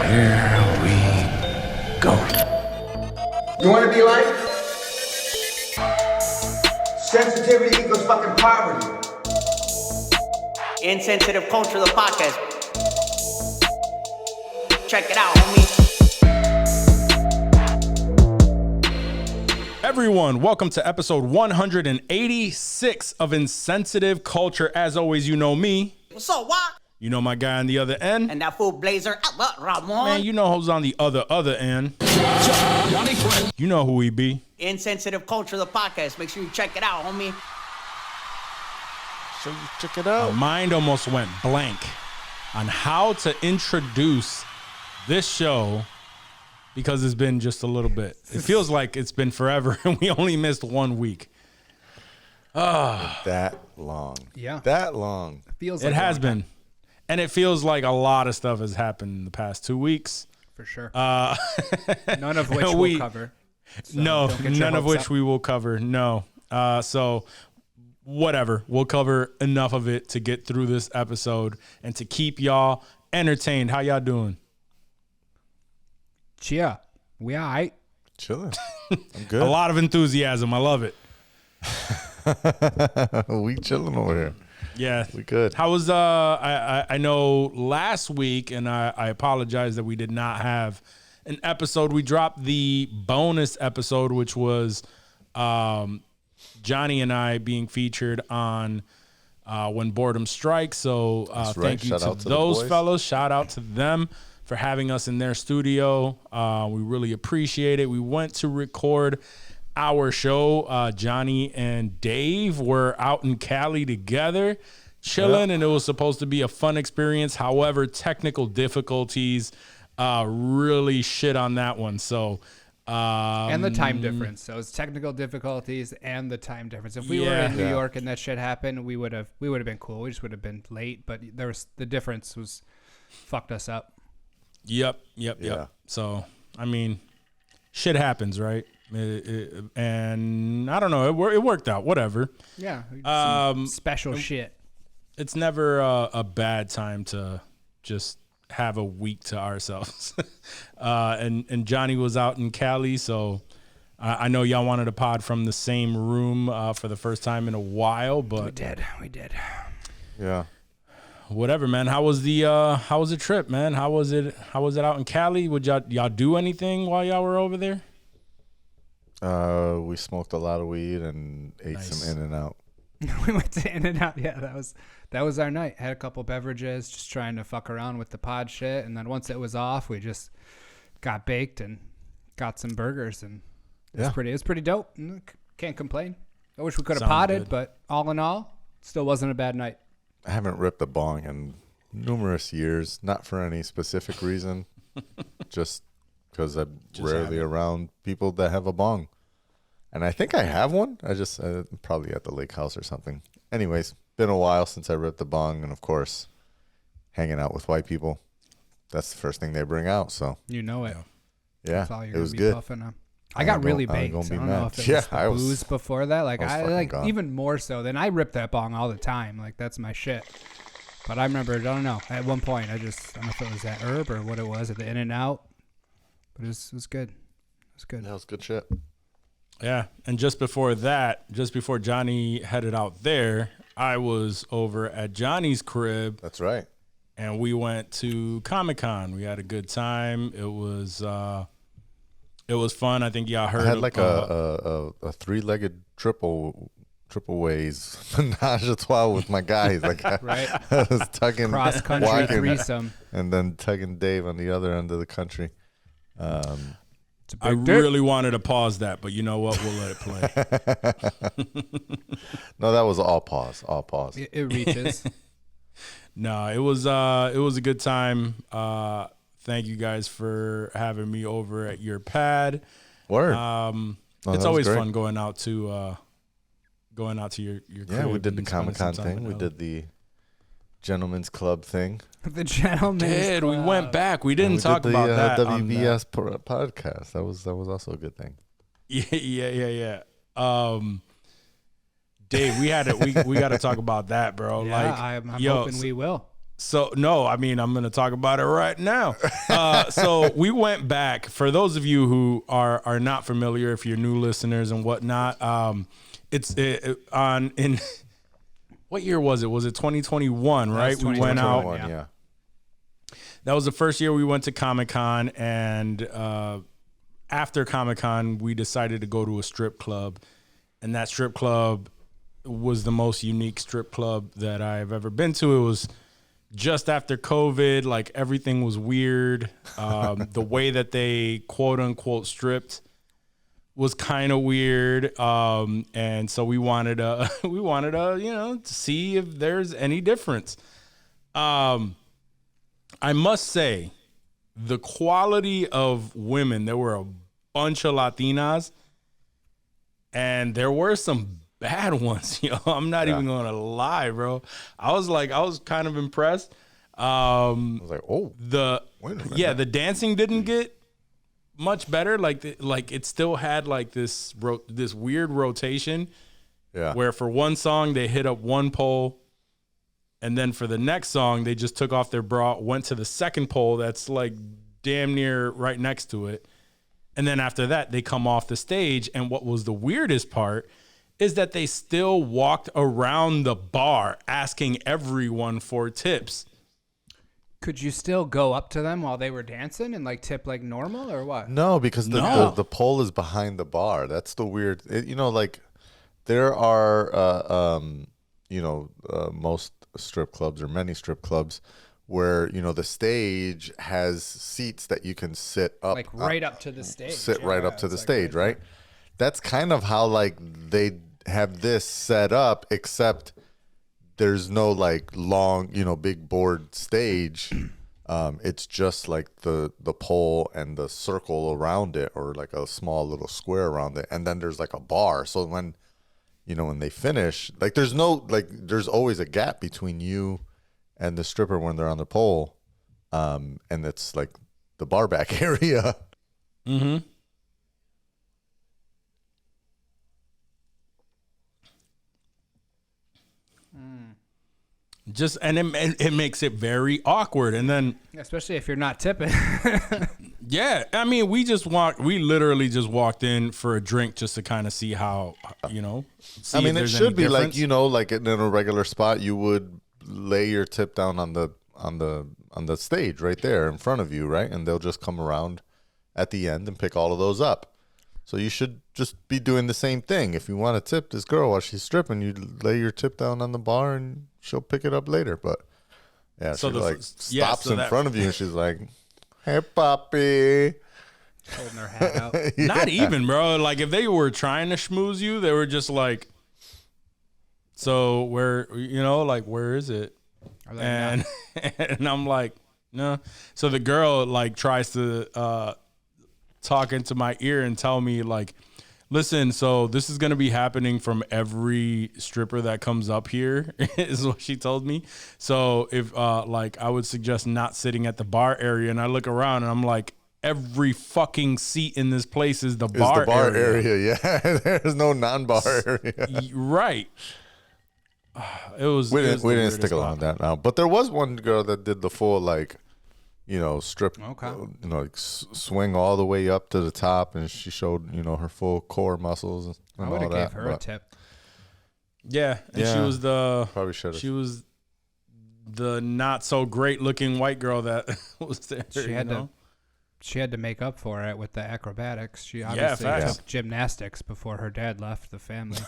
Here we go. You want to be like? Sensitivity equals fucking poverty. Insensitive Culture, the podcast. Check it out, homie. Everyone, welcome to episode 186 of Insensitive Culture. As always, you know me. What's up, what? You know my guy on the other end. And that fool Blazer, Ramon. Man, you know who's on the other end. You know who he be. Insensitive Culture, the podcast. Make sure you check it out, homie. So you check it out. My mind almost went blank on how to introduce this show because it's been just a little bit. It feels like it's been forever and we only missed 1 week. That long. Yeah. That long. Feels It like has a long been. And it feels like a lot of stuff has happened in the past 2 weeks. for sure. None of which we- we'll cover. So No, don't get your none of hopes which up. we will cover. No. So whatever. We'll cover enough of it to get through this episode and to keep y'all entertained. How y'all doing? Cheer. We all right. Chilling. I'm good. A lot of enthusiasm. I love it. We chilling over here. Yeah. We good. How was I know last week, and I apologize that we did not have an episode. We dropped the bonus episode, which was Johnny and I being featured on When Boredom Strikes. So That's right. thank you Shout to out to the those boys. fellows. Shout out to them for having us in their studio. We really appreciate it. We went to record our show. Johnny and Dave were out in Cali together, chilling, and it was supposed to be a fun experience. However, technical difficulties really shit on that one. So, And the time difference. So it's technical difficulties and the time difference. If we were in New Yeah. York and that shit happened, we would have been cool. We just would have been late, but the difference was fucked us up. Yep. Yeah. So, I mean, shit happens, right? And I don't know. It worked out. Whatever. Yeah. Some Um, special shit. It's never a bad time to just have a week to ourselves. And Johnny was out in Cali, so I know y'all wanted to pod from the same room for the first time in a while, but We did. Yeah. whatever, man. How was the trip, man? How was it out in Cali? Would y'all do anything while y'all were over there? We smoked a lot of weed and ate Nice. some In-N-Out. We went to In-N-Out. Yeah, that was our night. Had a couple beverages, just trying to fuck around with the pod shit. And then once it was off, we just got baked and got some burgers, and it was pretty dope. Can't complain. I wish we could have Sounds potted, good. but all in all, still wasn't a bad night. I haven't ripped a bong in numerous years, not for any specific reason, just because I'm rarely haven't. around people that have a bong. And I think I have one. I just probably at the lake house or something. Anyways, been a while since I ripped the bong, and of course, hanging out with white people. That's the first thing they bring out. So You know it. yeah, That's all you're it gonna was be good. puffing on. I got really baked. gonna So be I don't know mad. if it Yeah, was the I was- booze before that. Like I was I fucking like gone. even more so than I rip that bong all the time. Like that's my shit. But I remember, I don't know. At one point, I don't know if it was that herb or what it was at the In-N-Out. But it was good. It was good. That was good shit. Yeah, and just before Johnny headed out there, I was over at Johnny's crib, That's right. and we went to Comic-Con. We had a good time. It was fun. I think y'all heard. I had like a three-legged triple ways menage a trois with my guys. Like Right. I was tugging Cross country walking, threesome. and then tugging Dave on the other end of the country. It's a I big dick. really wanted to pause that, but you know what? We'll let it play. No, that was all pause. All pause. It reaches. No, it was a good time. Thank you guys for having me over at your pad. Word. It's that was always great. fun going out to your Yeah, crib we did the and spending some Comic-Con time thing. in We LA. did the Gentlemen's Club thing. The gentleman. Did we went back? We And didn't we talk did the, about that on the- WBS podcast. That was also a good thing. Yeah. Dave, we got to talk about that, bro. Yeah, like, I'm yo, hoping we will. So no, I mean I'm going to talk about it right now. So we went back. For those of you who are not familiar, if you're new listeners and whatnot, it's in what year was it? Was it 2021? Right, we went out. Yeah. That was the first year we went to Comic-Con, and after Comic-Con, we decided to go to a strip club, and that strip club was the most unique strip club that I've ever been to. It was just after COVID, like everything was weird. The way that they quote unquote stripped was kind of weird. And so we wanted to, to see if there's any difference. I must say the quality of women, there were a bunch of Latinas and there were some bad ones, I'm not even gonna lie, bro. I was kind of impressed. I was like, oh, wait a minute. The dancing didn't get much better. Like it still had like this weird rotation. Yeah. Where for one song they hit up one pole, and then for the next song they just took off their bra, went to the second pole that's like damn near right next to it, and then after that they come off the stage. And what was the weirdest part is that they still walked around the bar asking everyone for tips. Could you still go up to them while they were dancing and like tip like normal or what? No, because the pole is behind the bar. That's the weird. Like there are, most strip clubs or many strip clubs where the stage has seats that you can sit up, like right up to the stage. Sit right up to the stage, right? That's kind of how like they have this set up, except there's no like long, big board stage. It's just like the pole and the circle around it, or like a small little square around it, and then there's like a bar. So when they finish, like there's always a gap between you and the stripper when they're on the pole, and it's like the bar back area. Mm-hmm. Just and it makes it very awkward, and then especially if you're not tipping. Yeah, I mean, we literally just walked in for a drink just to kind of see how see I mean, if it there's should any be difference. like in a regular spot, you would lay your tip down on the stage right there in front of you, right, and they'll just come around at the end and pick all of those up. So you should just be doing the same thing. If you want to tip this girl while she's stripping, you lay your tip down on the bar and she'll pick it up later. But yeah, So she stops in front of you and she's like, "Hey, papi." Holding their hat out. Not even, bro. Like if they were trying to schmooze you, they were just like, "So where where is it?" And and I'm like, "No." So the girl like tries to talk into my ear and tell me like, listen, so this is going to be happening from every stripper that comes up here is what she told me. So if I would suggest not sitting at the bar area. And I look around and I'm like, every fucking seat in this place is the bar area. Yeah. There's no non-bar area. Right. It was. We didn't stick along with that now. But there was one girl that did the full strip, like swing all the way up to the top, and she showed, her full core muscles and I all that. would have gave her a tip. Yeah, and Yeah, she was probably should have. She was the not so great looking white girl that was there. She had to make up for it with the acrobatics. She obviously took gymnastics before her dad left the family.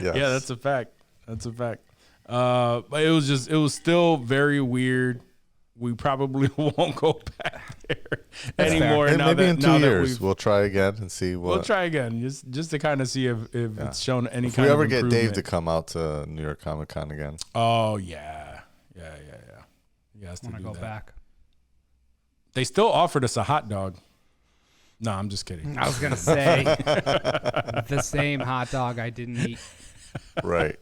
Yes. Yeah, that's a fact. But it was still very weird. We probably won't go back there anymore. And maybe in 2 years we'll we'll try again and see what. We'll try again, just to kind of see if it's shown any if kind we of ever get improvement. Dave to come out to New York Comic Con again. Oh yeah. He has to Want to do go that. back? They still offered us a hot dog. No, I'm just kidding. I was gonna say the same hot dog I didn't eat. Right.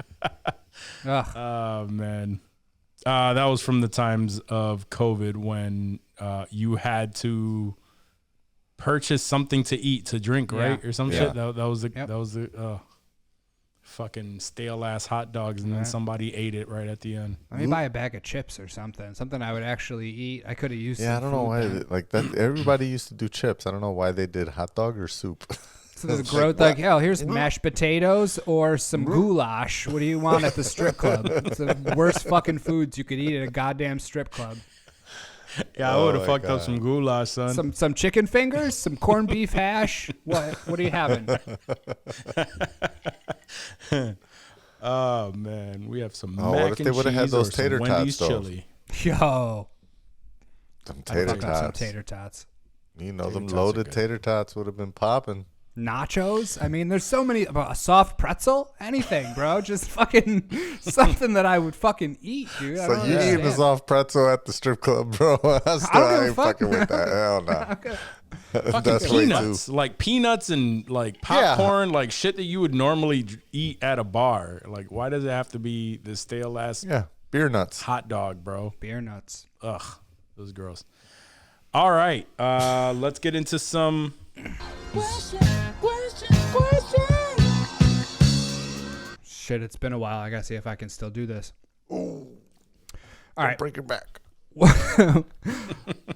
Ugh. Oh man, that was from the times of COVID when you had to purchase something to eat, to drink, right, or some Yeah. shit. That was the. fucking stale ass hot dogs, and then somebody ate it right at the end. Let me buy a bag of chips or something. Something I would actually eat. I could have used. Yeah, I some don't know food why. then. Like that, everybody used to do chips. I don't know why they did hot dog or soup. So there's a It's growth like, like, hell, here's mashed potatoes or some goulash. What do you want at the strip club? It's the worst fucking foods you could eat at a goddamn strip club. Yeah, I Oh would have my fucked up God. some goulash, son. Some chicken fingers, some corned beef hash. What are you having? Oh man, we have some Oh, mac what if and they would've had cheese those or some tater Wendy's tots, though? chili. Yo, Them I'd tater fuck up some tots. tater tots. You know, Tater them tots are loaded good. tater tots would have been popping. Nachos. I mean, there's so many. A soft pretzel, anything, bro. Just fucking something that I would fucking eat, dude. I So don't you eating a understand. soft pretzel at the strip club, bro? I give a ain't fuck. fucking with that. Hell no. Fucking That's way too. peanuts, like peanuts and like popcorn, like shit that you would normally eat at a bar. Like, why does it have to be this stale ass Yeah, beer nuts. hot dog, bro? Beer nuts. Ugh, those are gross. All right, let's get into some. Shit, it's been a while. I gotta see if I can still do this. All right. Bring it back.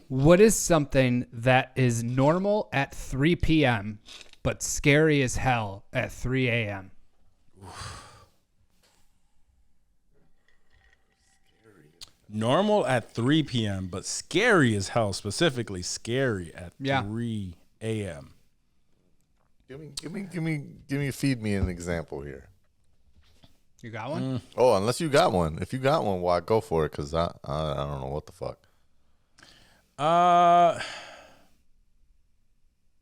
What is something that is normal at 3 p.m. but scary as hell at 3 a.m.? Normal at 3 p.m., but scary as hell. Specifically, scary at Yeah. 3 a.m. Feed me an example here. You got one? Oh, unless you got one. If you got one, why go for it? Because I don't know what the fuck.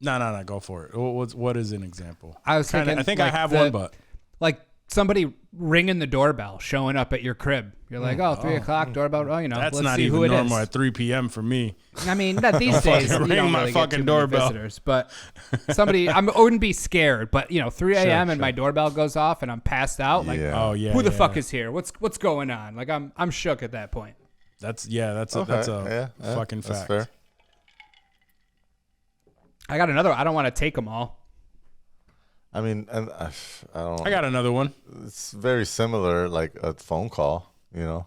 No, go for it. What is an example? I was Kinda- thinking. I think like I have the- one, but like somebody ringing the doorbell, showing up at your crib. You're like, oh, 3 o'clock doorbell. Oh, you know, that's let's not see even who it normal is. at 3 p.m. for me. I mean, not these days. You ring don't my really get fucking too doorbell. many visitors, but somebody, I wouldn't be scared. But 3 a.m. and my doorbell goes off and I'm passed out. Like, Yeah. Oh yeah. who the yeah. fuck is here? What's going on? Like, I'm shook at that point. That's that's Okay, a yeah, fucking that's fact. fair. I got another. I don't want to take them all. I mean, and I don't. I got another one. It's very similar, like a phone call. You know,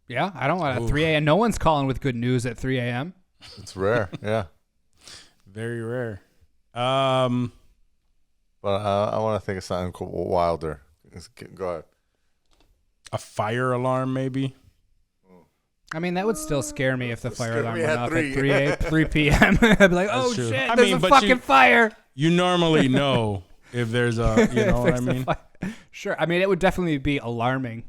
Yeah, I don't want to 3 a.m. No one's calling with good news at 3 a.m. it's rare. Yeah, Very rare. but I want to think of something wilder. Go ahead. A fire alarm, maybe. I mean, that would still scare me if the fire Scare alarm me went at off 3. at 3 p.m. I'd be like, oh, true. shit, I there's mean, a but fucking you- fire. You normally know if there's a, you know what I There's a mean? fire. Sure. I mean, it would definitely be alarming,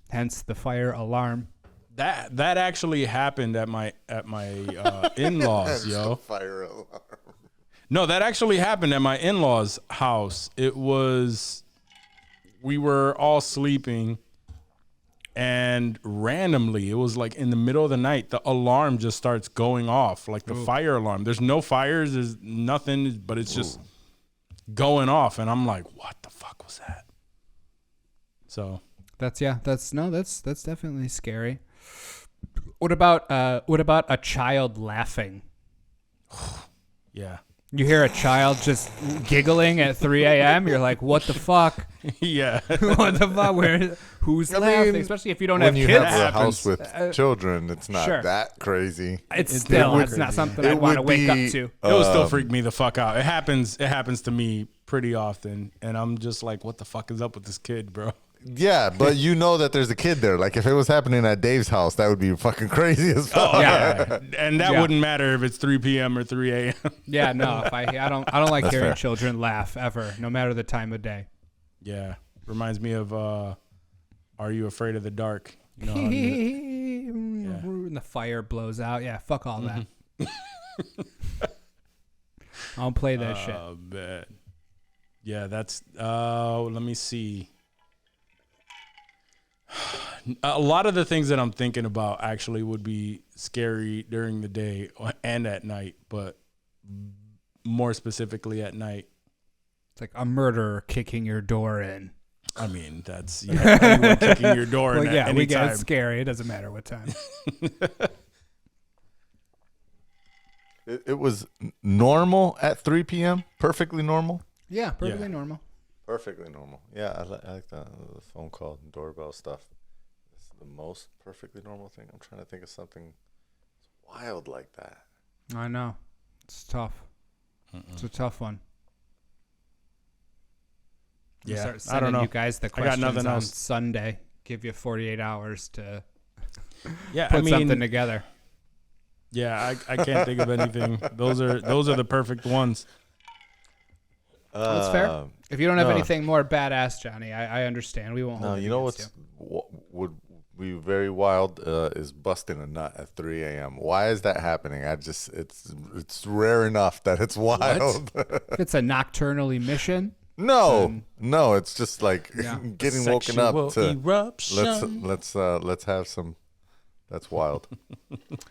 hence the fire alarm. That actually happened at my in-laws, yo. Fire alarm. No, that actually happened at my in-laws' house. We were all sleeping, and randomly, it was like in the middle of the night, the alarm just starts going off, like the fire alarm. There's no fires, there's nothing, but it's just going off, and I'm like, what the fuck was that? So That's definitely scary. What about a child laughing? yeah. You hear a child just giggling at 3 a.m. You're like, what the fuck? Yeah. What the fuck? Who's laughing? mean, Especially if you don't When have you kids. have a house happens. with children, it's not Sure. that crazy. It's not something I it want to would wake up be, to. It would still freak me the fuck out. It happens to me pretty often, and I'm just like, what the fuck is up with this kid, bro? Yeah, but you know that there's a kid there. Like if it was happening at Dave's house, that would be fucking crazy as fuck. Yeah. And that Yeah. wouldn't matter if it's 3 p.m. or 3 a.m. Yeah, no, I don't like That's hearing fair. children laugh ever, no matter the time of day. Yeah. Reminds me of Are You Afraid of the Dark? You know, And the fire blows out. Yeah, fuck all that. I don't play that shit. Oh, man. Yeah, that's let me see. A lot of the things that I'm thinking about actually would be scary during the day and at night, but more specifically at night. It's like a murderer kicking your door in. I mean, that's anyone kicking your door Well, in yeah, at any we get time. it scary. It doesn't matter what time. It was normal at 3 p.m. Perfectly normal. Yeah, perfectly Yeah. normal. Perfectly normal. Yeah, I like the phone call and doorbell stuff. It's the most perfectly normal thing. I'm trying to think of something wild like that. I know. It's tough. It's a tough one. Yeah, Start I sending don't know. you guys the I got questions nothing on else. Sunday. Give you 48 hours to Yeah, put I mean, something together. yeah, I can't think of anything. Those are the perfect ones. That's fair. If you don't have no. anything more badass, Johnny, I understand. We won't No, hold it you know against what's would be very wild is busting a nut at 3 a.m. Why is that happening? It's rare enough that it's wild. If it's a nocturnal emission, no, it's just like Yeah. getting woken up to eruption. let's have some. That's wild.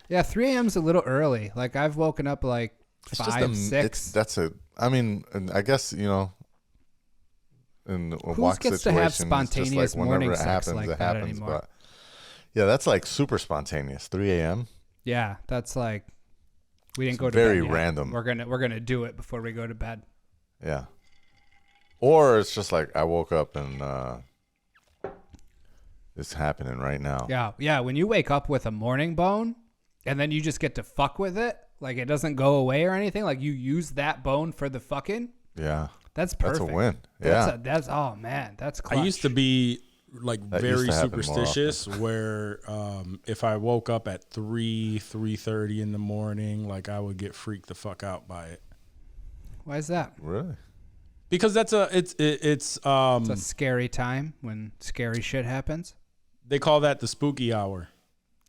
yeah, 3 a.m.'s a little early. Like I've woken up like It's 5, 6. I mean, and I guess in a Who walk gets to situation, have it's just spontaneous like morning whenever it sex happens, like it that happens. anymore? But yeah, that's like super spontaneous. 3 a.m. Yeah, that's like we didn't It's go to very bed yet. random. We're gonna do it before we go to bed. Yeah. Or it's just like I woke up and it's happening right now. Yeah. When you wake up with a morning bone, and then you just get to fuck with it, like it doesn't go away or anything. Like you use that bone for the fucking. Yeah. That's perfect. That's a win. Yeah. That's oh man, that's clutch. I used to be like That used very to happen more superstitious where if I woke up at 3:30 in the morning, like I would get freaked the fuck out by it. Why is that? Really? Because that's It's a scary time when scary shit happens. they call that the spooky hour.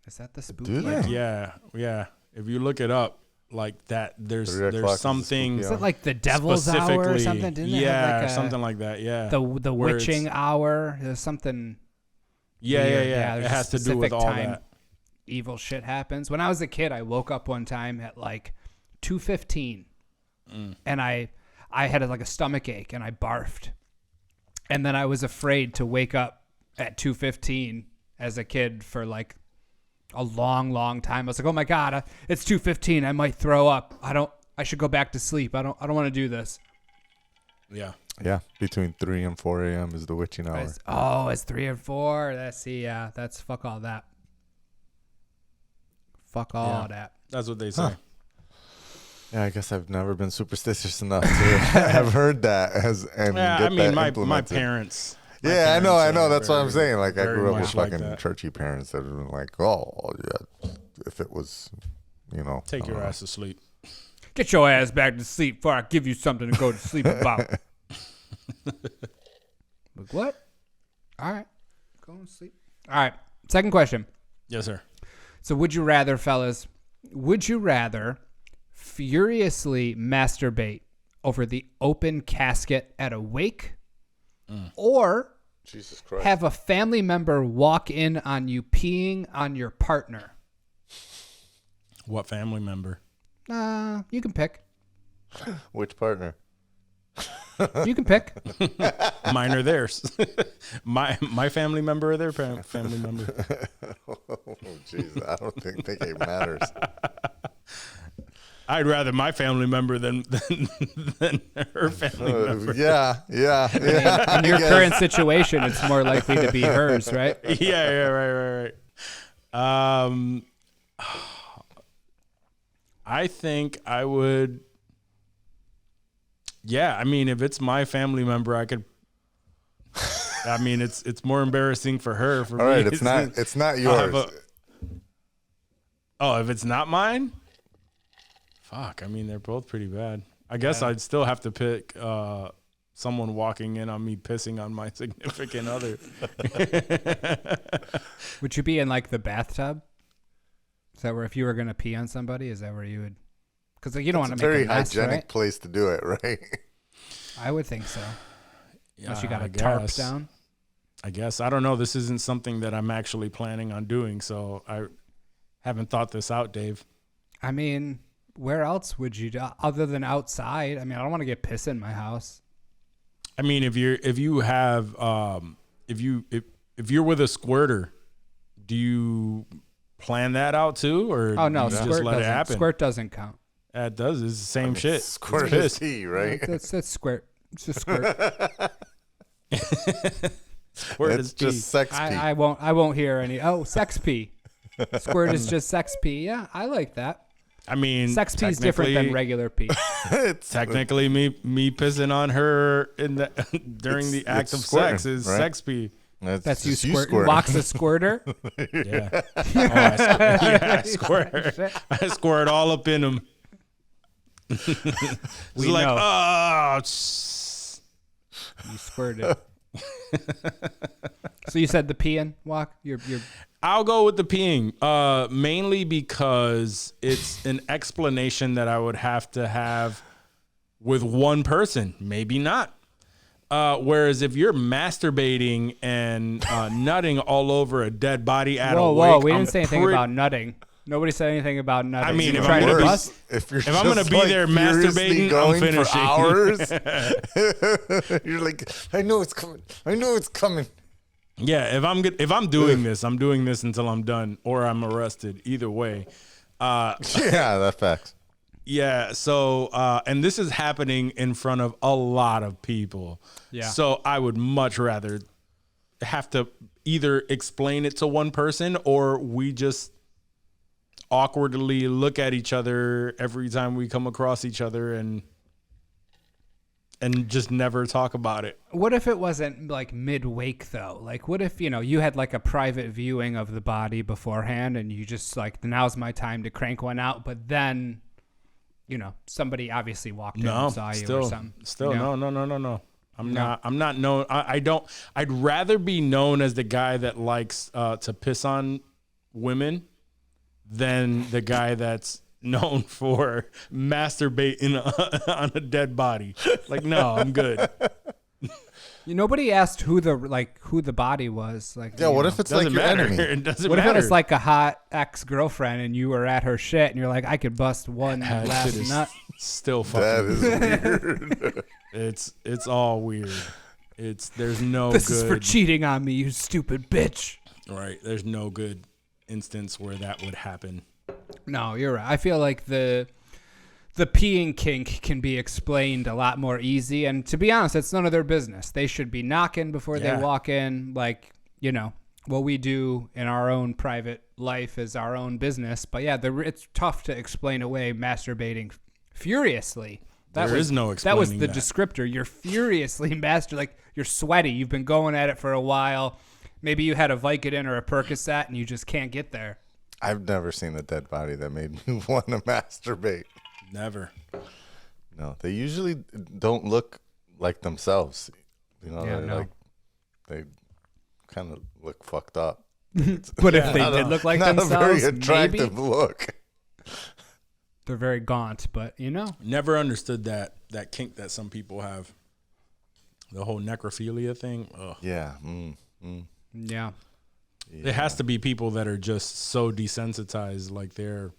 Is that the spooky? Do they? hour? Yeah. If you look it up like that, 3 o'clock is there's the something spooky Is it like the devil's hour or specifically, something? Didn't it yeah, have like a, something like that. Yeah, the where it's- witching hour? There's something. Yeah, weird. yeah. there's It a has to do with specific all time that. Evil shit happens. When I was a kid, I woke up one time at like 2:15, and I had like a stomach ache and I barfed, and then I was afraid to wake up at 2:15 as a kid for like a long time. I was like, oh my god, it's 2:15. I might throw up. I should go back to sleep. I don't want to do this. Yeah. Yeah. Between 3 and 4 a.m. is the witching hour. It's 3 or 4. That's fuck all that. Fuck all that. That's what they say. Yeah, I guess I've never been superstitious enough to have heard that and Yeah, get I mean, that my implemented. parents. Yeah, I know. are That's what I'm very- saying. Like I very grew up with much like fucking that. churchy parents that were like, oh yeah, if it was, Take I your don't know. ass to sleep. Get your ass back to sleep before I give you something to go to sleep about. Like, what? All right. Go to sleep. All right. Second question. Yes, sir. So would you rather, fellas, would you rather furiously masturbate over the open casket at a wake or Jesus Christ. have a family member walk in on you peeing on your partner? What family member? You can pick. Which partner? You can pick. Mine or theirs? my family member or their family member? Oh, jeez. I don't think it matters. I'd rather my family member than her family member. Yeah. In your current situation, it's more likely to be hers, right? Yeah, right. I think I would. Yeah, I mean, if it's my family member, I could. I mean, it's more embarrassing for her. For All me, right, it's not yours. If it's not mine, fuck. I mean, they're both pretty bad. I guess I'd still have to pick someone walking in on me pissing on my significant other. Would you be in like the bathtub? Is that where if you were gonna pee on somebody, is that where you would? Because you don't want It's to a make very a mess, hygienic right? place to do it, right? I would think so. Unless you got I a tarp guess. down. I guess. I don't know. This isn't something that I'm actually planning on doing, so I haven't thought this out, Dave. I mean, where else would you do other than outside? I mean, I don't want to get piss in my house. I mean, if you're with a squirter, do you plan that out too, or Oh no, do you squirt just let it doesn't. happen? Squirt doesn't count. It does. It's the same shit. Squirt It's is piss. tea, right? That's squirt. It's just squirt. Squirt It's is pee. just sex pee. I won't hear any. Oh, sex pee. Squirt is just sex pee. Yeah, I like that. I mean, Sex pee is different than regular pee. Technically, me pissing on her during the act of squirting, sex is right? sex pee. That's you just squirting. Walks a squirter. Yeah. I squirt. I squirt all up in him. We like, know. oh. You squirted. So you said the peeing walk. You're. I'll go with the peeing, mainly because it's an explanation that I would have to have with one person, maybe not. Whereas if you're masturbating and nutting all over a dead body at a wake, Whoa! We didn't say anything about nutting. Nobody said anything about nutting. I mean, You if trying I'm to gonna be- bust? If I'm gonna be there masturbating, I'm for finishing. hours, you're like, I know it's coming. I know it's coming. Yeah, if I'm doing this, I'm doing this until I'm done or I'm arrested. Either way. Yeah, that facts. Yeah, so and this is happening in front of a lot of people. Yeah. So I would much rather have to either explain it to one person or we just awkwardly look at each other every time we come across each other and just never talk about it. What if it wasn't like mid-wake though? Like what if, you had like a private viewing of the body beforehand and you just like, now's my time to crank one out, but then, somebody obviously walked in and saw you or something. No. I'm not known. I'd rather be known as the guy that likes to piss on women than the guy that's known for masturbating on a dead body. Like, no, I'm good. Nobody asked who the body was. Like, Yeah, what if it's like Doesn't your matter. enemy? It doesn't what if matter. it was like a hot ex-girlfriend and you were at her shit and you're like, I could bust one That shit last is nut? still That fucking is weird. It's all weird. There's no This good is for cheating on me, you stupid bitch. right. There's no good instance where that would happen. No, you're right. I feel like the peeing kink can be explained a lot more easy. And to be honest, it's none of their business. They should be knocking before they walk in. Like, what we do in our own private life is our own business. But yeah, it's tough to explain away masturbating furiously. There is no That was explaining the that. descriptor. You're furiously like you're sweaty. You've been going at it for a while. Maybe you had a Vicodin or a Percocet and you just can't get there. I've never seen a dead body that made me want to masturbate. Never. No, they usually don't look like themselves. They kind of look fucked up. But if they did look like Not themselves, a very attractive maybe look. they're very gaunt. But Never understood that kink that some people have. The whole necrophilia thing. Ugh. Yeah. yeah. It has to be people that are just so desensitized, like they're,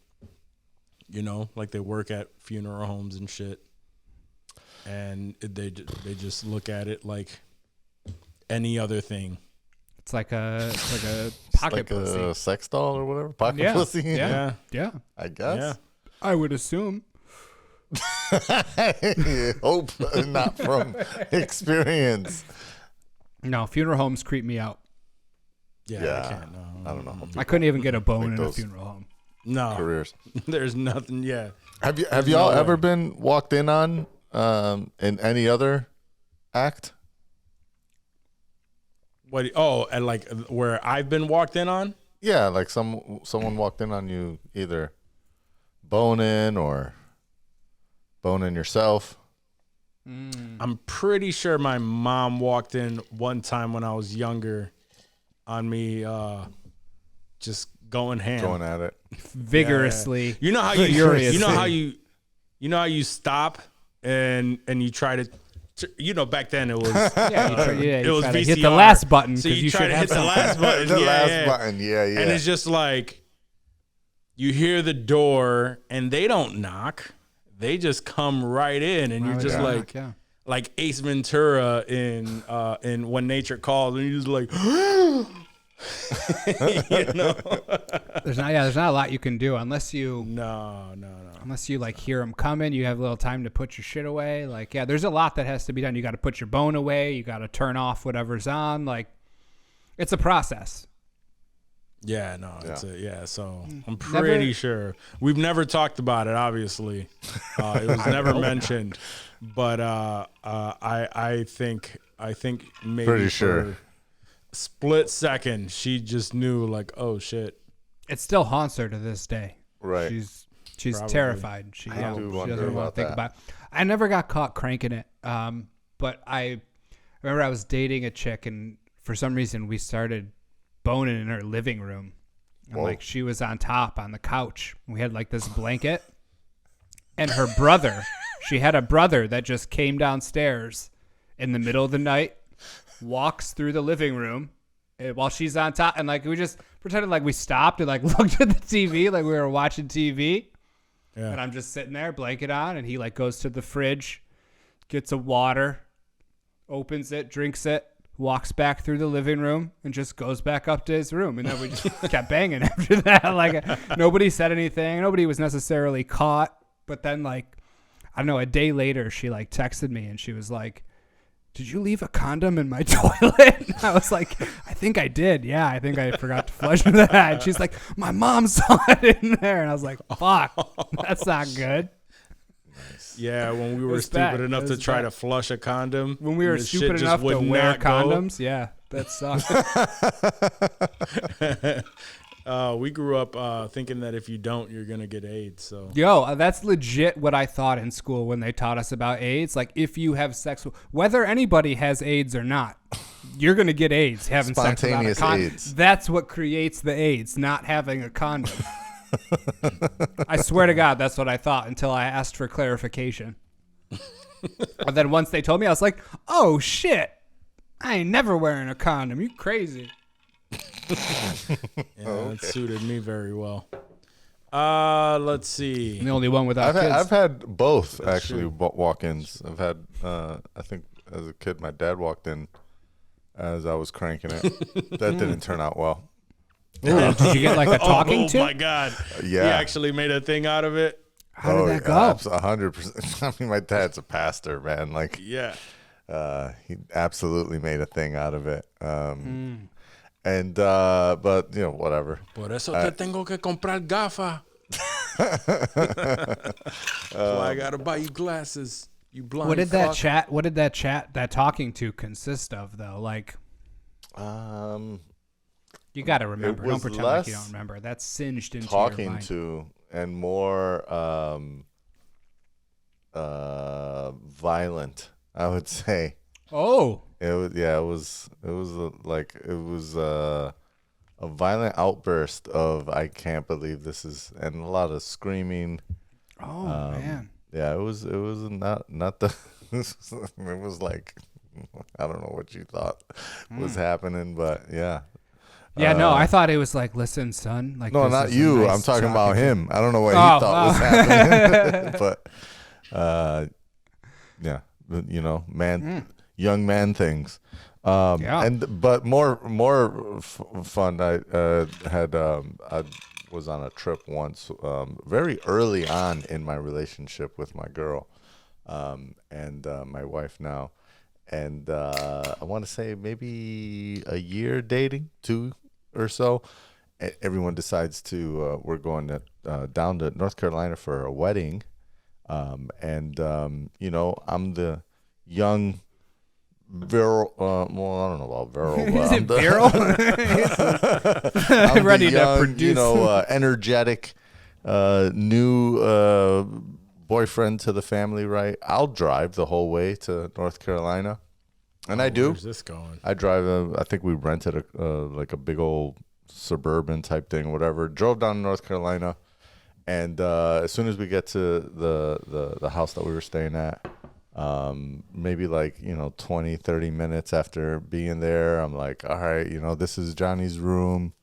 like they work at funeral homes and shit, and they just look at it like any other thing. It's like a pocket Like pussy. a sex doll or whatever. Pocket Yeah. pussy. Yeah. Yeah. I guess. Yeah. I would assume. Hope not from experience. No, funeral homes creep me out. Yeah, I can't. No. I don't know. I couldn't even get a bone in a those funeral home. No, Careers. there's nothing. Yeah. Have y'all ever been walked in on in any other act? What? Oh, and like where I've been walked in on. Yeah, like someone walked in on you either boning or boning yourself. I'm pretty sure my mom walked in one time when I was younger on me just going ham. Going at it. Vigorously. You know how you furiously. you know how you stop and you try to back then it was It was try to VCR. hit the last button So because you you try should to have hit the some. last button. The yeah, last yeah. button. Yeah. And it's just like you hear the door and they don't knock. They just come right in and you're just like Ace Ventura in When Nature Calls, and you're just like There's not a lot you can do unless you. No. Unless you like hear them coming, you have a little time to put your shit away. Like, yeah, there's a lot that has to be done. You got to put your bone away. You got to turn off whatever's on. Like, it's a process. Yeah, no, it's so I'm Never- pretty sure we've never talked about it. Obviously, it was never mentioned, but I think maybe Pretty for sure. a split second she just knew, like, oh shit. It still haunts her to this day. Right. She's Probably. terrified. She do she wonder doesn't want about to think that. about it. I never got caught cranking it. But I remember I was dating a chick, and for some reason we started boning in her living room. And Whoa. like she was on top on the couch. We had like this blanket, and her brother, she had a brother that just came downstairs in the middle of the night, walks through the living room while she's on top, and like we just pretended like we stopped and like looked at the TV like we were watching TV. Yeah. And I'm just sitting there, blanket on, and he like goes to the fridge, gets a water, opens it, drinks it, walks back through the living room, and just goes back up to his room. And then we just kept banging after that. Like nobody said anything. Nobody was necessarily caught. But then like, I don't know, a day later, she like texted me and she was like, "Did you leave a condom in my toilet?" And I was like, "I think I did. Yeah, I think I forgot to flush that." And she's like, "My mom saw it in there." And I was like, "Fuck, that's not good." Yeah, when we were was stupid bad. enough It to was try bad. to flush a condom. When we were and the shit stupid just enough to would wear not go. condoms, yeah, that sucked. We grew up thinking that if you don't, you're gonna get AIDS. So Yo, that's legit what I thought in school when they taught us about AIDS. Like, if you have sex, whether anybody has AIDS or not, you're going to get AIDS having sex without a Spontaneous condom. AIDS. That's what creates the AIDS, not having a condom. I swear to God, that's what I thought until I asked for clarification. And then once they told me, I was like, oh, shit. I ain't never wearing a condom. You crazy. yeah, that suited me very well. Let's see. I'm the only one without kids. I've had both actually walk-ins. I've had I think as a kid my dad walked in as I was cranking it. That didn't turn out well. Ooh, did you get like a talking to? Oh my God! Yeah. He actually made a thing out of it. How did that go? 100%. I mean, my dad's a pastor, man. Like, Yeah. he absolutely made a thing out of it. And but you know, whatever. Por eso te tengo que comprar gafas. That's why I gotta buy you glasses. You blind. What did fuck. that talking to consist of though? Like, you got to remember. Don't was pretend like you less don't remember. That's singed into your talking mind. to and more violent, I would say. Oh, It was a violent outburst of I can't believe this is, and a lot of screaming. oh man. Yeah, it was not the it was like I don't know what you thought was happening, but yeah. Yeah, no, I thought it was like, listen, son. Like, No, this not is a you. nice I'm talking about to. him. I don't know what he Oh, thought was happening, but yeah, you know, young man things. Yeah. But more fun. I was on a trip once, very early on in my relationship with my girl, and my wife now, and I want to say maybe a year dating, 2 or so. Everyone decides to we're going to down to North Carolina for a wedding, and you know, I'm the young virile. Well, I don't know about virile. Is I'm it the- virile? I'm Ready the to young, produce. you know, energetic, new boyfriend to the family. Right, I'll drive the whole way to North Carolina, and I do. Where's this going? I drive. I think we rented like a big old suburban type thing, whatever. Drove down to North Carolina, and as soon as we get to the house that we were staying at, maybe like, you know, 20, 30 minutes after being there, I'm like, all right, you know, this is Johnny's room.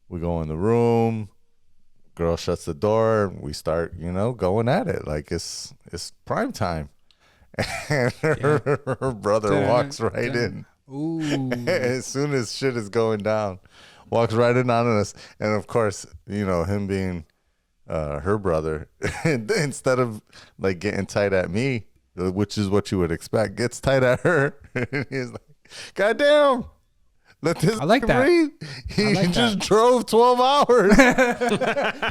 We go in the room. Girl shuts the door. We start, you know, going at it like it's prime time. And her brother walks right in. Ooh. As soon as shit is going down, walks right in on us. And of course, you know, him being her brother, instead of like getting tight at me, which is what you would expect, gets tight at her. And he's like, "Goddamn, let this I like that. breathe." He like just that. drove 12 hours.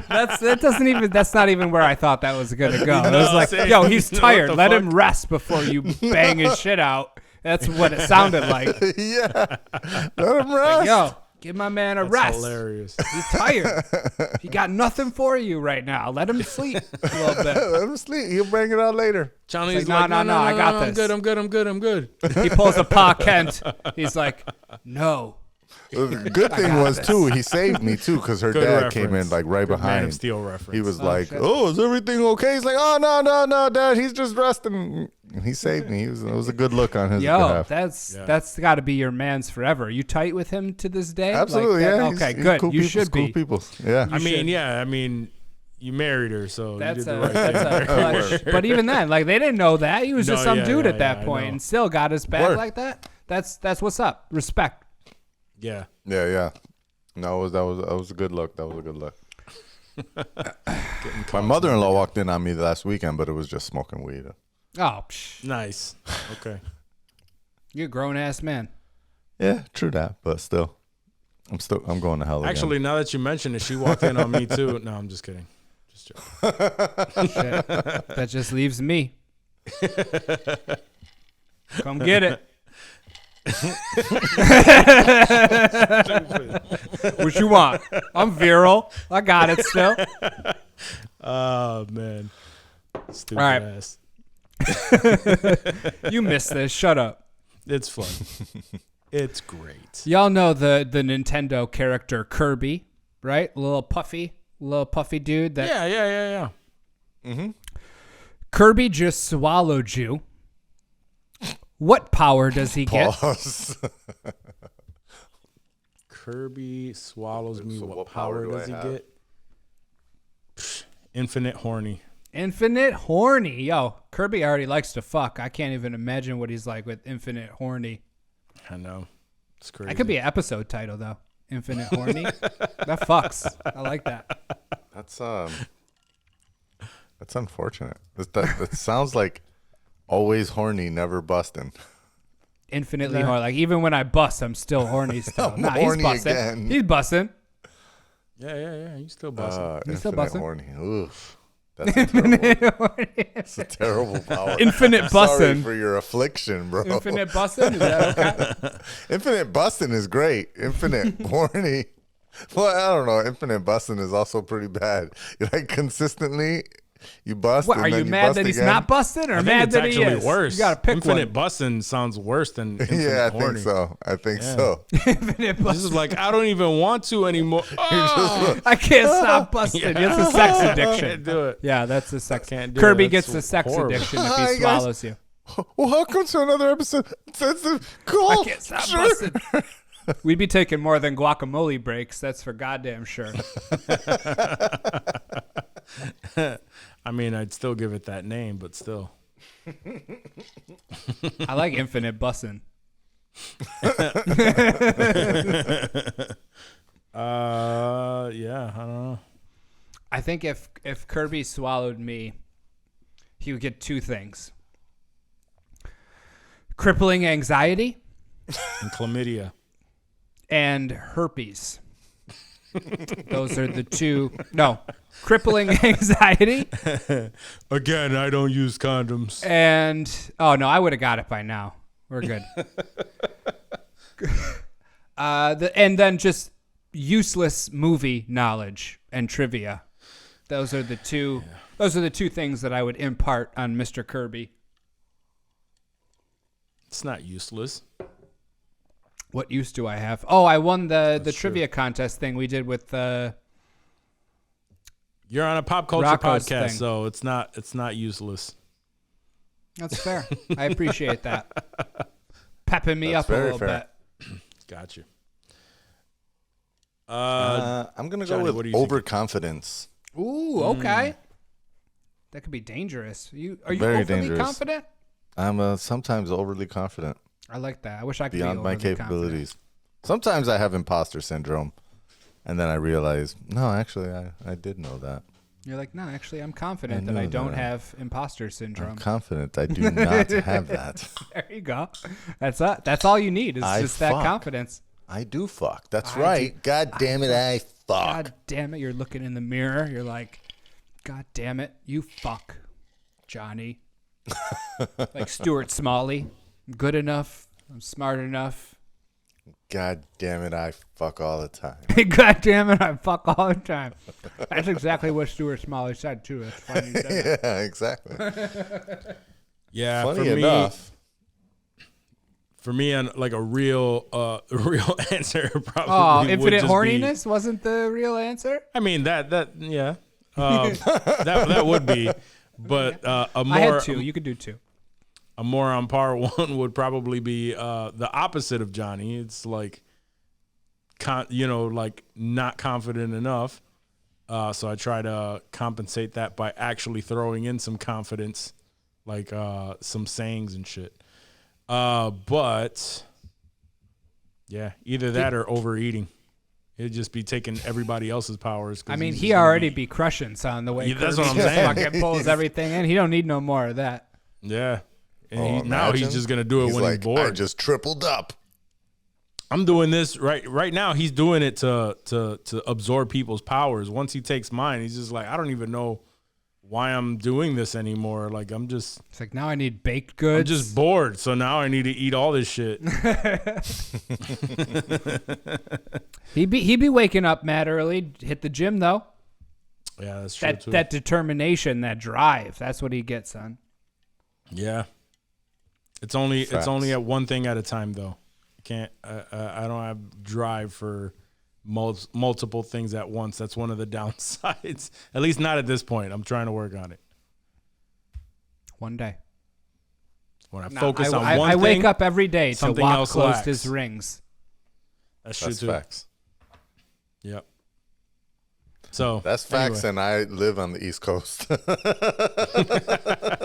That's not even where I thought that was gonna go. It was like, same. yo, he's What tired. the Let fuck? him rest before you bang his shit out. That's what it sounded like. Yeah, let him rest. Yo, give my man a That's rest. hilarious. He's tired. He got nothing for you right now. Let him sleep a little bit. Let him sleep. He'll bring it out later. Johnny's like, like, no, I got I'm this. good, I'm good. He pulls a Pa Kent. He's like, no. The good thing was too, he saved me too, because her Good dad came reference. in like right Good Man behind. of Steel reference. He was like, shit. "Oh, is everything okay?" He's like, "Oh no, Dad, he's just resting." And he saved me. It was a good look on his Yo, behalf. that's got to be your man's forever. You tight with him to this day? Absolutely, Like that? yeah. Okay, He's good. cool You people, should cool be. people. Yeah. I mean, you married her, so That's you did a the right that's thing. a clutch. But even then, like they didn't know that. He was just No, some yeah, dude yeah, at that yeah, I point know. and still got his back Word. like that. That's what's up. Respect. Yeah. Yeah. No, that was a good look. That was a good look. My mother-in-law walked in on me last weekend, but it was just smoking weed. Oh, Nice. Okay. you're a grown ass man. Yeah, true that, but still, I'm going to hell again. Actually, now that you mention it, she walked in on me too. No, I'm just kidding. Just joking. Shit. That just leaves me. Come get it. What you want? I'm virile. I got it still. Oh man. Stupid All right. ass. You missed this. Shut up. It's fun. It's great. Y'all know the Nintendo character Kirby, right? Little puffy dude. That Yeah. Kirby just swallowed you. What power does he get? Pause. Kirby swallows me. So What power does he get? Psh, infinite horny. Infinite horny. Yo, Kirby already likes to fuck. I can't even imagine what he's like with infinite horny. I know. It's crazy. That could be an episode title though. Infinite horny. That fucks. I like that. That's unfortunate. That sounds like always horny, never busting. Infinitely horny. Like even when I bust, I'm still horny still. I'm Nah, horny he's busting. again. He's busting. Yeah. You still busting. You still Infinite busting? horny. Oof. That's a terrible, that's a terrible power. Infinite Sorry busting. for your affliction, bro. Infinite busting. Is that okay? Infinite busting is great. Infinite horny. Well, I don't know. Infinite busting is also pretty bad. You like consistently, you bust. What, and are then you you mad bust that he's again? not busting, or I think mad it's that he actually is? worse. You gotta pick Infinite one. busting sounds worse than infinite Yeah, I horny. think so. I think Yeah. so. Infinite This busting. is like I don't even want to anymore. Oh, I can't stop busting. It's a sex I addiction. can't do it. Yeah, that's a sex. Can't do Kirby it. gets That's the sex horrible. addiction if Hi, he guys. swallows you. Welcome to another episode. Cool. I can't stop Sure. busting. We'd be taking more than guacamole breaks. That's for goddamn sure. I mean, I'd still give it that name, but still. I like infinite busting. Yeah, I don't know. I think if Kirby swallowed me, he would get two things: crippling anxiety And chlamydia. and herpes. Those are the two. No, crippling anxiety Again, I don't use condoms. and I would have got it by now. We're good. And then just useless movie knowledge and trivia. Those are the two. Those are the two things that I would impart on Mr. Kirby. It's not useless. What use do I have? Oh, I won the That's trivia contest thing we did with You're on a pop culture Rocco's podcast, thing. so it's not useless. That's fair. I appreciate that. Pepping me That's up a very little fair. bit. Got you. I'm gonna Johnny, go what do with you think? overconfidence. Ooh, okay. That could be dangerous. Are you Very overly dangerous. confident? I'm sometimes overly confident I like that. I wish I could beyond be my overly capabilities. Sometimes I have imposter syndrome, and then I realize, no, actually, I did know that. You're like, no, actually, I'm confident I that I know don't that. have imposter syndrome. I'm confident I do not have that. There you go. That's all you need is I just that fuck. confidence. I do fuck. That's I right. do- God damn it, I fuck. God damn it, you're looking in the mirror. You're like, God damn it, you fuck, Johnny. Like Stuart Smalley. I'm good enough. I'm smart enough. God damn it, I fuck all the time. God damn it, I fuck all the time. That's exactly what Stuart Smalley said, too. That's funny. You said that. Yeah, exactly. Yeah, Funny enough. For me, on like a real answer, probably. Oh, would infinite just horniness wasn't the real answer? I mean that yeah, that would be, but a more I had two. You could do two. a more on par one would probably be the opposite of Johnny. It's like, like not confident enough. So I try to compensate that by actually throwing in some confidence, like some sayings and shit. But yeah, either that or overeating. It'd just be taking everybody else's powers. I mean, he already be crushing, son, the way Yeah, that's Kirby what I'm saying. fucking pulls everything in. He don't need no more of that. Yeah. And Oh, now he's imagine. just gonna do it He's when like, he's bored. I just tripled up. I'm doing this right now. He's doing it to absorb people's powers. Once he takes mine, he's just like, I don't even know why I'm doing this anymore. Like I'm just It's like, now I need baked goods. I'm just bored. So now I need to eat all this shit. He'd be waking up mad early, hit the gym, though. Yeah, that's true too. That determination, that drive, that's what he gets, son. Yeah. It's only Facts. at one thing at a time though. Can't I don't have drive for multiple things at once. That's one of the downsides. At least not at this point. I'm trying to work on it. One day. When I No, focus on I one thing, wake up every day to something walk else close lacks. to his rings. That's true That's too. facts. Yep. So That's facts, and I live on the East Coast.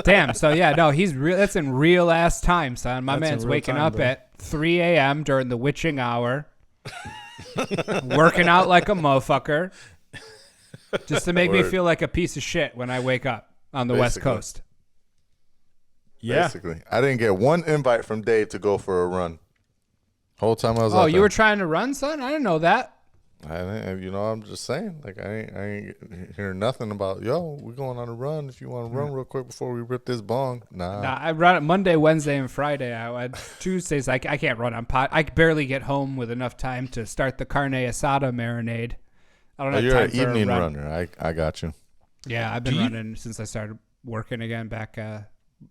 Damn. So yeah, no, he's real. That's in real ass time, son. My That's in man's real waking time, up bro. at 3 a.m. during the witching hour, working out like a motherfucker, just to make me Word. feel like a piece of shit when I wake up on the West Basically. Coast. yeah. Basically, I didn't get one invite from Dave to go for a run. Whole time I was Oh, out you there. were trying to run, son? I didn't know that. I'm just saying. Like, I ain't hearing nothing about, yo, we're going on a run. If you want to run real quick before we rip this bong. Nah. Nah, I run it Monday, Wednesday, and Friday. Tuesdays, I can't run on pot. I barely get home with enough time to start the carne asada marinade. I don't Oh, have you're time an for a evening run. runner. I got you. Yeah, I've been Do you- running since I started working again back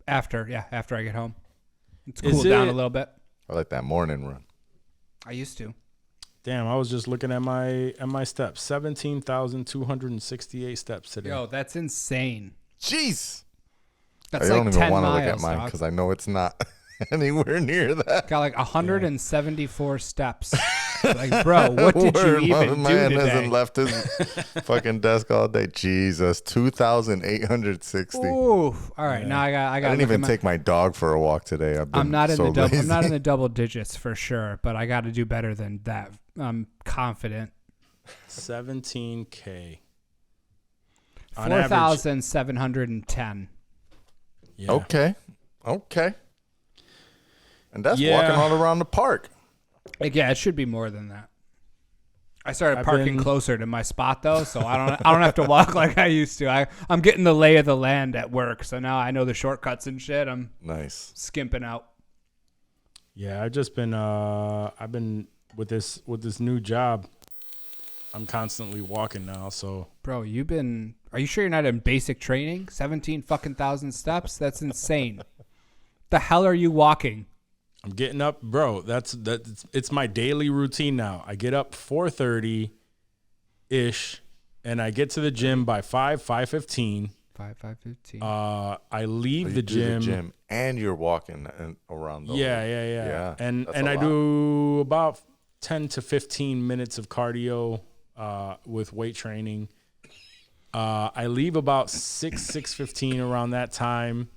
after I get home. It's Is cooled down a it- little bit. I like that morning run. I used to. Damn, I was just looking at my steps. 17,268 steps today. Yo, that's insane. Jeez. That's I like don't 10 even want to miles, look at mine dog. because I know it's not anywhere near that. Got like 174 steps. Like, bro, what did you Word, even my do man today? hasn't left his fucking desk all day. Jesus, 2,860. Ooh, all right. Now I got. I didn't even take my dog for a walk today. I'm not in so the double. I'm not lazy. in the double digits for sure, but I got to do better than that. I'm confident. 17K. On average. 4,710. Yeah. Okay. And that's Yeah. walking all around the park. Yeah, it should be more than that. I started I've parking been- closer to my spot though, so I don't have to walk like I used to. I'm getting the lay of the land at work, so now I know the shortcuts and shit. I'm Nice. skimping out. Yeah, I've just been I've been with this new job. I'm constantly walking now, so Bro, are you sure you're not in basic training? 17 fucking thousand steps? That's insane. The hell are you walking? I'm getting up, bro. It's my daily routine now. I get up 4:30 ish, and I get to the gym by 5:15. 5:15. I leave You the do gym. and you're walking around the Yeah. Yeah, And that's and a I lot. do about 10 to 15 minutes of cardio with weight training. I leave about 6:15 around that time.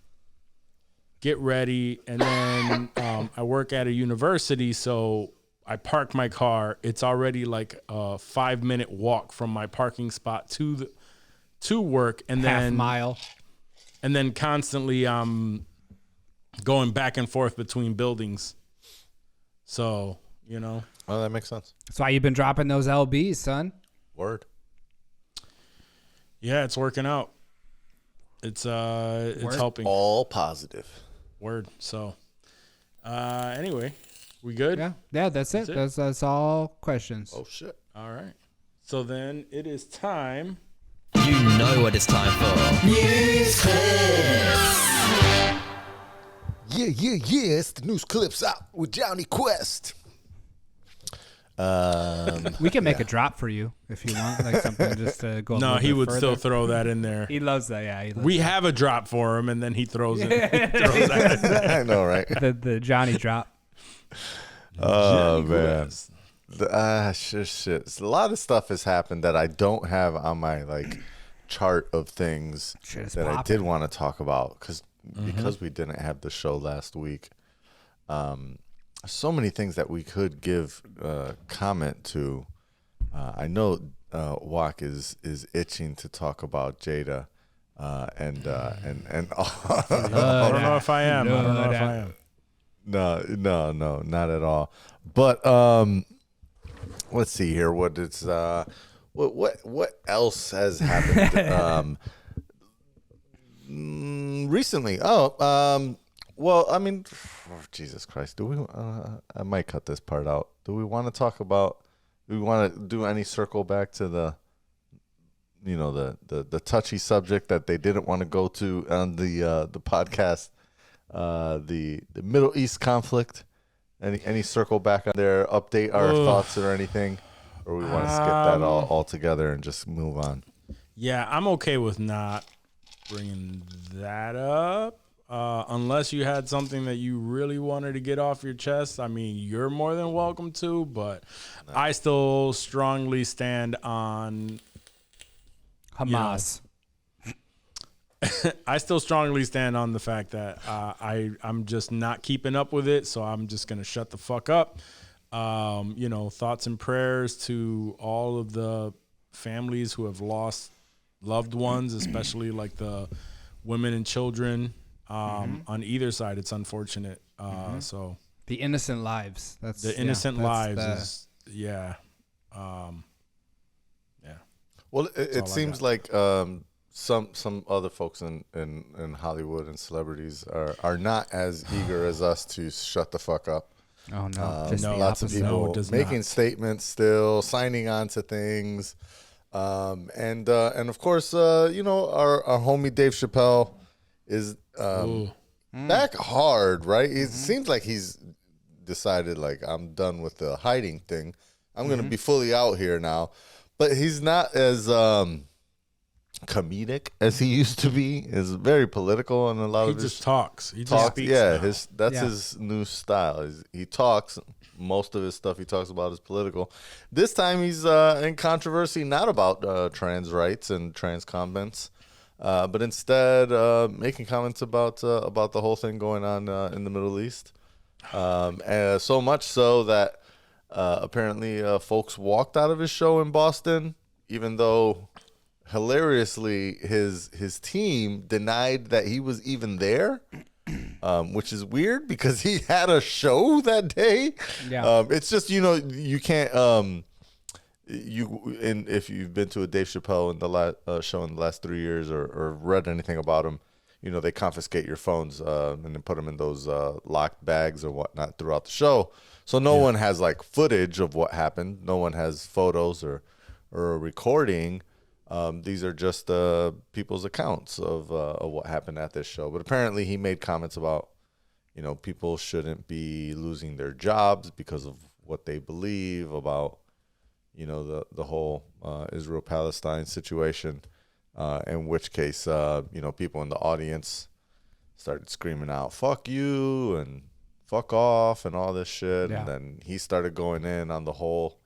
Get ready, and then I work at a university, so I park my car. It's already like a 5-minute walk from my parking spot to to work, and half then mile. and then constantly going back and forth between buildings. So, you know. Oh, that makes sense. That's why you've been dropping those LBs, son. Word. Yeah, it's working out. It's helping. All positive. Word. So anyway, we good? Yeah, that's it. That's all questions. Oh shit. All right. So then it is time. You know what it's time for. Yeah. It's the news clips out with Johnny Kuest. We can make a drop for you if you want, like something just to go. No, he would further. still throw that in there. He loves that. Yeah, We have a drop for him, and then he throws it. Throws that in there. I know, right? the Johnny drop. Oh Johnny man. Quest. Shit. A lot of stuff has happened that I don't have on my like chart of things Shit is that I popping. did want to talk about because we didn't have the show last week. So many things that we could give comment to. I know Wak is itching to talk about Jada, and I don't know if I am. I don't know if I am. No, not at all. But let's see here. What else has happened recently? Well, I mean, Jesus Christ. Do we? I might cut this part out. Do we want to talk about? Do we want to do any circle back to the touchy subject that they didn't want to go to on the podcast? The Middle East conflict. Any circle back on there? Update our thoughts or anything, or we want to skip that all together and just move on? Yeah, I'm okay with not bringing that up. Unless you had something that you really wanted to get off your chest, I mean, you're more than welcome to, but I still strongly stand on Hamas. I still strongly stand on the fact that I'm just not keeping up with it, so I'm just going to shut the fuck up. Thoughts and prayers to all of the families who have lost loved ones, especially like the women and children. On either side, it's unfortunate. So The innocent lives. That's the innocent lives is Well, all it I seems got. like some other folks in Hollywood and celebrities are not as eager as us to shut the fuck up. Oh no, just the Lots of opposite. No, people it does making not. statements still, signing on to things, and of course, our homie Dave Chappelle is back hard, right? It seems like he's decided, like, I'm done with the hiding thing. I'm going to be fully out here now. But he's not as comedic as he used to be. Is very political in a lot He of his just talks. He just talks. speaks. Yeah, now. that's his new style. He talks. Most of his stuff he talks about is political. This time he's in controversy, not about trans rights and trans comments, but instead making comments about the whole thing going on in the Middle East. And so much so that apparently folks walked out of his show in Boston, even though hilariously his team denied that he was even there. Which is weird because he had a show that day. Yeah. It's just, you can't if you've been to a Dave Chappelle in the show in the last 3 years or read anything about him, they confiscate your phones and then put them in those locked bags or whatnot throughout the show. So no one has like footage of what happened. No one has photos or a recording. These are just people's accounts of what happened at this show. But apparently he made comments about, people shouldn't be losing their jobs because of what they believe about, the whole Israel-Palestine situation. In which case, people in the audience started screaming out, "Fuck you" and "fuck off" and all this shit. Yeah. And then he started going in on the whole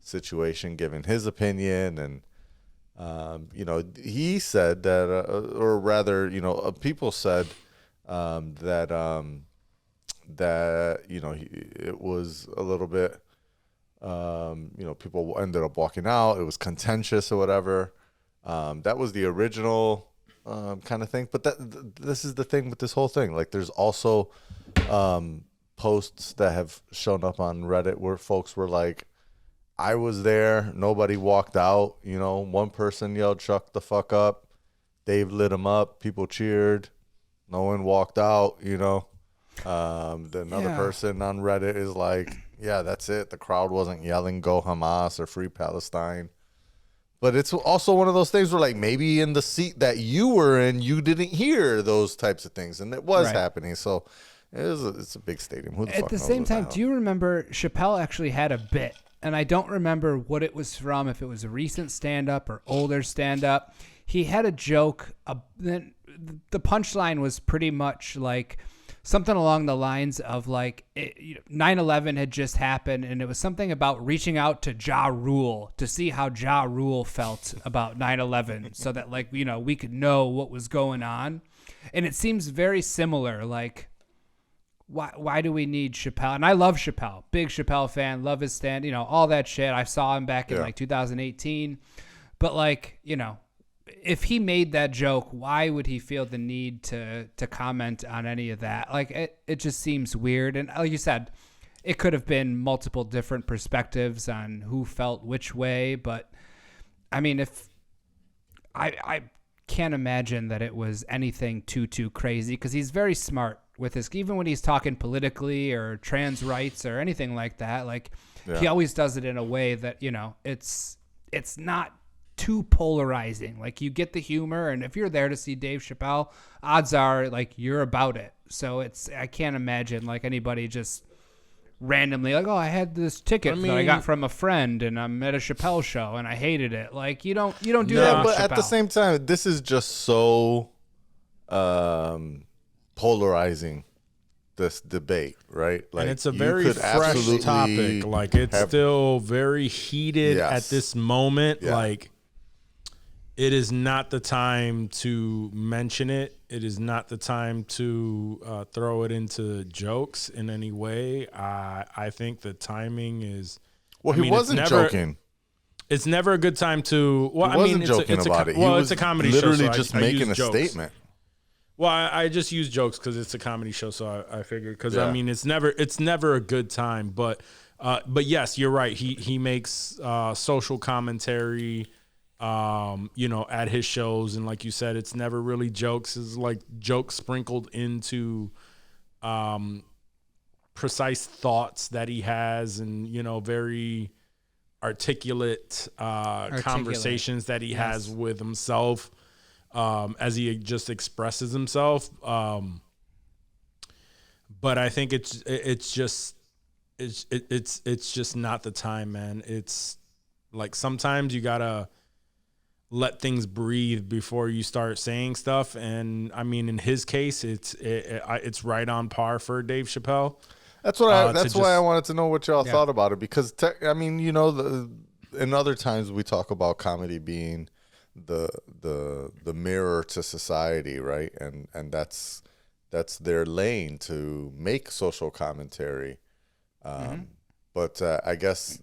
situation, giving his opinion. And he said that, or rather, people said that it was a little bit, people ended up walking out. It was contentious or whatever. That was the original kind of thing. But this is the thing with this whole thing. Like, there's also posts that have shown up on Reddit where folks were like, I was there, nobody walked out, you know, one person yelled, shut the fuck up. Dave lit him up, people cheered, no one walked out, you know. Another person on Reddit is like, yeah, that's it. The crowd wasn't yelling, go Hamas or free Palestine. But it's also one of those things where, like, maybe in the seat that you were in, you didn't hear those types of things, and it was happening. So it's a big stadium. Who the fuck At the knows same what the time, hell? do you remember Chappelle actually had a bit? And I don't remember what it was from, if it was a recent stand-up or older stand-up. He had a joke. The punchline was pretty much like something along the lines of like 9/11 had just happened, and it was something about reaching out to Ja Rule to see how Ja Rule felt about 9/11 so that, like, you know, we could know what was going on. And it seems very similar, like, why do we need Chappelle? And I love Chappelle, big Chappelle fan, love his stand, you know, all that shit. I saw him back in like 2018. But, like, you know, if he made that joke, why would he feel the need to comment on any of that? Like, it just seems weird. And like you said, it could have been multiple different perspectives on who felt which way. But I mean, if I can't imagine that it was anything too crazy, because he's very smart with his, even when he's talking politically or trans rights or anything like that. Like, he always does it in a way that, you know, it's not too polarizing. Like, you get the humor, and if you're there to see Dave Chappelle, odds are, like, you're about it. So I can't imagine, like, anybody just randomly like, oh, I had this ticket that I got from a friend and I'm at a Chappelle show and I hated it. Like, you don't do that with but Chappelle. at the same time, this is just so polarizing, this debate, right? Like, and it's a very fresh topic. Like, it's still very heated at this moment. Like, it is not the time to mention it. It is not the time to throw it into jokes in any way. I think the timing is. Well, he wasn't joking. It's never a good time to. Well, he wasn't joking about it. Well, it's a comedy show. Literally just making a statement. Well, I just use jokes because it's a comedy show, so I figured. Because I mean, it's never a good time. But yes, you're right. He makes social commentary. You know, at his shows, and like you said, it's never really jokes. It's like jokes sprinkled into precise thoughts that he has, and, you know, very articulate conversations that he has with himself as he just expresses himself. But I think it's just not the time, man. It's like sometimes you gotta let things breathe before you start saying stuff. And I mean, in his case, it's right on par for Dave Chappelle. That's why I wanted to know what y'all thought about it, because I mean, you know, in other times we talk about comedy being the mirror to society, right? And that's their lane, to make social commentary. But I guess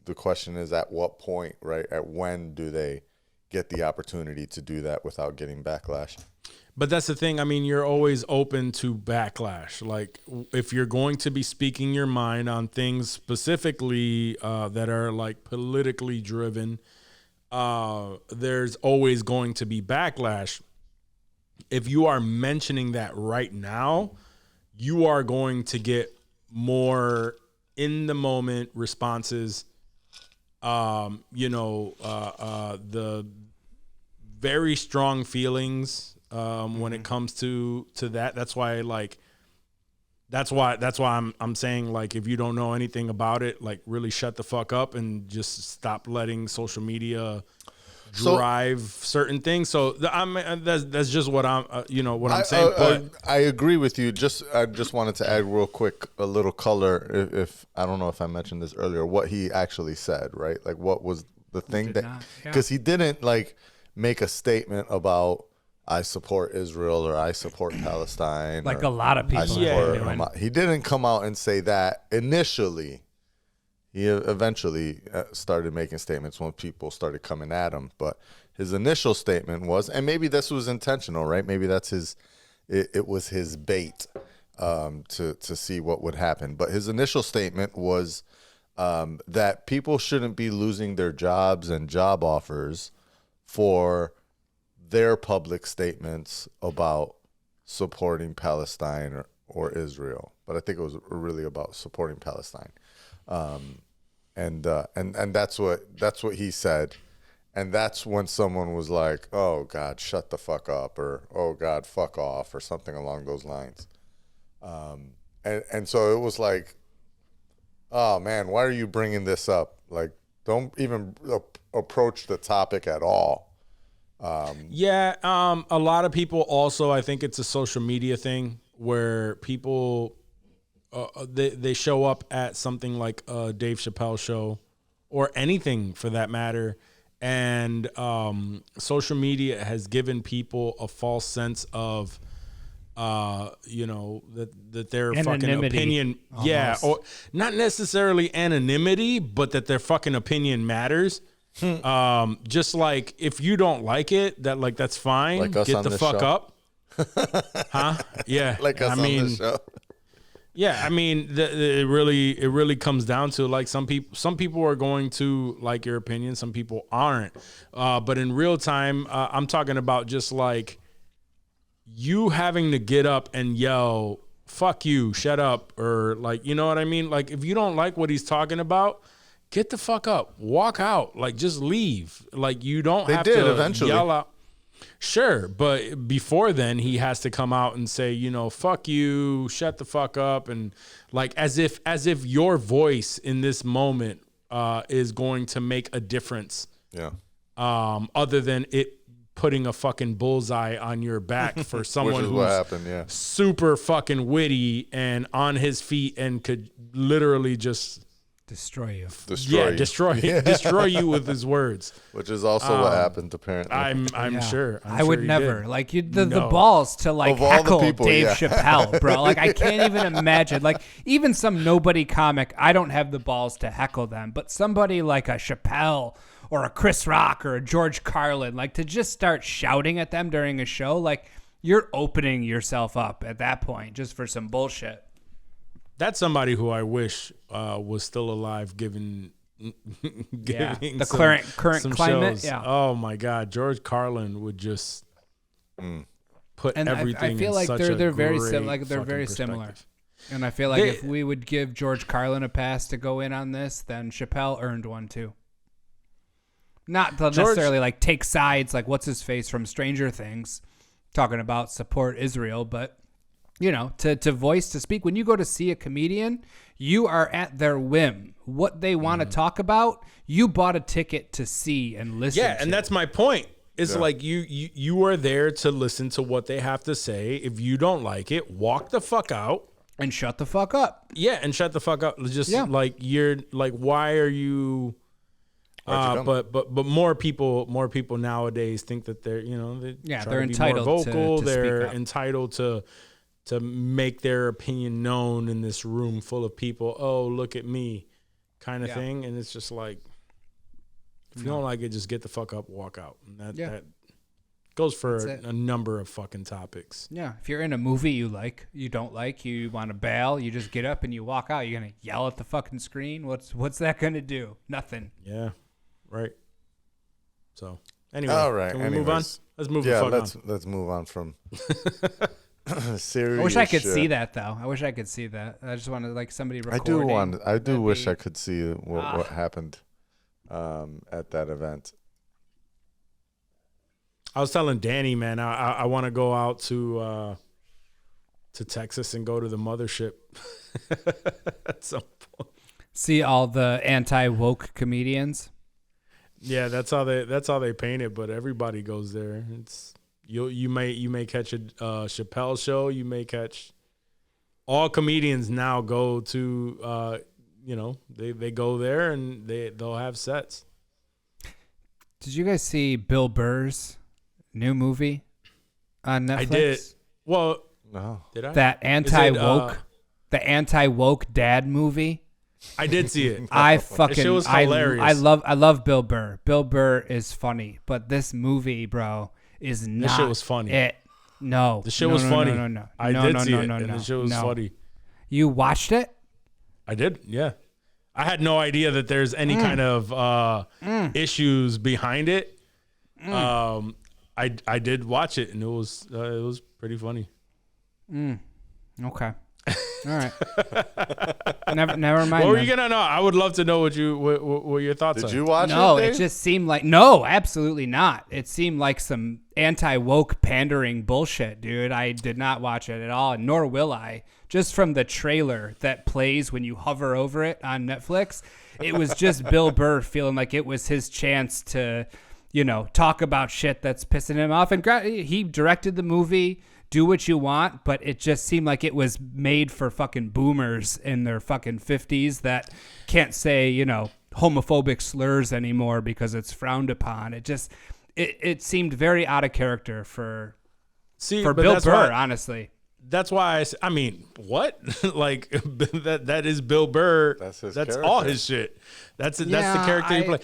the question is, at what point, right? At when do they get the opportunity to do that without getting backlash? But that's the thing. I mean, you're always open to backlash. Like, if you're going to be speaking your mind on things specifically that are like politically driven, there's always going to be backlash. If you are mentioning that right now, you are going to get more in the moment responses. You know, the very strong feelings when it comes to that. That's why I'm saying, like, if you don't know anything about it, like, really shut the fuck up and just stop letting social media drive certain things. So that's just what I'm I'm saying. But I agree with you. I just wanted to add real quick a little color. If I don't know if I mentioned this earlier, what he actually said, right? Like, what was the thing that, because he didn't like make a statement about I support Israel or I support Palestine, like a lot of people. He didn't come out and say that initially. He eventually started making statements when people started coming at him, but his initial statement was, and maybe this was intentional, right? Maybe that's it was his bait to see what would happen. But his initial statement was that people shouldn't be losing their jobs and job offers for their public statements about supporting Palestine or Israel. But I think it was really about supporting Palestine. And that's what he said. And that's when someone was like, "Oh God, shut the fuck up," or "Oh God, fuck off," or something along those lines. And so it was like, "Oh man, why are you bringing this up? Like, don't even approach the topic at all." A lot of people also, I think it's a social media thing where people they show up at something like a Dave Chappelle show or anything for that matter. And social media has given people a false sense of, that their fucking opinion, almost. or not necessarily anonymity, but that their fucking opinion matters. Just like if you don't like it, that's fine. Like us Get on the this fuck show. up. Huh? Yeah. Like us on this show. Yeah, I mean, it really comes down to like some people are going to like your opinion, some people aren't. But in real time, I'm talking about just like you having to get up and yell, "Fuck you, shut up," or like, you know what I mean? Like if you don't like what he's talking about, get the fuck up, walk out, like just leave. Like you don't have to eventually yell out. Sure, but before then he has to come out and say, fuck you, shut the fuck up, and like as if your voice in this moment is going to make a difference. Yeah. Other than it putting a fucking bullseye on your back for someone Which is who's what happened, yeah. super fucking witty and on his feet and could literally just Destroy you. destroy you with his words. Which is also what happened, apparently. I'm sure. I would he never did. like you. The No. balls to like Of all the heckle people, Dave yeah. Chappelle, bro. Like I can't even imagine. Like even some nobody comic, I don't have the balls to heckle them. But somebody like a Chappelle or a Chris Rock or a George Carlin, like to just start shouting at them during a show, like you're opening yourself up at that point just for some bullshit. That's somebody who I wish was still alive, giving The current some climate. shows. Yeah. Oh my God, George Carlin would just put And everything. I feel in like such they're a very great they're very fucking similar. perspective. And I feel like if we would give George Carlin a pass to go in on this, then Chappelle earned one too. Not to necessarily like take sides, like what's his face from Stranger Things, talking about support Israel, but to voice, to speak. When you go to see a comedian, you are at their whim. What they want to talk about, you bought a ticket to see and listen to. Yeah, and that's my point. It's like you are there to listen to what they have to say. If you don't like it, walk the fuck out. And shut the fuck up. Yeah, and shut the fuck up. Just like you're like, why are you? But more people nowadays think that they're they're entitled more vocal. to They're speak up. entitled to make their opinion known in this room full of people. Oh, look at me, kind of thing. And it's just like, if you don't like it, just get the fuck up, walk out. And that goes for a number of fucking topics. Yeah, if you're in a movie you don't like, you want to bail, you just get up and you walk out. You're gonna yell at the fucking screen. What's that gonna do? Nothing. Yeah, right. So anyway, all right. can we move on? Let's move the fuck on. Let's move on from serious. I wish I could shit. see that though. I wish I could see that. I just wanted like somebody recording. I do wish I could see what happened at that event. I was telling Danny, man, I want to go out to Texas and go to the mothership at some point. See all the anti-woke comedians. Yeah, that's how they paint it. But everybody goes there. It's you may catch a Chappelle show. You may catch all comedians now go to they go there and they'll have sets. Did you guys see Bill Burr's new movie on Netflix? I did. Well, No. did I? That anti-woke dad movie. I did see it. I That shit was fucking hilarious. I love Bill Burr. Bill Burr is funny, but this movie, bro, is not. shit was funny. It. No, The shit no, was no, funny. No. I No, did no, see no, it, no, and no, the shit was no. funny. You watched it? I did, yeah. I had no idea that there's any kind of issues behind it. I did watch it, and it was pretty funny. Okay. All right. Never mind. What were then. you gonna know? I would love to know what your thoughts are. Did you watch No, it? it Dave? just seemed like no, absolutely not. It seemed like some anti-woke pandering bullshit, dude. I did not watch it at all, and nor will I. Just from the trailer that plays when you hover over it on Netflix, it was just Bill Burr feeling like it was his chance to, talk about shit that's pissing him off. And he directed the movie. Do what you want, but it just seemed like it was made for fucking boomers in their fucking 50s that can't say, homophobic slurs anymore because it's frowned upon. It seemed very out of character for but Bill that's Burr, why- honestly. That's why I mean, what? Like that is Bill Burr. That's his all character. his shit. That's the Yeah, character he played.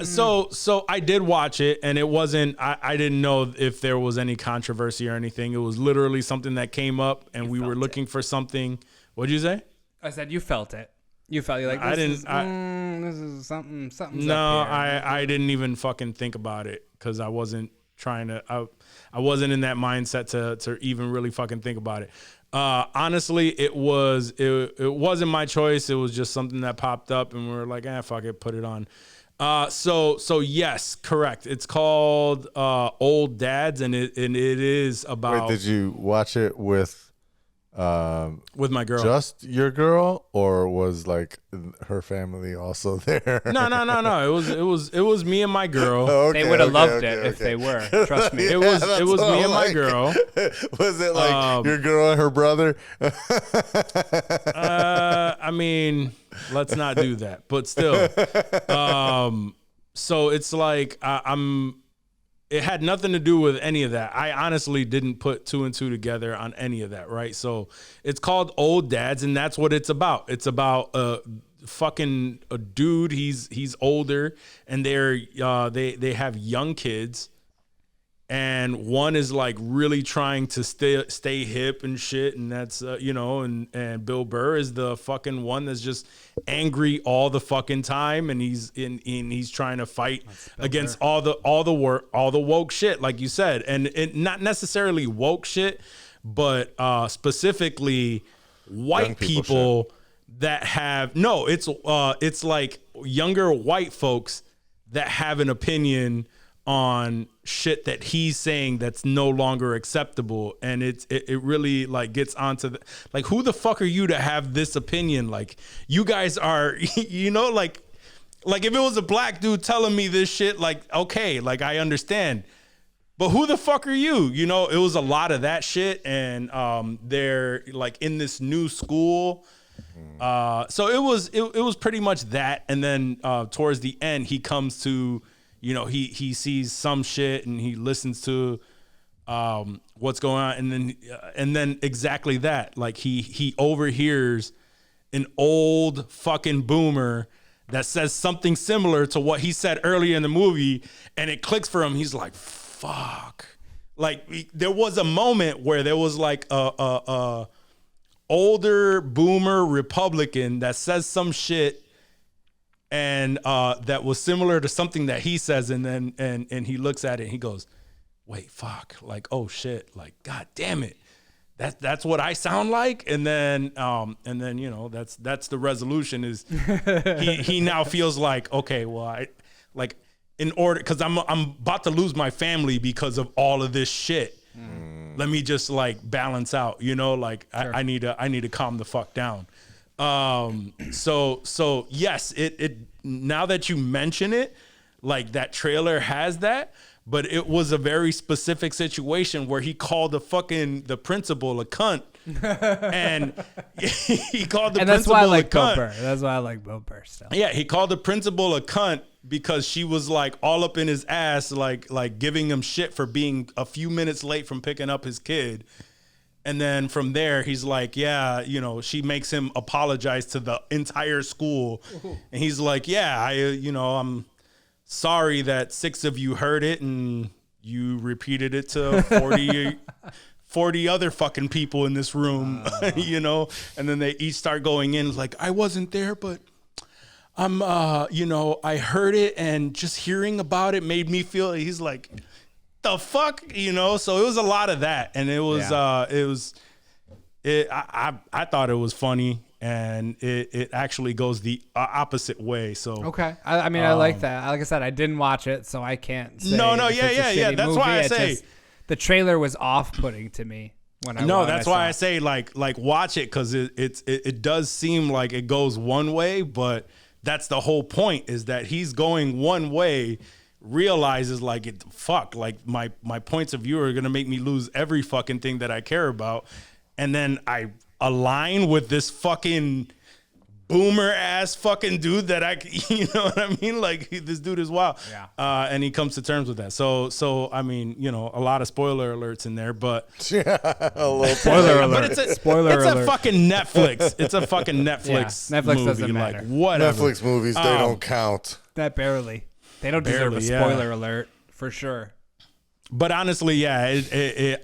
So I did watch it, and it wasn't. I didn't know if there was any controversy or anything. It was literally something that came up, and we were looking for something. What'd you say? I said you felt it. You felt you're like I this didn't- Is, this is something. Something's No, up here. I didn't even fucking think about it because I wasn't trying to. I wasn't in that mindset to even really fucking think about it. Honestly, it wasn't my choice. It was just something that popped up, and we were like, fuck it, put it on. So yes, correct. It's called Old Dads, and it is about Wait, did you watch it with with my girl. just your girl, or was like her family also there? No. It was me and my girl. Okay, They would have okay, loved okay, it if okay. they were. Trust me. It was that's me what I'm and my like. girl. Was it like your girl and her brother? I mean, let's not do that. But still, so it's like it had nothing to do with any of that. I honestly didn't put two and two together on any of that, right? So it's called Old Dads, and that's what it's about. It's about a dude. He's older, and they have young kids. And one is like really trying to stay hip and shit, and that's and Bill Burr is the fucking one that's just angry all the fucking time, and he's trying to fight against all the woke shit, like you said, and it not necessarily woke shit, but specifically white Young people people that have it's like younger white folks that have an opinion on shit that he's saying that's no longer acceptable, and it really like gets onto the, like, who the fuck are you to have this opinion? Like, you guys are like if it was a black dude telling me this shit, like, okay, like, I understand, but who the fuck are you? It was a lot of that shit, and they're like in this new school. So it was pretty much that, and then towards the end he comes to he sees some shit, and he listens to what's going on, and then exactly that, like he overhears an old fucking boomer that says something similar to what he said earlier in the movie, and it clicks for him. He's like, fuck. Like, there was a moment where there was like a older boomer Republican that says some shit, and that was similar to something that he says, and then and he looks at it and he goes, wait, fuck, like, oh shit, like, god damn it, that's what I sound like. And then that's the resolution is he now feels like, okay, well, I like, in order, because I'm about to lose my family because of all of this shit. Let me just like balance out, like, sure. I need to calm the fuck down. So yes, it now that you mention it, like, that trailer has that, but it was a very specific situation where he called the principal a cunt. And he called the principal a cunt. And that's why I like Bill Burr. That's why I like Bill Burr still. Yeah, he called the principal a cunt because she was like all up in his ass, like giving him shit for being a few minutes late from picking up his kid. And then from there, he's like, yeah, you know, she makes him apologize to the entire school. And he's like, yeah, I'm sorry that 6 of you heard it and you repeated it to 40 other fucking people in this room, you know? And then they each start going in like, I wasn't there, but I heard it and just hearing about it made me feel, he's like, the fuck, you know? So it was a lot of that. And it was, I thought it was funny, and it actually goes the opposite way. So, okay. I mean, I like that. Like I said, I didn't watch it, so I can't say. No, if it's a yeah. shitty That's movie. why I It's say just, the trailer was off-putting to me when I no, when that's I why saw I it. say like watch it, because it does seem like it goes one way, but that's the whole point, is that he's going one way, realizes like my points of view are gonna make me lose every fucking thing that I care about, and then I align with this fucking boomer ass fucking dude that you know what I mean? Like, this dude is wild. Yeah. And he comes to terms with that. So I mean, you know, a lot of spoiler alerts in there, but a little Spoiler but alert. it's a Spoiler it's alert. a fucking Netflix. It's a fucking Netflix. Yeah, Netflix movie. doesn't Like, matter. whatever. Netflix movies, they don't count. That barely. They don't deserve a Barely, yeah. spoiler alert for sure. But honestly, yeah,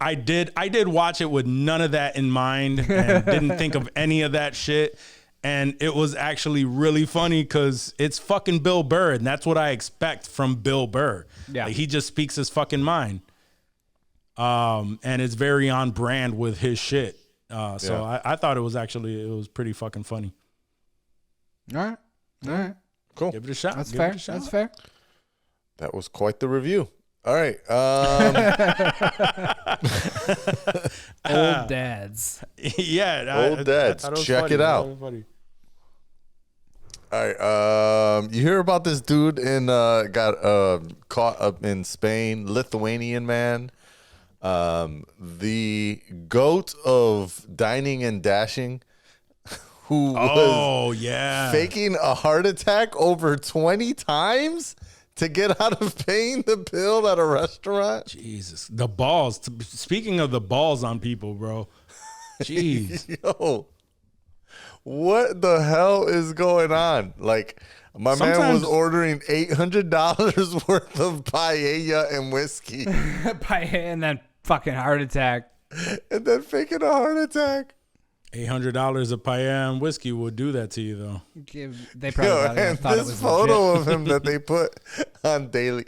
I did watch it with none of that in mind and didn't think of any of that shit. And it was actually really funny because it's fucking Bill Burr, and that's what I expect from Bill Burr. Yeah. Like, he just speaks his fucking mind. And it's very on brand with his shit. So I thought it was pretty fucking funny. All right. Cool. Give it a shot. That's Give fair. it a shot. That's fair. That was quite the review. All right. Old dads. Yeah. Old dads. thought it was Check funny. it I out. thought it was funny. All right. You hear about this dude got caught up in Spain, Lithuanian man, the goat of dining and dashing, who was faking a heart attack over 20 times to get out of paying the bill at a restaurant. Jesus, the balls. Speaking of the balls on people, bro. Jeez. Yo, what the hell is going on? Like, my man Sometimes- was ordering $800 worth of paella and whiskey And then fucking heart attack. and then faking a heart attack. $800 of paella and whiskey would do that to you, though. They probably Yo, thought and it was this photo legit. of him that they put on Daily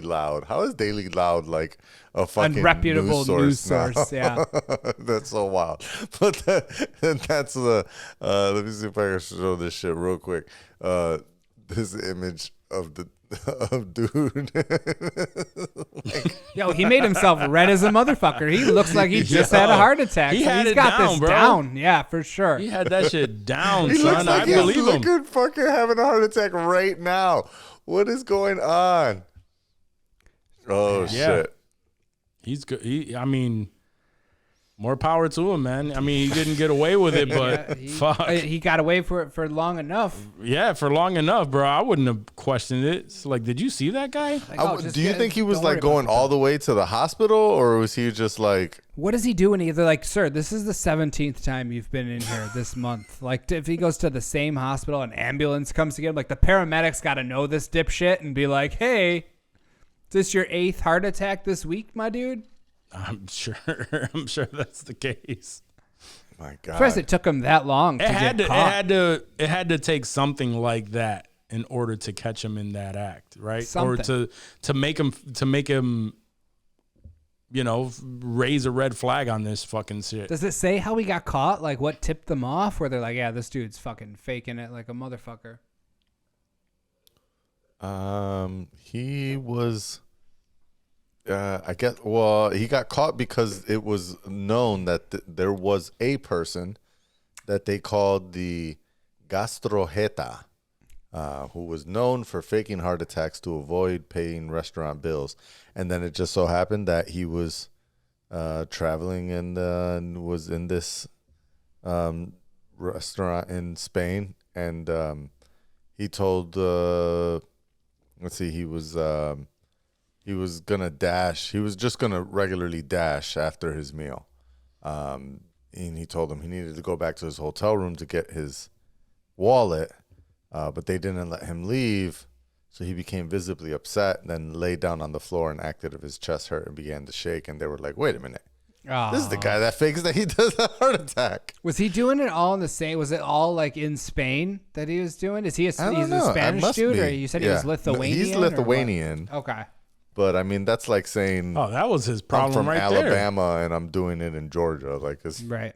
Loud. How is Daily Loud like a fucking Unreputable news source? now? Yeah. That's so wild. But that's the let me see if I can show this shit real quick. This image of the dude. Yo, he made himself red as a motherfucker. He looks like he just had a heart attack. He So had he's it got down, this bro. down. Yeah, for sure. He had that shit down, He looks son. like I he's believe him. looking fucking having a heart attack right now. What is going on? Oh shit. He's good. I mean, more power to him, man. I mean, he didn't get away with it, but fuck. He got away for it for long enough. Yeah, for long enough, bro. I wouldn't have questioned it. It's like, did you see that guy? Like, oh, just Do you get- think he was don't worry like about going it. all the way to the hospital, or was he just like? What does he do when they're like, sir, this is the 17th time you've been in here this month. Like, if he goes to the same hospital, an ambulance comes to get him, like, the paramedics got to know this dipshit and be like, hey, is this your 8th heart attack this week, my dude? I'm sure that's the case. My God. First, it took him that long to get caught. It had to take something like that in order to catch him in that act, right? Something. Or to make him, you know, raise a red flag on this fucking shit. Does it say how he got caught? Like, what tipped them off? Where they're like, yeah, this dude's fucking faking it like a motherfucker. He was. I guess. Well, he got caught because it was known that there was a person that they called the gastrojeta, who was known for faking heart attacks to avoid paying restaurant bills, and then it just so happened that he was traveling and was in this restaurant in Spain, and he told. Let's see, he was gonna dash. He was just gonna regularly dash after his meal, And he told him he needed to go back to his hotel room to get his wallet, but they didn't let him leave. So he became visibly upset, then laid down on the floor and acted as if his chest hurt and began to shake. And they were like, wait a minute. This is the guy that fakes that he does a heart attack. Was he doing it all in the same? Was it all like in Spain that he was doing? Is he a Spanish dude, or you said he was Lithuanian? He's Lithuanian. Okay. But I mean, that's like saying, Oh, that was his I'm problem from right there. Alabama and I'm doing it in Georgia. Like, it's, Right.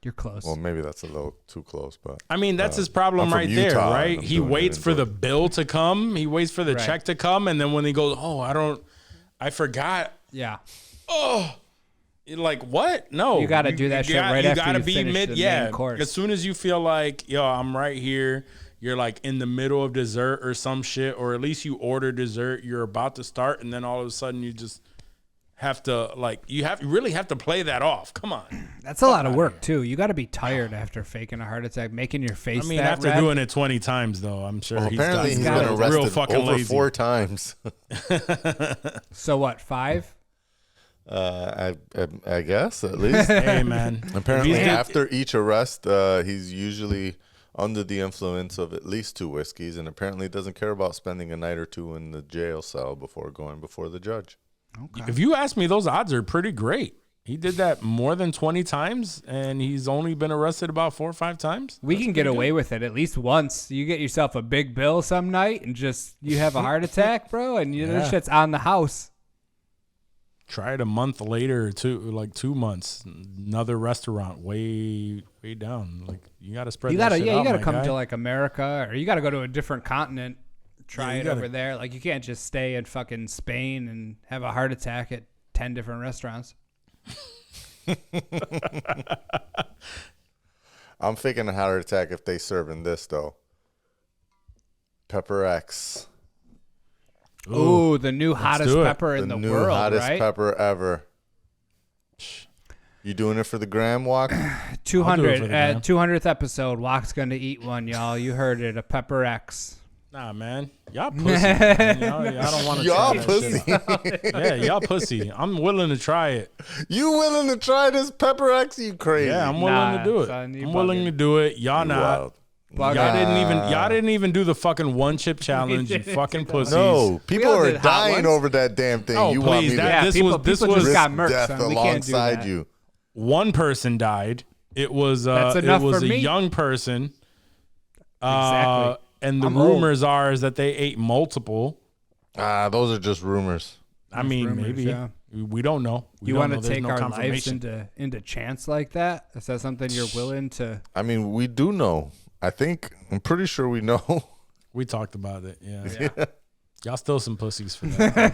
You're close. well, maybe that's a little too close, but I mean, that's his problem I'm from right there, Utah, right? and I'm He doing it waits in for the Georgia. bill to come. He waits for the Right. check to come, and then when he goes, I forgot. Yeah. Like what? No, You gotta do that shit right you after gotta you be finish mid. the Yeah, main course. as soon as you feel like, yo, I'm right here. You're like in the middle of dessert or some shit, or at least you order dessert. You're about to start, and then all of a sudden you just have to you really have to play that off. Come on. That's a lot of work too. You got to be tired after faking a heart attack, making your face. I mean, that after red. doing it 20 times though, I'm sure well, he's apparently he's got been it. arrested real fucking over lazy. 4 times. So what? 5? I guess at least. Hey man, Apparently, If he's- after each arrest, he's usually under the influence of at least 2 whiskeys, and apparently doesn't care about spending a night or 2 in the jail cell before going before the judge. If you ask me, those odds are pretty great. He did that more than 20 times, and he's only been arrested about 4 or 5 times. We can get away with it at least once. You get yourself a big bill some night and just you have a heart attack, bro, and this shit's on the house. Try it a month later or 2 months. Another restaurant way down. Like you got to spread. You that gotta, shit yeah, out, you gotta my come guy. to like America, or you gotta go to a different continent. Try you it gotta- over there. Like you can't just stay in fucking Spain and have a heart attack at 10 different restaurants. I'm faking a heart attack if they serving this though. Pepper X, Ooh, the new hottest do it. pepper in the the new world, hottest right? pepper ever. You doing it for the gram walk? 200 for the at gram. 200th episode. Walk's gonna eat one, y'all. You heard it. A pepper X. Nah, man, y'all pussy. Man. Y'all don't want to. Y'all try that pussy. shit. Yeah, y'all pussy. I'm willing to try it. You willing to try this Pepper X? You crazy? Yeah, I'm willing Nah, to do it. son, you I'm willing bugging. to do it. Y'all You not. wild. Y'all didn't even do the fucking 1 chip challenge. You fucking pussies. No, people all are did hot dying ones. over that damn thing. Oh, you want please, me that- to Yeah, this people, was- this people just was- got risk murked, death son. We can't do alongside that. you? One person died. It was That's enough it was for a me. young person. Exactly. And the I'm old. rumors are is that they ate multiple. Those are just rumors. I mean, rumors, maybe yeah. we don't know. We You don't want know. to There's take no our lives confirmation. into chance like that? Is that something you're willing to? I mean, we do know. I'm pretty sure we know. We talked about it. Yeah. Y'all still some pussies for that.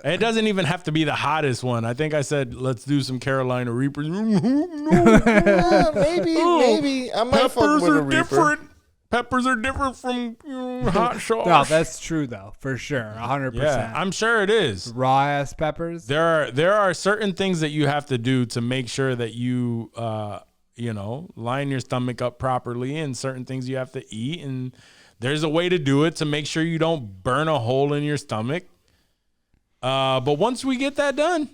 It doesn't even have to be the hottest one. I think I said let's do some Carolina Reapers. Yeah, maybe. I might fuck Peppers with a are Reaper. different. Peppers are different from hot sauce. No, that's true though, for sure, 100%. yeah, I'm sure it is. Raw ass peppers. There are certain things that you have to do to make sure that you line your stomach up properly, and certain things you have to eat, and there's a way to do it to make sure you don't burn a hole in your stomach. But once we get that done,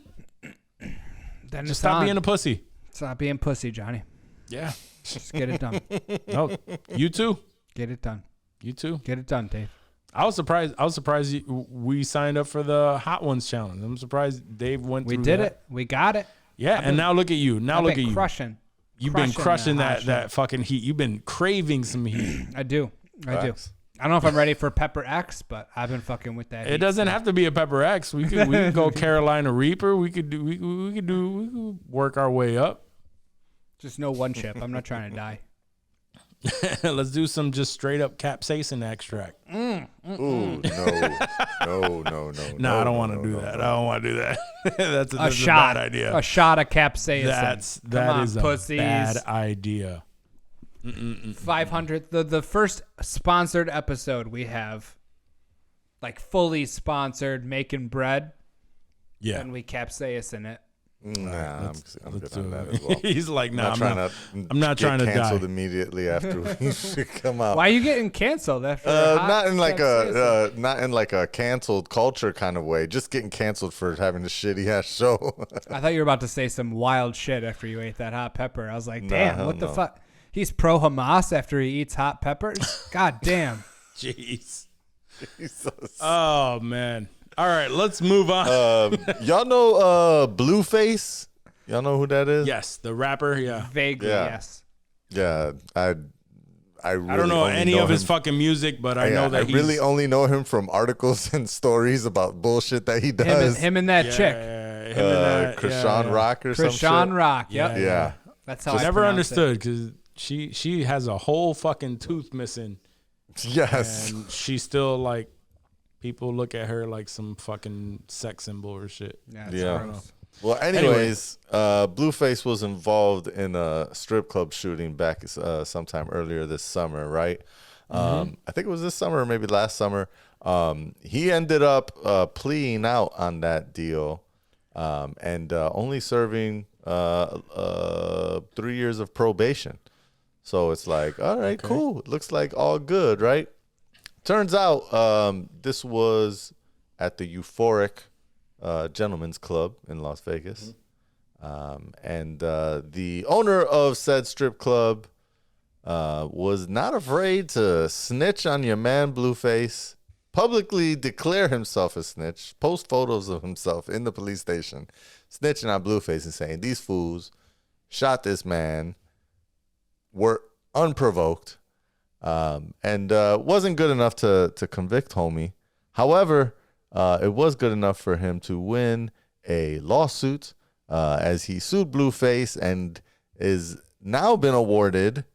Then just it's stop on. being a pussy. Stop being pussy, Johnny. Yeah. Just get it done. No, you too. Get it done. You too. Get it done, Dave. I was surprised we signed up for the Hot Ones challenge. I'm surprised Dave went We through did that. it. We got it. Yeah, and now look at you. Now I've look been at you. crushing. You've been crushing hot that fucking heat. You've been craving some heat. I do. Facts. I don't know if I'm ready for Pepper X, but I've been fucking with that. It heat doesn't stuff. have to be a Pepper X. We could go Carolina Reaper. We could work our way up. Just no one chip. I'm not trying to die. Let's do some just straight up capsaicin extract. Ooh, no. No, I don't want to do that. I don't want to do that. that's a shot. bad idea. A shot of capsaicin. That is a pussies. bad idea. 500. The first sponsored episode we have, like fully sponsored, making bread, Yeah. and we capsaicin it. Nah, I'm Let's good on do that it. as well. He's like, nah, I'm not trying to die. canceled immediately after we come out. Why are you getting canceled after? a hot Not in like citizen? not in like a canceled culture kind of way. Just getting canceled for having a shitty ass show. I thought you were about to say some wild shit after you ate that hot pepper. I was like, damn, hell what the no. fuck? He's pro Hamas after he eats hot peppers? God damn. Jeez. Jesus. Oh man. All right, let's move on. Y'all know Blueface? Y'all know who that is? Yes, the rapper. Yeah. Vaguely, Yeah. yes. Yeah, I really I don't know only any of his him. fucking music, but I know that I really only know him from articles and stories about bullshit that he does. Him and that chick. him and that, Krishan Rock or some shit. Krishan Rock. Yep. Yeah. That's how I Never pronounce it. understood because she has a whole fucking tooth missing, Yes. and she's still like, people look at her like some fucking sex symbol or shit. Yeah. It's Yeah. gross. Well, anyways, Blueface was involved in a strip club shooting back sometime earlier this summer, right? I think it was this summer or maybe last summer. He ended up pleading out on that deal and only serving 3 years of probation. So it's like, all right, cool. It looks like all good, right? Turns out this was at the Euphoric Gentlemen's Club in Las Vegas. And the owner of said strip club was not afraid to snitch on your man Blueface, publicly declare himself a snitch, post photos of himself in the police station, snitching on Blueface and saying, these fools shot this man, were unprovoked, and wasn't good enough to convict homie. However, it was good enough for him to win a lawsuit as he sued Blueface and is now been awarded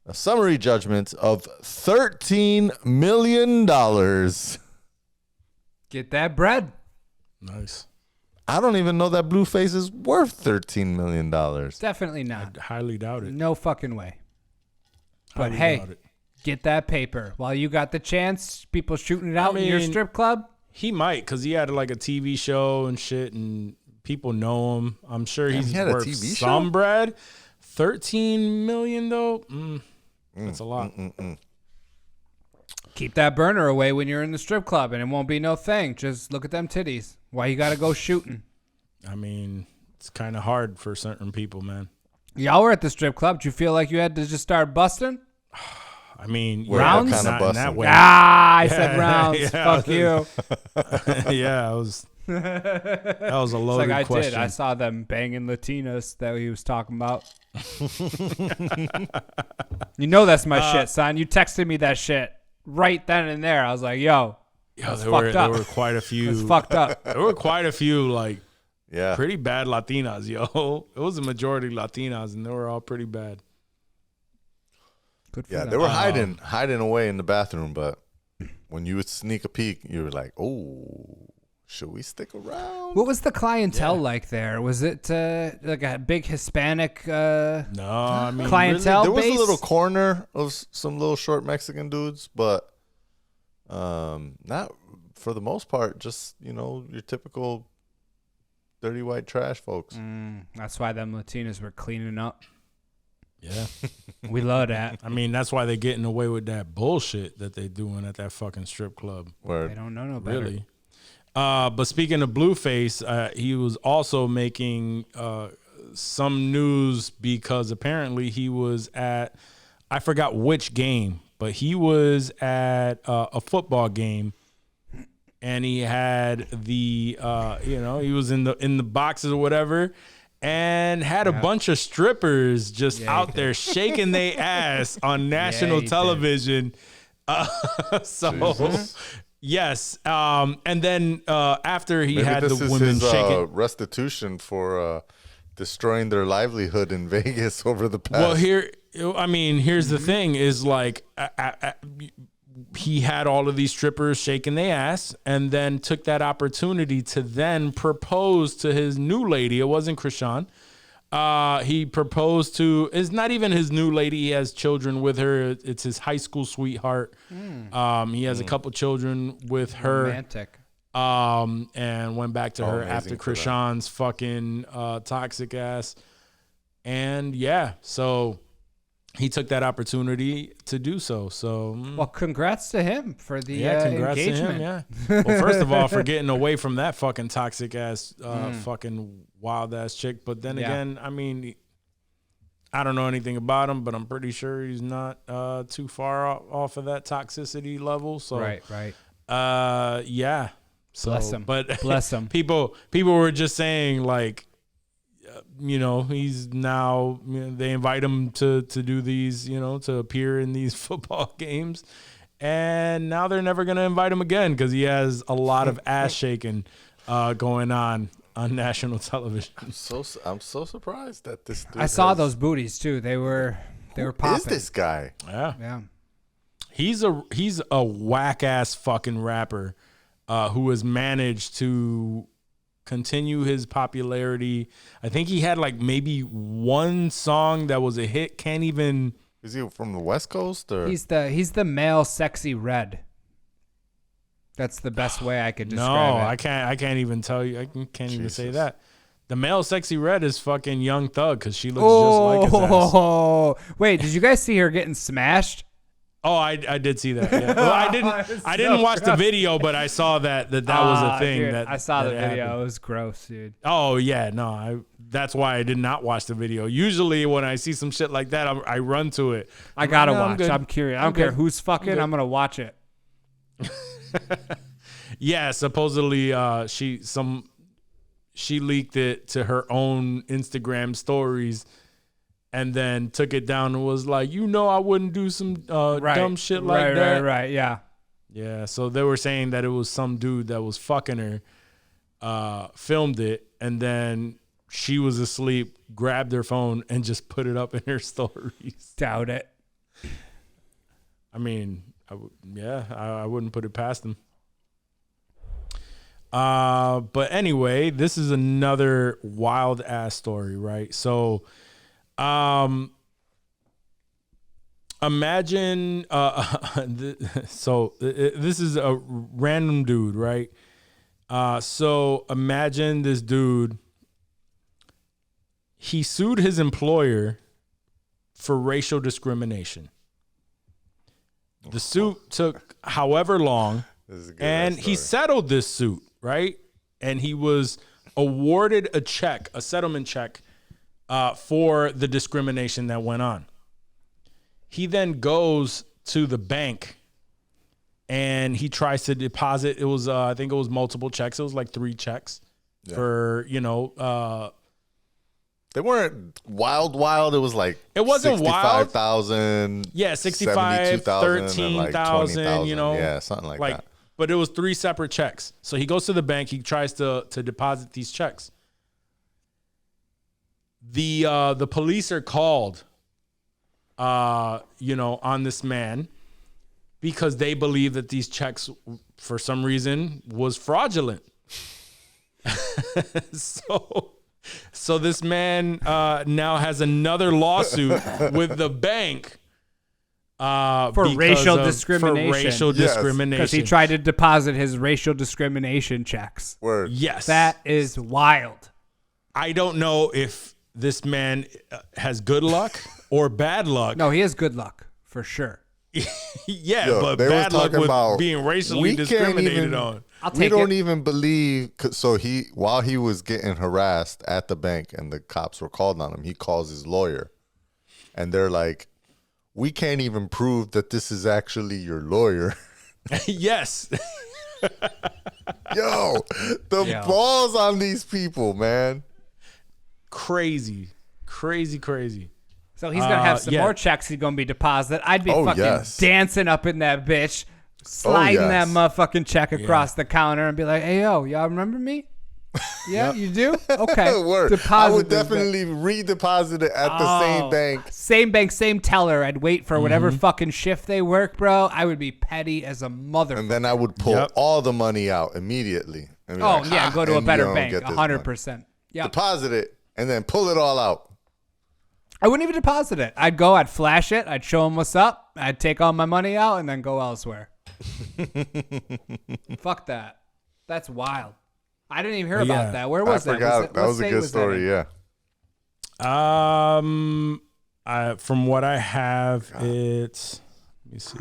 a summary judgment of $13 million. Get that bread. Nice. I don't even know that Blueface is worth $13 million. Definitely not. Highly doubt it. No fucking way. But Highly hey, doubt it. get that paper. While you got the chance, people shooting it out in your mean, strip club. He might, because he had like a TV show and shit, and people know him. I'm sure he's he had a worth TV show? some bread. 13 million though, that's a lot. Keep that burner away when you're in the strip club, and it won't be no thing. Just look at them titties. Why you gotta go shooting? I mean, it's kind of hard for certain people, man. Y'all were at the strip club. Did you feel like you had to just start busting? I mean, What Rounds? kind of not in that busting? way. I said rounds. yeah, Fuck you. Yeah, that was a It's loaded like I question. did. I saw them banging Latinas that he was talking about. You know that's my shit, son. You texted me that shit right then and there. I was like, yo, that's fucked up. There were quite a few. It's fucked up. There were quite a few like Yeah. pretty bad Latinas, yo. It was a majority Latinas, and they were all pretty bad. Good for Yeah, them. they were hiding away in the bathroom, but when you would sneak a peek, you were like, oh, should we stick around? What was the clientele like there? Was it like a big Hispanic No, I mean, clientele There was base? a little corner of some little short Mexican dudes, but not for the most part, just, your typical dirty white trash folks. That's why them Latinas were cleaning up. yeah. We love that. I mean, that's why they're getting away with that bullshit that they doing at that fucking strip club. Where They don't know no better. Really. But speaking of Blueface, he was also making some news because apparently he was at, I forgot which game, but he was at a football game, and he had the, he was in the boxes or whatever, and had a bunch of strippers just out there shaking their ass on national he did. television. Yes. And then after he maybe had this the is women his shaking. restitution for destroying their livelihood in Vegas over the past. Well, here's the thing: is like he had all of these strippers shaking their ass, and then took that opportunity to then propose to his new lady. It wasn't Krishan. He proposed to. It's not even his new lady. He has children with her. It's his high school sweetheart. He has a couple children with her. Romantic. and went back to her amazing after for that. Krishan's fucking toxic ass. And yeah, so he took that opportunity to do so. So Well, congrats to him for the congrats engagement. to him. Yeah. Well, first of all, for getting away from that fucking toxic ass, fucking wild ass chick. But then again, I mean, I don't know anything about him, but I'm pretty sure he's not too far off of that toxicity level. So Right. yeah. So, Bless him. But Bless him. people were just saying like, he's now, they invite him to do these, to appear in these football games. And now they're never going to invite him again because he has a lot of ass shaking going on national television. I'm so surprised that this dude I saw has- those booties too. They were Who popping. is this guy? Yeah. Yeah. He's a whack ass fucking rapper who has managed to continue his popularity. I think he had like maybe one song that was a hit. Can't even. Is he from the West Coast or? He's the male sexy red. That's the best way I could describe No, it. I can't even tell you. I can't even say Jesus. that. The male sexy red is fucking Young Thug because she looks just like his ass. Oh, wait! Did you guys see her getting smashed? Oh, I did see that. Yeah. Well, I didn't watch the video, but I saw that was a thing. Dude, that I saw that the video. happened. It was gross, dude. Oh yeah, no, that's why I did not watch the video. Usually when I see some shit like that, I run to it. I gotta "No, I'm watch. good. I'm curious. I I'm don't care good. who's fucking. good." I'm gonna watch it. Yeah, supposedly she leaked it to her own Instagram stories and then took it down and was like, I wouldn't do some dumb shit like that. Right. Yeah. Yeah, so they were saying that it was some dude that was fucking her, filmed it, and then she was asleep, grabbed her phone, and just put it up in her stories. Doubt it. I mean, I wouldn't put it past them. But anyway, this is another wild ass story, right? So, imagine, this is a random dude, right? So imagine this dude, he sued his employer for racial discrimination. The suit took however long, This is a good and ass he story. settled this suit, right? And he was awarded a settlement check for the discrimination that went on. He then goes to the bank and he tries to deposit. It was, I think it was multiple checks. It was like 3 checks for, They weren't wild. It was like It wasn't wild. 65,000. Yeah, 65, 72,000, and 13,000, 20,000. Yeah, something like that. But it was 3 separate checks. So he goes to the bank. He tries to deposit these checks. The police are called, on this man because they believe that these checks, for some reason, was fraudulent. So this man now has another lawsuit with the bank For because racial of- discrimination. For racial Yes. discrimination. Because he tried to deposit his racial discrimination checks. Word. Yes. That is wild. I don't know if this man has good luck or bad luck. No, he has good luck for sure. Yeah, Yo, but they were bad luck talking with about being racially we can't discriminated even- on. I'll We take don't it. even believe. So while he was getting harassed at the bank and the cops were called on him, he calls his lawyer, and they're like, "We can't even prove that this is actually your lawyer." Yes. Yo, the Yo. balls on these people, man. Crazy. So he's gonna have some yeah. more checks. He's gonna be deposited. I'd be Oh, fucking yes. dancing up in that bitch, sliding that yes. motherfucking check across the counter, and be like, "Hey, yo, y'all remember me? Yeah, you do? Okay, Word. I deposit would this definitely redeposit it at the same bank. Same bank, same teller. I'd wait for whatever fucking shift they work, bro. I would be petty as a motherfucker. And then I would pull Yep. all the money out immediately. And be Oh like, yeah, "Ha," go to a and better you don't bank, get this money. 100%. Yeah, Deposit it and then pull it all out. I wouldn't even deposit it. I'd go, I'd flash it, I'd show them what's up, I'd take all my money out, and then go elsewhere. Fuck that. That's wild. I didn't even hear Yeah. about that. Where was that? Forgot. That what was a state good that story. in? Yeah. From what I have, it's. Let me see.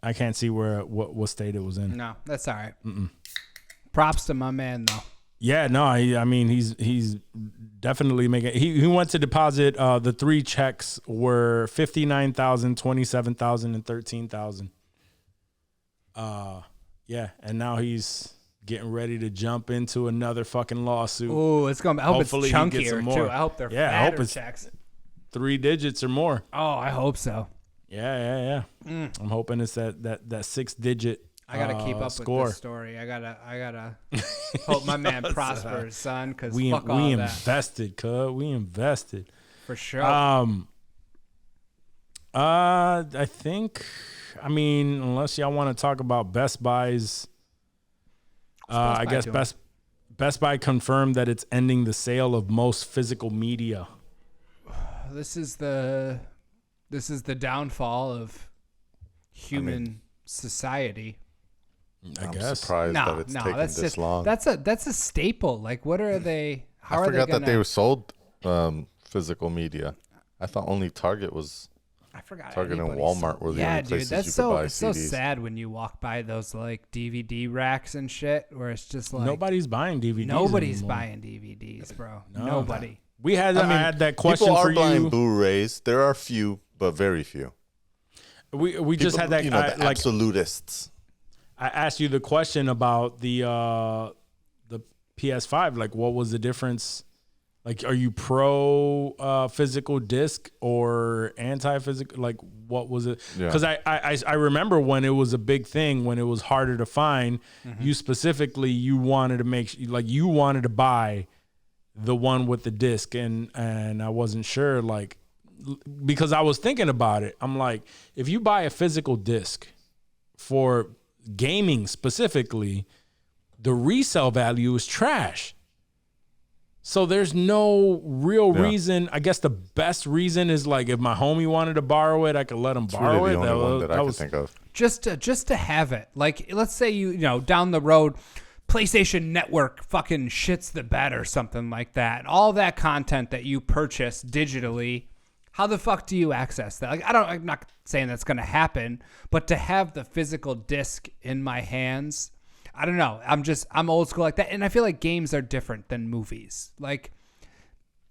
I can't see what state it was in. No, that's all right. Props to my man though. Yeah, no, I mean he's definitely making. He went to deposit. The 3 checks were $59,000, $27,000, and $13,000. Yeah, and now he's getting ready to jump into another fucking lawsuit. Ooh, it's going. I hope Hopefully it's he gets some chunkier more. too. I hope they're I hope fatter it's checks. 3 digits or more. Oh, I hope so. Yeah. I'm hoping it's that 6-digit. I gotta keep up score. with this story. I gotta hope my man prospers, son. Because We fuck all that invested, cuz. We invested. for sure. I think. I mean, unless y'all want to talk about Best Buy's. I guess doing? Best Buy confirmed that it's ending the sale of most physical media. This is the downfall of human society. I I'm guess. surprised that it's taken that's this just long. that's a staple. Like, what are they? How I are they forgot gonna? that they were sold physical media. I thought only Target was. I forgot. Target and anybody Walmart were the yeah, only dude, places that's you could buy it's so CDs. sad when you walk by those like DVD racks and shit, where it's just like Nobody's buying DVDs. nobody's anymore. buying DVDs, bro. No. Nobody. I had that question People are for buying you. Blu-rays. There are few, but very few. We just had that the like absolutists. I asked you the question about the PS5. Like, what was the difference? Like, are you pro physical disc or anti-physical? Like, what was it? Yeah. Because I remember when it was a big thing, when it was harder to find. You specifically, you wanted to buy the one with the disc, and I wasn't sure, like, because I was thinking about it. I'm like, if you buy a physical disc for gaming specifically, the resale value is trash. So there's no real reason. I guess the best reason is like if my homie wanted to borrow it, I could let him It's borrow really it. the only one that I could think of. Just to have it. Like, let's say you know down the road, PlayStation Network fucking shits the bed or something like that. All that content that you purchase digitally, how the fuck do you access that? Like, I'm not saying that's gonna happen, but to have the physical disc in my hands, I don't know. I'm old school like that, and I feel like games are different than movies. Like,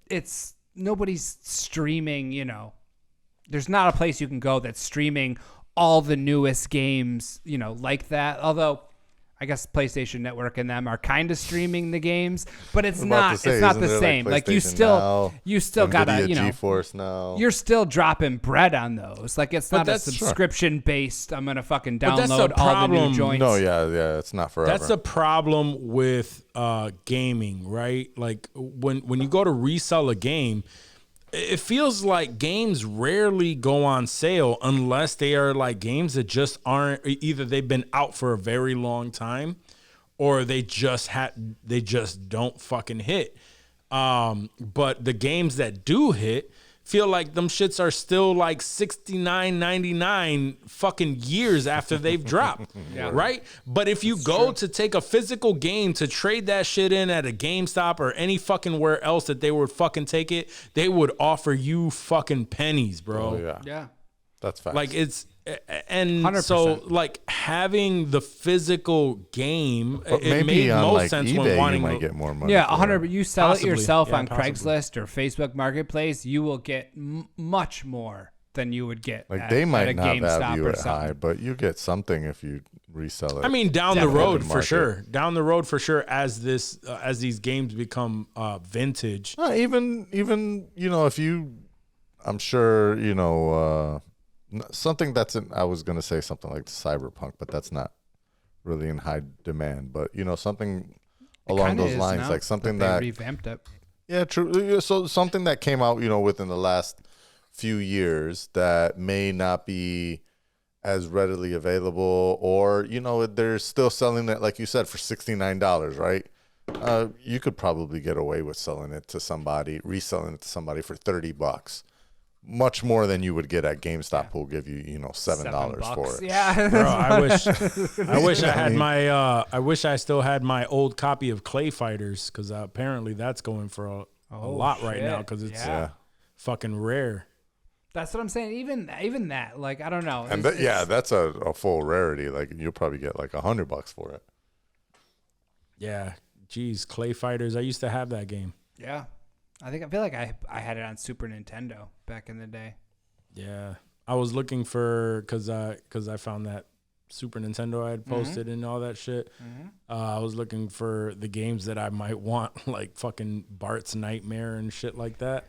it's nobody's streaming. You know, there's not a place you can go that's streaming all the newest games. You know, like that. Although, I guess PlayStation Network and them are kind of streaming the games, but it's not. It's not the same. Like you still gotta, Nvidia you know, GeForce now. you're still dropping bread on those. Like, it's not a that's- subscription based. I'm gonna fucking But that's the download all the new problem. joints. No, yeah, it's not forever. That's the problem with gaming, right? Like when you go to resell a game, it feels like games rarely go on sale unless they are like games that just aren't, either they've been out for a very long time or they just don't fucking hit. But the games that do hit feel like them shits are still like $69.99 fucking years after they've dropped, right? But if you go to take a physical game to trade that shit in at a GameStop or any fucking where else that they would fucking take it, they would offer you fucking pennies, bro. Oh, yeah. That's fast. Like it's, and 100%. so like having the physical game, but it maybe made on most like sense eBay when wanting you might to- get more money. Yeah, for 100. it. But you sell Possibly. it yourself Yeah, on possibly. Craigslist or Facebook Marketplace, you will get much more than you would get. Like at, they at might a not GameStop value or it high, something. but you get something if you resell it. I mean, down the Definitely. road for Market. sure. Down the road for sure, as these games become vintage. even you know, if you, I'm sure you know something that's in. I was gonna say something like Cyberpunk, but that's not really in high demand. But you know, something along Kinda those is lines, now like something they that revamped it. yeah, true. So something that came out, you know, within the last few years that may not be as readily available, or you know, they're still selling it, like you said, for $69, right? You could probably get away with selling it to somebody, reselling it to somebody for $30. much more than you would get at GameStop, who'll give you, $7 for it. Yeah. Bro, I wish I had my I wish I still had my old copy of Clay Fighters, because apparently that's going for a lot right now, because it's fucking rare. That's what I'm saying. Even that, like, I don't know. And that's a full rarity. Like, you'll probably get like $100 for it. Yeah, geez, Clay Fighters. I used to have that game. Yeah. I feel like I had it on Super Nintendo back in the day. Yeah, I was looking for because I found that Super Nintendo I had posted and all that shit. I was looking for the games that I might want, like fucking Bart's Nightmare and shit like that.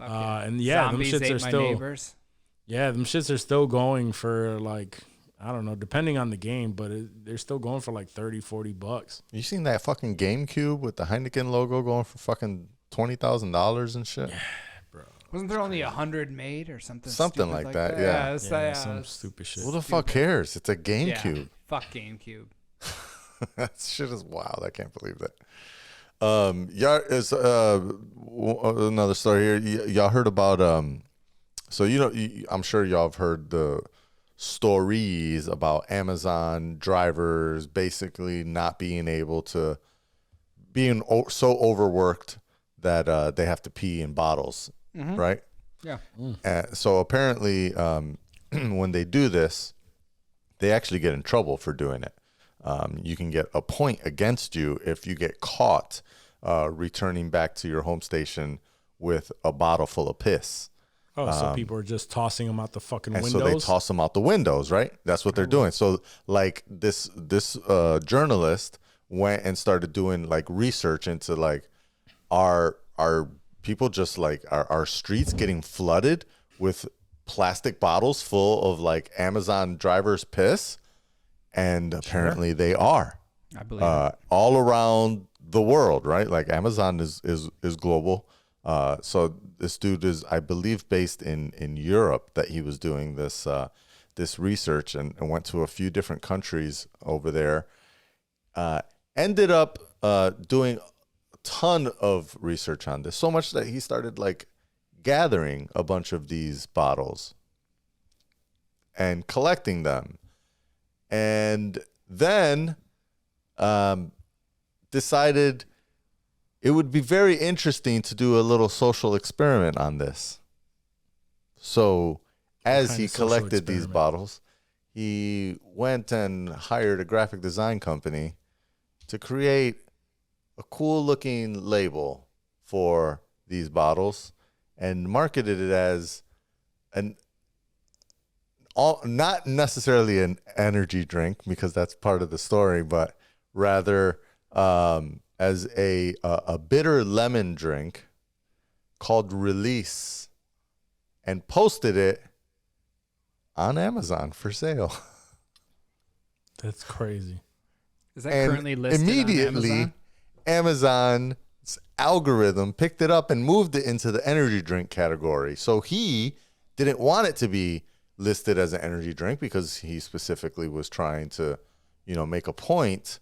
And Zombies them shits Ate are My still Neighbors. Yeah, them shits are still going for like, I don't know, depending on the game, but they're still going for like $30-$40. You seen that fucking GameCube with the Heineken logo going for fucking $20,000 and shit? Yeah, bro. Wasn't there only 100 made or something? Something stupid like that, yeah. Some stupid shit. Who the fuck cares? It's a GameCube. Yeah, fuck GameCube. That shit is wild. I can't believe that. Yeah, is another story here. Y'all heard about so I'm sure y'all have heard the stories about Amazon drivers basically not being able to being so overworked that they have to pee in bottles, right? Yeah. So apparently, when they do this, they actually get in trouble for doing it. You can get a point against you if you get caught returning back to your home station with a bottle full of piss. Oh, so people are just tossing them out the fucking And windows? so they toss them out the windows, right? That's what they're doing. So like this journalist went and started doing like research into like, are people just like, are streets getting flooded with plastic bottles full of like Amazon drivers' piss? And apparently they are. I believe it. All around the world, right? Like Amazon is global. So this dude is, I believe, based in Europe, that he was doing this research and went to a few different countries over there. Ended up doing a ton of research on this, so much that he started like gathering a bunch of these bottles and collecting them. And then decided it would be very interesting to do a little social experiment on this. So as he collected these bottles, he went and hired a graphic design company to create a cool looking label for these bottles and marketed it as not necessarily an energy drink, because that's part of the story, but rather as a bitter lemon drink called Release, and posted it on Amazon for sale. That's crazy. Is that currently listed immediately, on Amazon? Amazon's algorithm picked it up and moved it into the energy drink category. So he didn't want it to be listed as an energy drink, because he specifically was trying to, make a point,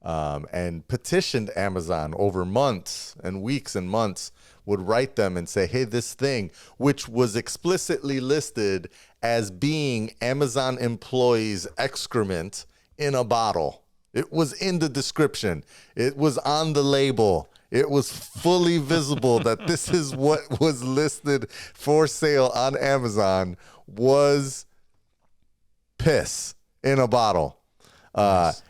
and petitioned Amazon over months and weeks and months, would write them and say, hey, this thing, which was explicitly listed as being Amazon employees' excrement in a bottle. It was in the description. It was on the label. It was fully visible that this is what was listed for sale on Amazon, was piss in a bottle. Nice.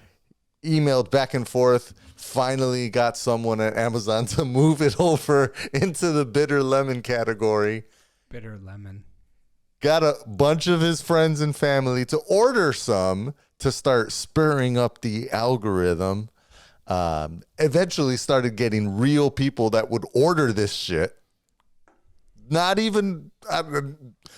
Emailed back and forth, finally got someone at Amazon to move it over into the bitter lemon category. Bitter lemon. Got a bunch of his friends and family to order some to start spurring up the algorithm. Eventually started getting real people that would order this shit. Not even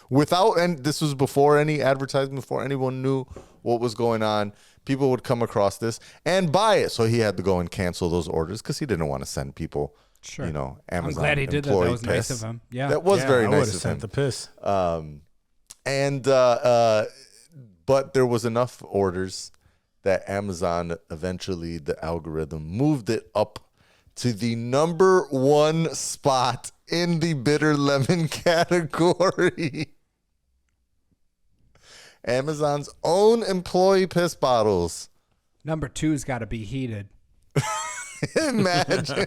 without, and this was before any advertisement, before anyone knew what was going on. People would come across this and buy it. So he had to go and cancel those orders because he didn't want to send people, Amazon. I'm glad he did that. That was nice of him. Yeah. That was very I nice would've of sent him. the piss. But there was enough orders that Amazon eventually, the algorithm moved it up to the #1 spot in the bitter lemon category. Amazon's own employee piss bottles. Number 2's got to be heated. Imagine.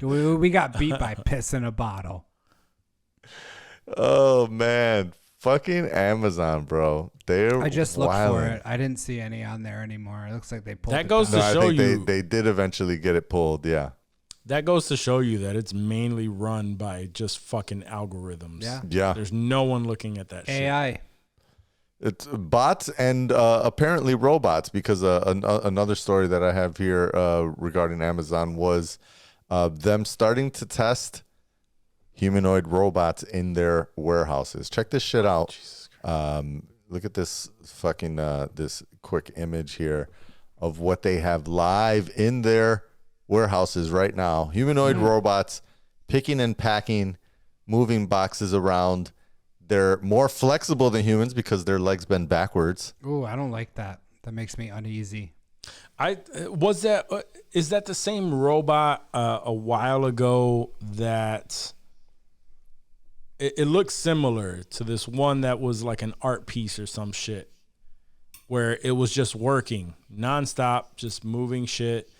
We got beat by piss in a bottle. Oh, man. Fucking Amazon, bro. They're I just looked wilding. for it. I didn't see any on there anymore. It looks like they pulled That it goes down. to I show think you. they did eventually get it pulled, yeah. That goes to show you that it's mainly run by just fucking algorithms. Yeah. Yeah. There's no one looking at that shit. AI. It's bots and apparently robots, because another story that I have here regarding Amazon was them starting to test humanoid robots in their warehouses. Check this shit out. Look at this fucking this quick image here of what they have live in their warehouses right now. Humanoid robots picking and packing, moving boxes around. They're more flexible than humans because their legs bend backwards. Ooh, I don't like that. That makes me uneasy. Is that the same robot a while ago that it looks similar to this one that was like an art piece or some shit, where it was just working nonstop, just moving shit,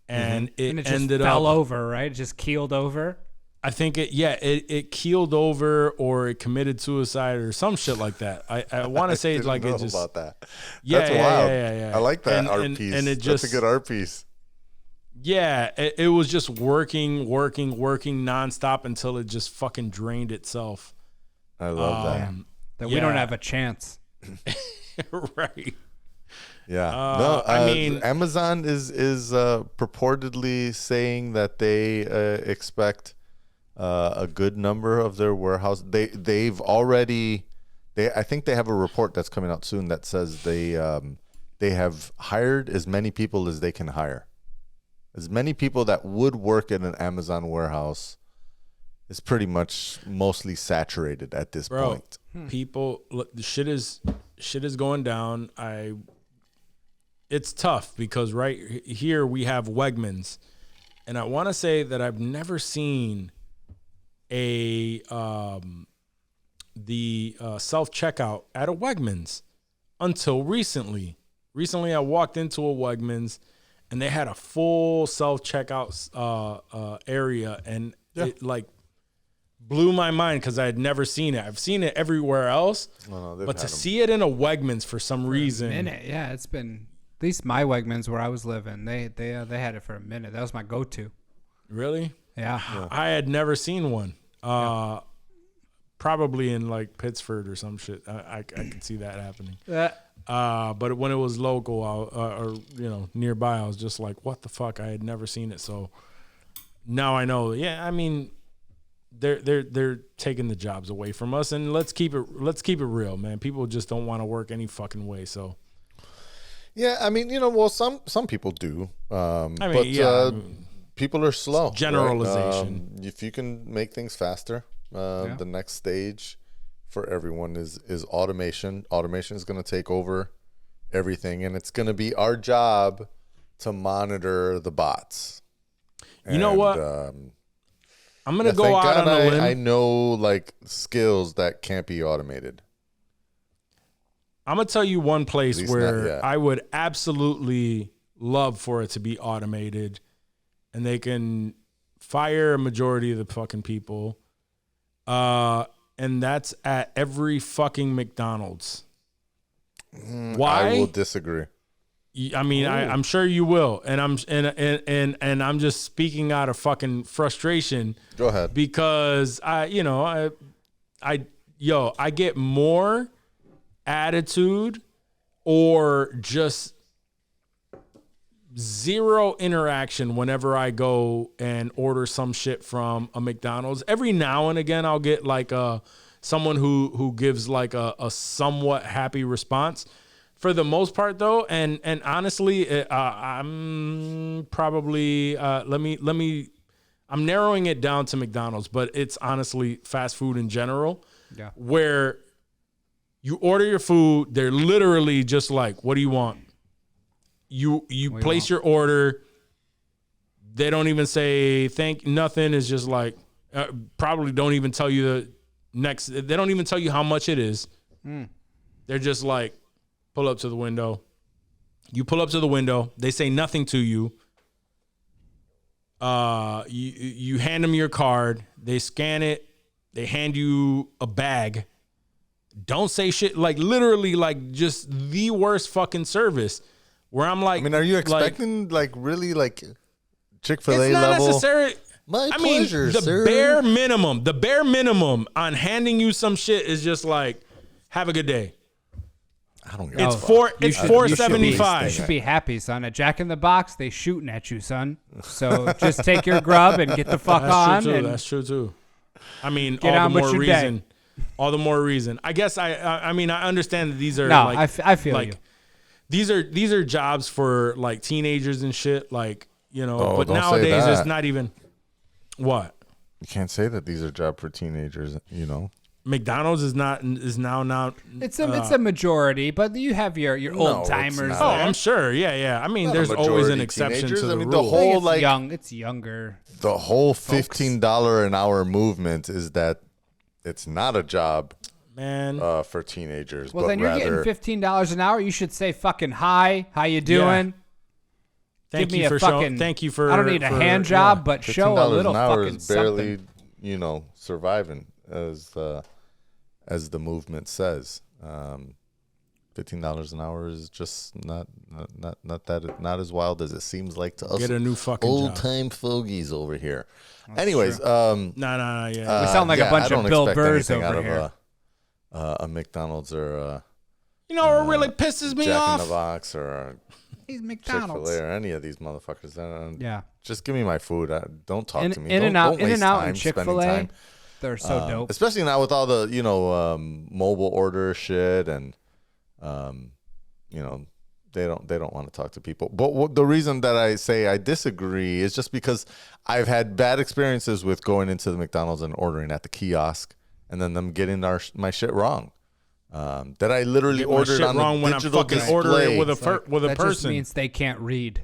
and And it it just ended fell up. over, right? It just keeled over. I think it keeled over or it committed suicide or some shit like that. I want to say Didn't like know it just. about that. Yeah, That's yeah, wild. yeah. I like that And- art and- piece. and it That's just- a good art piece. Yeah, it was just working nonstop until it just fucking drained itself. I love that. That we don't Yeah. have a chance. Right. Yeah. I mean- Amazon is purportedly saying that they expect a good number of their warehouse. They've already. I think they have a report that's coming out soon that says they have hired as many people as they can hire. As many people that would work in an Amazon warehouse is pretty much mostly saturated at this Bro, point. people, look, the shit is going down. It's tough because right here we have Wegmans, and I want to say that I've never seen the self checkout at a Wegmans until recently. Recently, I walked into a Wegmans, and they had a full self checkout area, and it like blew my mind because I had never seen it. I've seen it everywhere else, but to see it in a Wegmans for some reason, Minute, yeah, it's been at least my Wegmans where I was living. They had it for a minute. That was my go-to. really, Yeah. I had never seen one. Probably in like Pittsford or some shit. I could see that happening. But when it was local or nearby, I was just like, what the fuck? I had never seen it. So now I know. Yeah, I mean, they're taking the jobs away from us, and let's keep it real, man. People just don't want to work any fucking way. So Yeah, I mean, well, some people do. People are slow. generalization. Right? If you can make things faster, the next stage for everyone is automation. Automation is going to take over everything, and it's going to be our job to monitor the bots. You know what? I'm gonna go thank out God on a limb. I know like skills that can't be automated. I'm gonna tell you one place least not where yet. I would absolutely love for it to be automated, and they can fire a majority of the fucking people. And that's at every fucking McDonald's. Why? I will disagree. I mean, I'm sure you will, and I'm just speaking out of fucking frustration. Go ahead. Because I get more attitude or just zero interaction whenever I go and order some shit from a McDonald's. Every now and again, I'll get like someone who gives like a somewhat happy response. For the most part, though, and honestly, I'm probably I'm narrowing it down to McDonald's, but it's honestly fast food in general. Yeah. Where you order your food, they're literally just like, "What do you want?" You place your order. They don't even say nothing. Is just like probably don't even tell you the next. They don't even tell you how much it is. They're just like, pull up to the window. You pull up to the window. They say nothing to you. You hand them your card. They scan it. They hand you a bag. Don't say shit. Like literally, like just the worst fucking service. Where I'm like, I mean, are you expecting like really like Chick-fil-A it's not level? necessary. My I mean, pleasure, the sir. bare minimum on handing you some shit is just like, have a good day. I don't give It's a fuck. It's You $4.75. should be happy, son. At Jack in the Box, they shooting at you, son. So just take your grub and get the fuck on. That's true too. And That's true too. I mean, Get all on the with more your reason. day. All the more reason. I guess I mean I understand that these are No, like I feel like, you. These are jobs for like teenagers and shit. Like but don't say nowadays that. it's not even what. You can't say that these are jobs for teenagers. McDonald's is now. It's a majority, but you have your No, old it's timers. not. Oh, there. I'm sure. Yeah. I mean, Not a there's always an majority exception teenagers. to the I mean, rule. the I think whole it's like young. It's younger. the whole $15 an hour movement is that it's not a job Man, for teenagers. Well, but then you're rather, getting $15 an hour. You should say fucking hi. How you doing? thank Give me you a for fucking. showing. Thank you for. I don't need a hand job, but show a $15 little an hour fucking is barely, something. surviving as the movement says. $15 an hour is just not as wild as it seems like to us. Get a new fucking old job. time fogies over here. Anyways, No, yeah. We sound like a bunch I don't of Bill expect Burrs anything over out here. of a McDonald's or You know what really pisses me Jack off? in the Box or He's Chick-fil-A or any of these motherfuckers. Yeah. Just give me my food. Don't talk to me. In Don't- and out, don't in waste and out, time and spending Chick-fil-A. time. They're so dope. Especially now with all the mobile order shit and they don't want to talk to people. But the reason that I say I disagree is just because I've had bad experiences with going into the McDonald's and ordering at the kiosk and then them getting my shit wrong. That I literally Get my ordered shit on wrong the when I'm digital fucking display. ordering it with a That just person. means they can't read.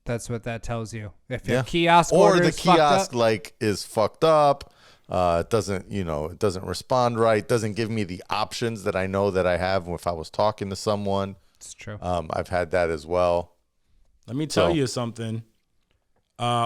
That's what that tells you. If your Yeah. kiosk or order the is fucked kiosk up, is fucked up. It doesn't respond right. Doesn't give me the options that I know that I have if I was talking to someone. it's true. I've had that as well. Let me tell So- you something.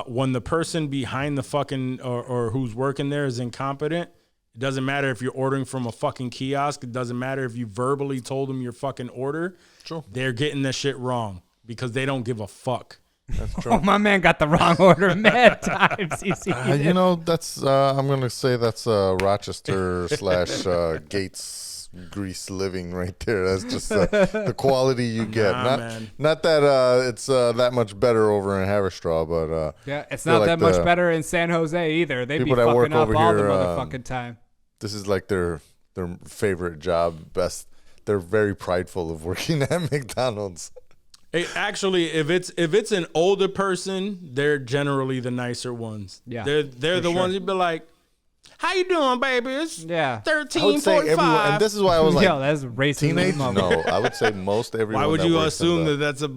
When the person behind the fucking or who's working there is incompetent, it doesn't matter if you're ordering from a fucking kiosk. It doesn't matter if you verbally told them your fucking order. True. They're getting the shit wrong because they don't give a fuck. That's true. Oh, my man got the wrong order mad times. That's I'm gonna say that's Rochester / Gates Grease living right there. That's just the quality you get. Nah, man. Not that it's that much better over in Haverstraw, but Yeah, it's feel not like that much the better in San Jose either. They be people that work fucking up over all the here, motherfucking time. this is like their favorite job. Best. They're very prideful of working at McDonald's. Actually, if it's an older person, they're generally the nicer ones. Yeah, they're the ones you'd be like, "How you doing, baby? It's Yeah. I would say 13:45." everyone, and this is why I was like, Yo, that's racist. teenage. mother- No, I would say most everyone. Why would that you works in assume the- that that's a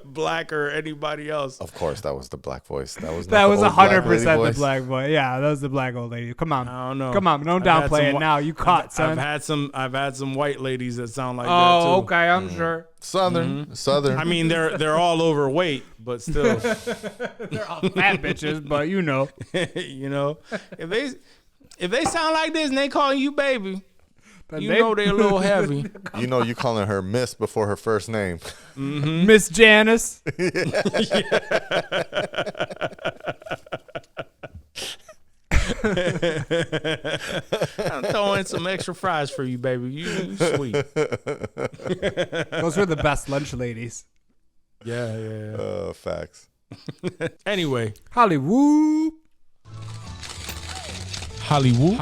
black or anybody else? Of course, that was the black voice. That was That not was the old black lady 100% the voice. black boy. Yeah, that was the black old lady. Come on. I don't know. Come on, don't I've had downplay some it now. You caught, son. I've had some white ladies that sound like that too. Oh, okay, I'm sure. Southern. I mean, they're all overweight, but still, They're all fat bitches, but you know. you know, if they sound like this and they calling you baby, you they- know they're a little heavy. You know, you calling her Miss before her first name. Miss Janice. I'm throwing some extra fries for you, baby. You sweet. Those were the best lunch ladies. Yeah. Facts. Anyway, Hollywood. Hollywood.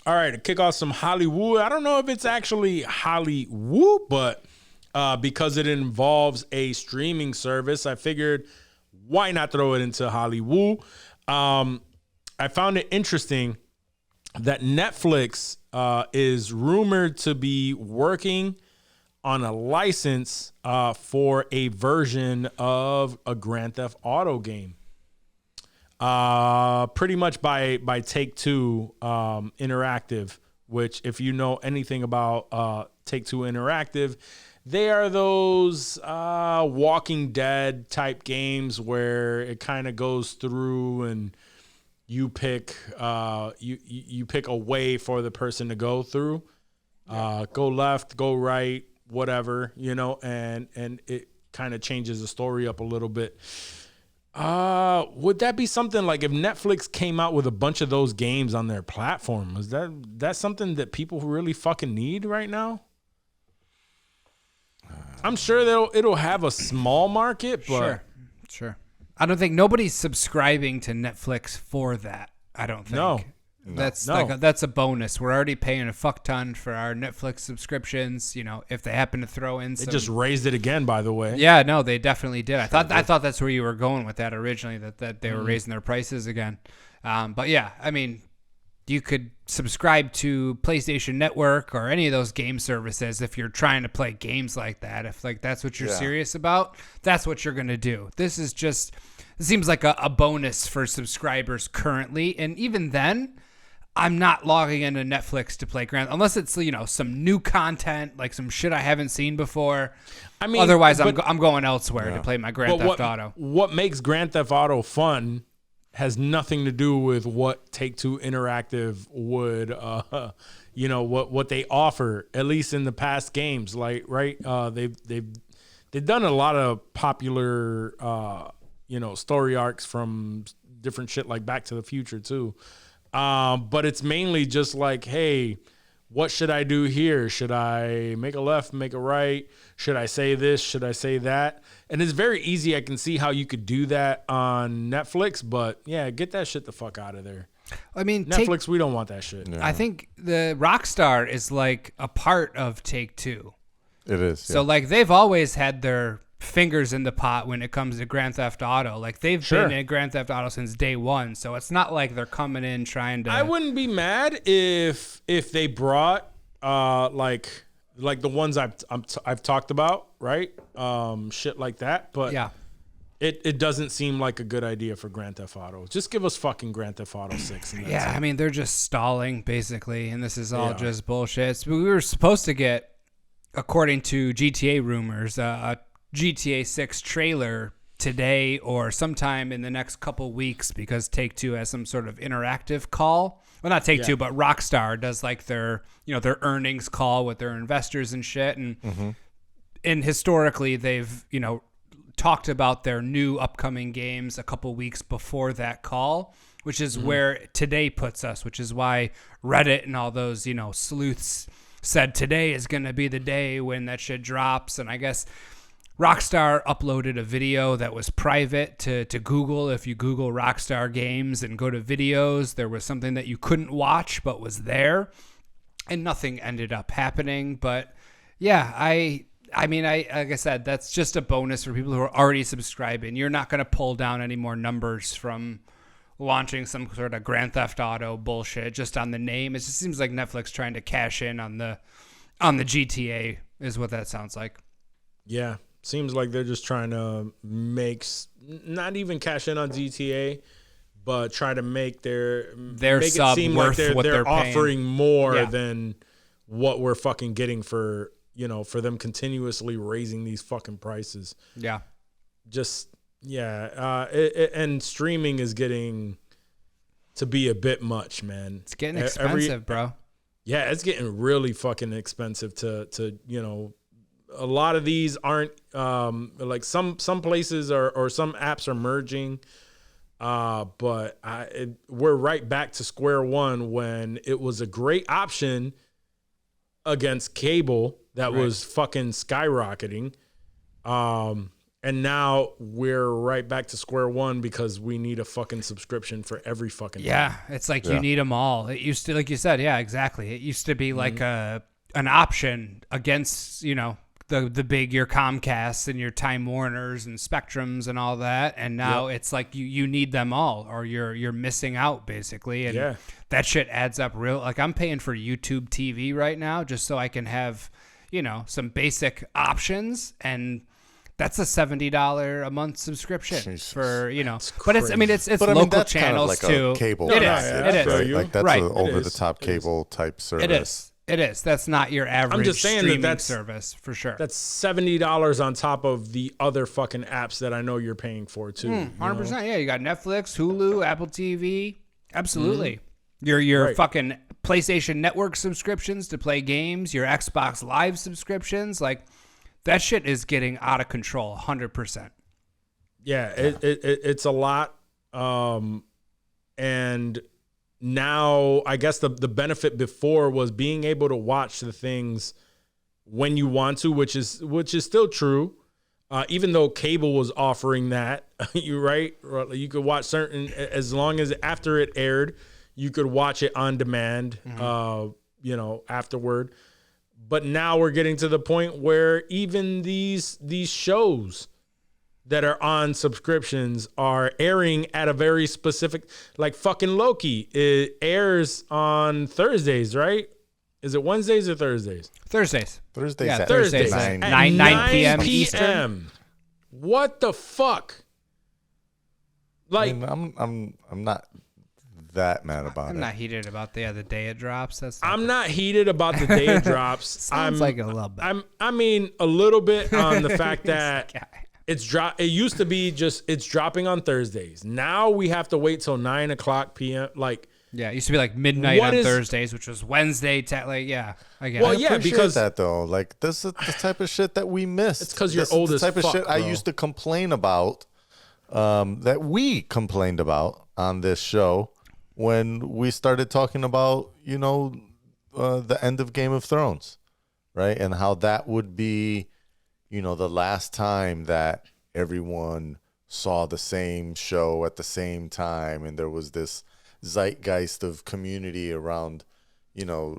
All right, to kick off some Hollywood. I don't know if it's actually Hollywood, but because it involves a streaming service, I figured why not throw it into Hollywood. I found it interesting that Netflix is rumored to be working on a license for a version of a Grand Theft Auto game. Pretty much by Take-Two Interactive, which if you know anything about Take-Two Interactive, they are those Walking Dead type games where it kind of goes through and you pick you pick a way for the person to go through. Go left, go right, whatever, and it kind of changes the story up a little bit. Would that be something like if Netflix came out with a bunch of those games on their platform? Is that something that people really fucking need right now? I'm sure it'll have a small market, but sure. I don't think nobody's subscribing to Netflix for that. I don't think. No. That's that's a bonus. We're already paying a fuck ton for our Netflix subscriptions. If they happen to throw in some... They just raised it again, by the way. Yeah, no, they definitely did. I thought that's where you were going with that originally, that they were raising their prices again. But yeah, I mean, you could subscribe to PlayStation Network or any of those game services if you're trying to play games like that. If that's what you're serious about, that's what you're going to do. This seems like a bonus for subscribers currently. And even then, I'm not logging into Netflix to play unless it's some new content, like some shit I haven't seen before. I mean, otherwise I'm going elsewhere to play my Grand Theft Auto. What makes Grand Theft Auto fun has nothing to do with what Take-Two Interactive would, what they offer, at least in the past games. Like, right, they've done a lot of popular, story arcs from different shit like Back to the Future too. But it's mainly just like, hey, what should I do here? Should I make a left, make a right? Should I say this? Should I say that? And it's very easy. I can see how you could do that on Netflix, but yeah, get that shit the fuck out of there. I mean, Netflix, we don't want that shit. Yeah. I think the Rockstar is like a part of Take-Two. It is. So like they've always had their fingers in the pot when it comes to Grand Theft Auto. Like they've been in Grand Theft Auto since day one. So it's not like they're coming in trying to... I wouldn't be mad if they brought like the ones I've talked about, right? Shit like that. But yeah, it doesn't seem like a good idea for Grand Theft Auto. Just give us fucking Grand Theft Auto 6. And that's it. I mean, they're just stalling basically, and this is all just bullshit. So we were supposed to get, according to GTA rumors, a GTA 6 trailer today or sometime in the next couple weeks because Take-Two has some sort of interactive call. Well, not Take-Two, but Rockstar does like their earnings call with their investors and shit. And historically, they've, talked about their new upcoming games a couple weeks before that call, which is where today puts us, which is why Reddit and all those, sleuths said today is going to be the day when that shit drops. And I guess Rockstar uploaded a video that was private to Google. If you Google Rockstar Games and go to videos, there was something that you couldn't watch but was there, and nothing ended up happening. But yeah, I mean, like I said, that's just a bonus for people who are already subscribing. You're not going to pull down any more numbers from launching some sort of Grand Theft Auto bullshit just on the name. It just seems like Netflix trying to cash in on the GTA is what that sounds like. Yeah. Seems like they're just trying to not even cash in on GTA, but try to make make sub it seem worth like what they're paying. offering more than what we're fucking getting for them continuously raising these fucking prices. Yeah. Just, and streaming is getting to be a bit much, man. It's getting expensive, bro. Yeah, it's getting really fucking expensive to a lot of these aren't like some places or some apps are merging, but we're right back to square one when it was a great option against cable that was fucking skyrocketing, and now we're right back to square one because we need a fucking subscription for every fucking thing. It's like you need them all. It used to, like you said, exactly. It used to be like an option against the big, your Comcasts and your Time Warners and Spectrums and all that, and now it's like you need them all or you're missing out basically. And that shit adds up real. Like I'm paying for YouTube TV right now just so I can have some basic options, and that's a $70 a month subscription Jesus. for But it's But I mean, local that's kind channels of like too. a cable. It is. package, It is. right? Like that's Right. an It over-the-top cable type service. It is. It is. That's not your average just saying streaming that's- service for sure. That's $70 on top of the other fucking apps that I know you're paying for too. 100%. Yeah, you got Netflix, Hulu, Apple TV. Absolutely. Your Right. fucking PlayStation Network subscriptions to play games, your Xbox Live subscriptions, like that shit is getting out of control 100%. Yeah, it's a lot. And now I guess the benefit before was being able to watch the things when you want to, which is still true. Even though cable was offering that, you're right. You could watch certain, as long as after it aired, you could watch it on demand, afterward. But now we're getting to the point where even these shows that are on subscriptions are airing at a very specific, like fucking Loki. It airs on Thursdays, right? Is it Wednesdays or Thursdays? Thursdays. Thursdays Yeah, at Thursdays. 9. At 9 p.m. Eastern. What the fuck? I Like, mean, I'm not that mad about I'm it. not heated about the day it drops. That's I'm not heated about the day it drops. Sounds like a little bit. I mean, a little bit on the fact that Yeah. it used to be just it's dropping on Thursdays. Now we have to wait till 9:00 p.m. Like, Yeah, it used to be like midnight What on is- Thursdays, which was Wednesday. I get Well, it. yeah, Appreciate because that though, like this is the type of shit that we miss. It's 'cause you're This is old the as type of fuck, shit I bro. used to complain about, that we complained about on this show when we started talking about the end of Game of Thrones, right, and how that would be, the last time that everyone saw the same show at the same time, and there was this zeitgeist of community around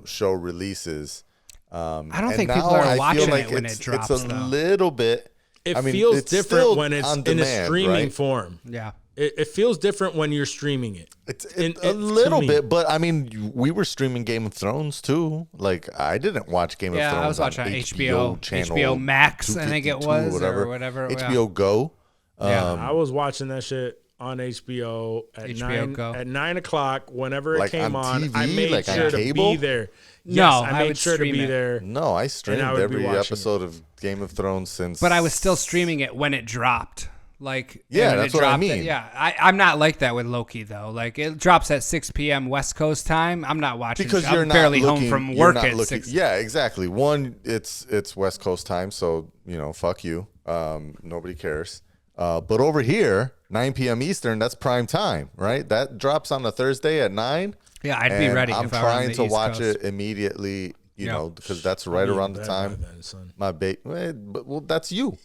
show releases. I don't think people are watching it when it drops, It's a though. little bit. it I mean, feels it's different still when it's on in a demand, streaming right? form. Yeah. It feels different when you're streaming it. It's to a little me. bit, but I mean, we were streaming Game of Thrones too. Like, I didn't watch Game of Yeah, Thrones. I was watching on HBO channel HBO Max, I think it 252 was, or whatever. HBO Go. Yeah. I was watching that shit on HBO at HBO Go. 9:00 whenever it Like came on on. TV, I made like on sure to cable? be there. No, Yes, I I made would sure to stream be it. there. No, I streamed I would be every watching episode of Game of Thrones since. But I was still streaming it when it dropped. Like, Yeah, when that's it what I dropped mean. I'm not like that with Loki though. Like, it drops at 6 p.m. West Coast time. I'm not watching. because I'm you're not barely looking, home from you're work not at looking, 6. Yeah, exactly. One, it's West Coast time, so fuck you. Nobody cares. But over here, 9 p.m. Eastern, that's prime time, right? That drops on a Thursday at 9. Yeah, I'd be and ready I'm if I were on trying the to East watch Coast. it immediately, Yeah. because that's right I'll be around in the bed time. by then, son. My well, that's you.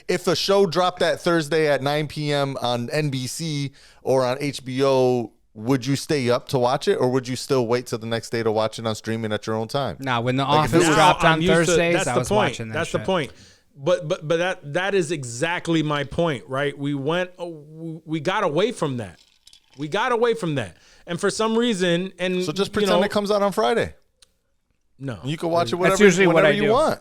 If a show dropped that Thursday at 9 p.m. on NBC or on HBO, would you stay up to watch it, or would you still wait till the next day to watch it on streaming at your own time? Nah, when The Like, if it Office was- dropped Now on I'm used to- Thursdays, that's I the was point. watching that That's shit. the point. But that is exactly my point, right? We got away from that. We got away from that. And for some reason, and So just pretend it comes out on Friday. No, You can watch it That's whenever, usually what whenever I you do. want.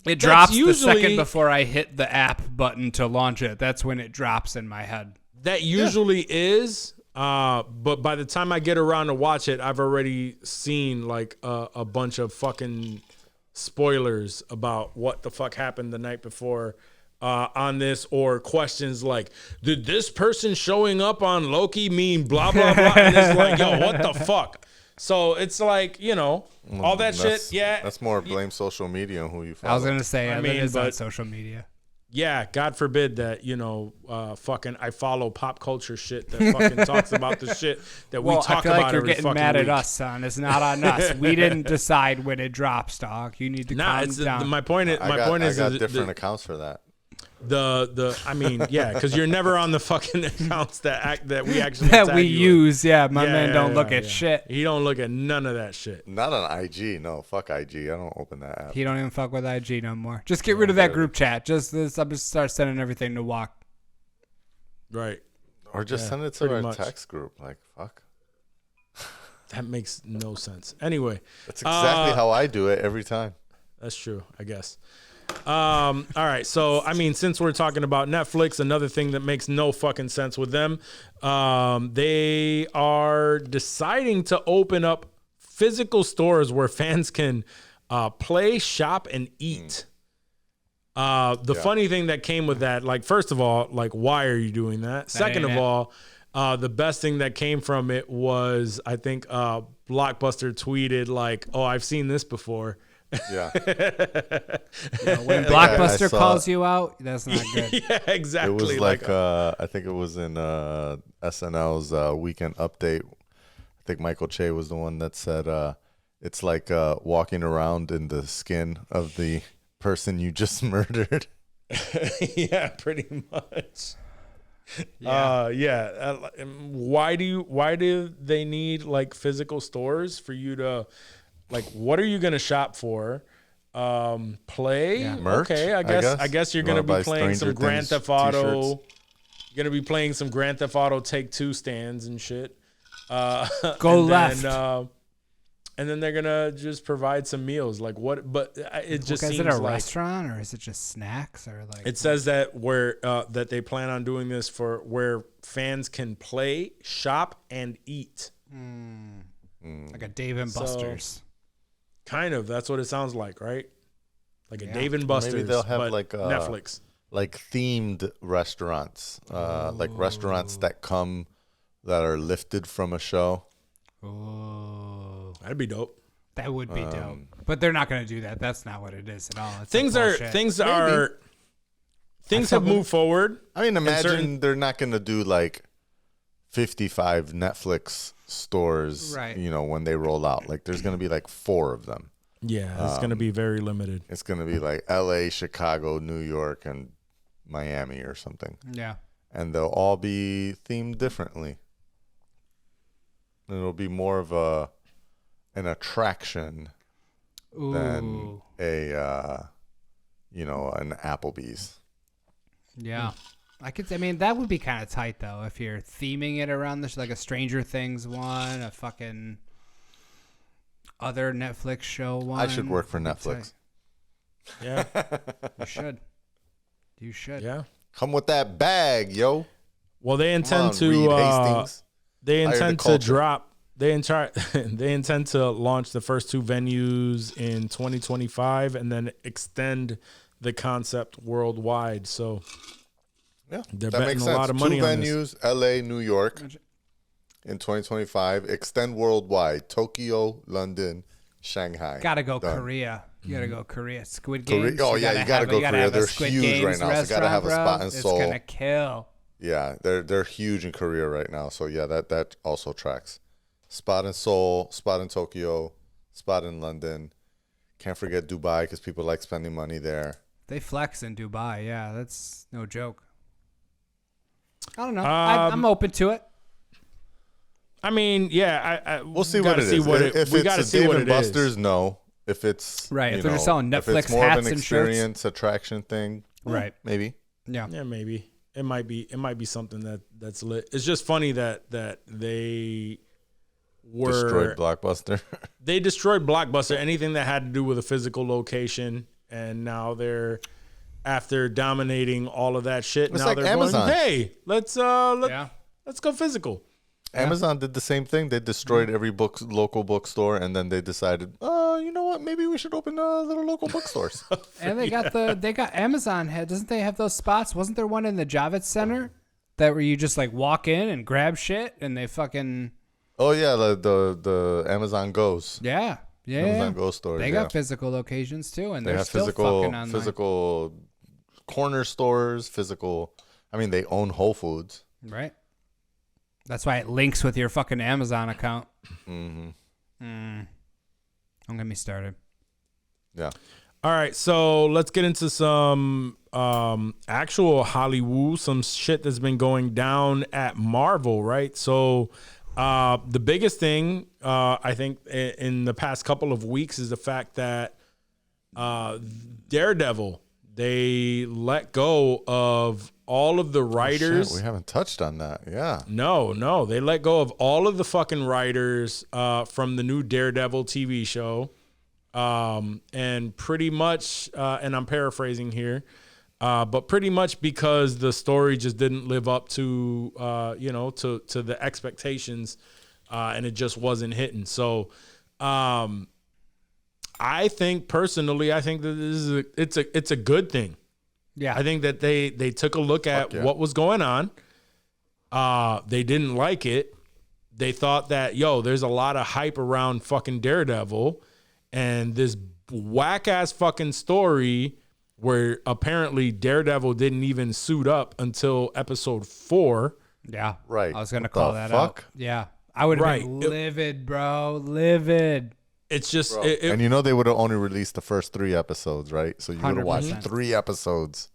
It drops the usually- second before I hit the app button to launch it. That's when it drops in my head. that usually is. But by the time I get around to watch it, I've already seen like a bunch of fucking spoilers about what the fuck happened the night before on this, or questions like, did this person showing up on Loki mean blah, blah, blah? And it's like, yo, what the fuck? So it's like, all that That's- shit. Yeah. That's more blame social media and who you follow. I was gonna say, I that mean, is on but- social media. Yeah, God forbid that, fucking I follow pop culture shit that fucking talks about the shit that we Well, talk I feel about like you're every getting fucking mad week. at us, son. It's not on us. We didn't decide when it drops, dog. You need to Nah, calm it's down. my point. I My got, point is I got the- different accounts for that. I mean, yeah, because you're never on the fucking accounts that we actually that tag we you with. use. Yeah, my Yeah, man yeah, don't yeah, look at yeah. shit. He don't look at none of that shit. Not on IG. No, fuck IG. I don't open that app. He don't even fuck with IG no more. Just get rid of that group chat. I'm just start sending everything to Walk. Right. Or just Yeah, send it to pretty our much. text group. Like, fuck. That makes no sense. Anyway, That's exactly how I do it every time. that's true, I guess. All right. So, I mean, since we're talking about Netflix, another thing that makes no fucking sense with them, they are deciding to open up physical stores where fans can play, shop, and eat. The funny thing that came with that, like, first of all, like, why are you doing that? Second of all, the best thing that came from it was, I think, Blockbuster tweeted, like, oh, I've seen this before. Yeah. When Blockbuster calls you out, that's not good. Yeah, exactly. It was like I think it was in SNL's Weekend Update. I think Michael Che was the one that said it's like walking around in the skin of the person you just murdered. Yeah, pretty much. Yeah. Why do they need like physical stores for you to, like, what are you gonna shop for? Play? Yeah. Merch, Okay, I guess you're You gonna wanna buy be playing some Stranger Grand Things Theft Auto. t-shirts? You're gonna be playing some Grand Theft Auto Take-Two stands and shit. Go and left. And then they're gonna just provide some meals. Like what? But it just Is seems it a like restaurant or is it just snacks or like? it says that that they plan on doing this for where fans can play, shop, and eat. like a Dave and Buster's. Kind of. That's what it sounds like, right? Like a Dave and Buster's. Maybe they'll have but like Netflix. like themed restaurants, like restaurants that are lifted from a show. Oh, That'd be dope. that would be dope. But they're not going to do that. That's not what it is at all. It's Things like are bullshit. things have moved forward. I mean, imagine certain- they're not going to do like 55 Netflix stores, Right. you know, when they roll out. Like there's going to be like 4 of them. Yeah, it's gonna be very limited. It's going to be like LA, Chicago, New York, and Miami or something. Yeah. And they'll all be themed differently. And it'll be more of an attraction than Ooh. an Applebee's. Yeah. I mean, that would be kind of tight though if you're theming it around this, like a Stranger Things one, a fucking other Netflix show one. I should work for That's Netflix. Yeah, You should. You should. yeah. Come with that bag, yo. Well, they Come intend on, to. Reed Hastings. They Hire the intend to culture. drop. They intend to launch the first 2 venues in 2025, and then extend the concept worldwide. So Yeah, they're that betting makes a sense. lot of 2 money on venues, LA, New York, in 2025. Extend worldwide. Tokyo, London, Shanghai. Gotta go Done. Korea. You gotta go Korea. Squid Korea- Games. oh, yeah, you gotta go Korea. have a They're Squid huge Games right now, so gotta have a restaurant, spot bro. in Seoul. It's gonna kill. Yeah, they're huge in Korea right now. So yeah, that also tracks. Spot in Seoul, spot in Tokyo, spot in London. Can't forget Dubai because people like spending money there. They flex in Dubai. Yeah, that's no joke. I don't know. I'm open to it. I mean, yeah, We'll see we what gotta it see is. what If we it's gotta a see Dave what and it Buster's, is. no. If it's Right, you if they're just selling if Netflix it's more of hats an and shirts. experience attraction thing, Right. maybe. Yeah. Yeah, maybe it might be something that's lit. It's just funny that they were Destroyed Blockbuster. they destroyed Blockbuster, anything that had to do with a physical location, and now they're, after dominating all of that shit, It's now like they're Amazon. going, hey, let's Yeah. go physical. Amazon did the same thing. They destroyed every local bookstore, and then they decided, you know what? Maybe we should open little local bookstores. And they got Amazon doesn't they have those spots? Wasn't there one in the Javits Center that where you just like walk in and grab shit and they fucking Oh yeah, the Amazon Goes. yeah. Amazon Go stores. They yeah. got physical locations too, and They they're have still fucking online. physical corner stores, physical. I mean, they own Whole Foods. Right. That's why it links with your fucking Amazon account. Mm-hmm. Don't get me started. Yeah. All right, so let's get into some actual Hollywood, some shit that's been going down at Marvel, right? So the biggest thing I think in the past couple of weeks is the fact that Daredevil, they let go of all of the writers. Shit, we haven't touched on that. Yeah. No. They let go of all of the fucking writers from the new Daredevil TV show. And pretty much, and I'm paraphrasing here, but pretty much because the story just didn't live up to, to the expectations, and it just wasn't hitting. So, I think personally, that it's a good thing. Yeah. I think that they took a look at what was going on. They didn't like it. They thought that, there's a lot of hype around fucking Daredevil, and this whack ass fucking story where apparently Daredevil didn't even suit up until episode 4. Yeah. Right. I was going to What call the that fuck? out. Yeah. I would have been livid, bro. Livid. It's just, And they would have only released the first 3 episodes, right? So you would have watched 100%. 3 episodes.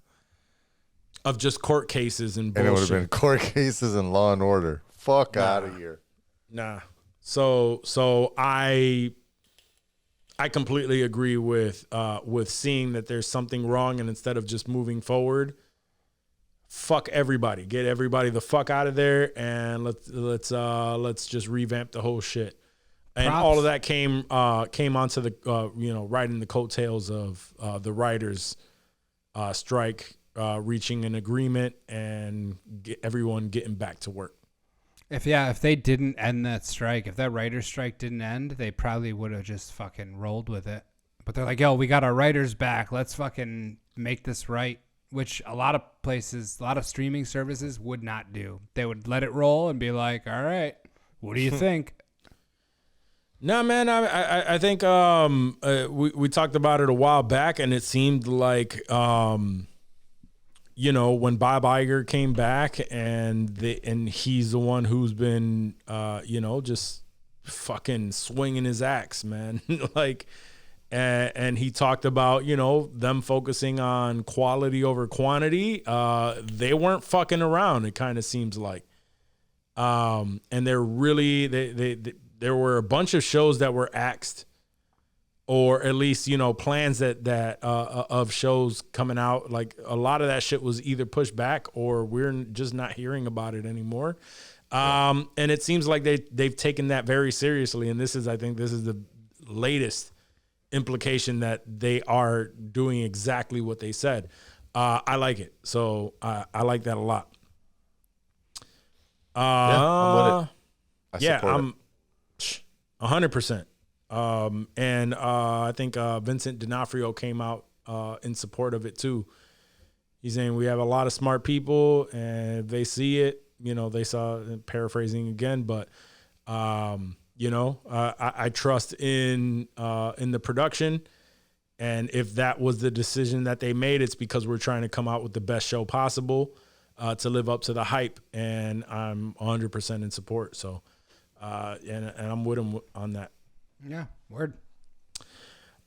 of just court cases and And bullshit. it would have been court cases and Law and Order. Fuck out of here. Nah. So I completely agree with seeing that there's something wrong, and instead of just moving forward, fuck everybody. Get everybody the fuck out of there, and let's just revamp the whole shit. And Props. all of that came onto the riding the coattails of the writers strike, reaching an agreement and everyone getting back to work. If they didn't end that strike, if that writer's strike didn't end, they probably would have just fucking rolled with it. But they're like, yo, we got our writers back. Let's fucking make this right, which a lot of places, a lot of streaming services would not do. They would let it roll and be like, all right, what do you think? No, man, I think we talked about it a while back, and it seemed like when Bob Iger came back, and he's the one who's been just fucking swinging his axe, man. And he talked about them focusing on quality over quantity. They weren't fucking around. It kind of seems like, and they're really they there were a bunch of shows that were axed, or at least, plans that of shows coming out. Like a lot of that shit was either pushed back or we're just not hearing about it anymore. And it seems like they've taken that very seriously. And I think this is the latest implication that they are doing exactly what they said. I like it. So I like that a lot. I'm with it. I support I'm 100%. And I think Vincent D'Onofrio came out in support of it too. He's saying we have a lot of smart people, and if they see it, they saw, paraphrasing again, but I trust in the production. And if that was the decision that they made, it's because we're trying to come out with the best show possible to live up to the hype. And I'm 100% in support. So, and I'm with him on that. Yeah, word.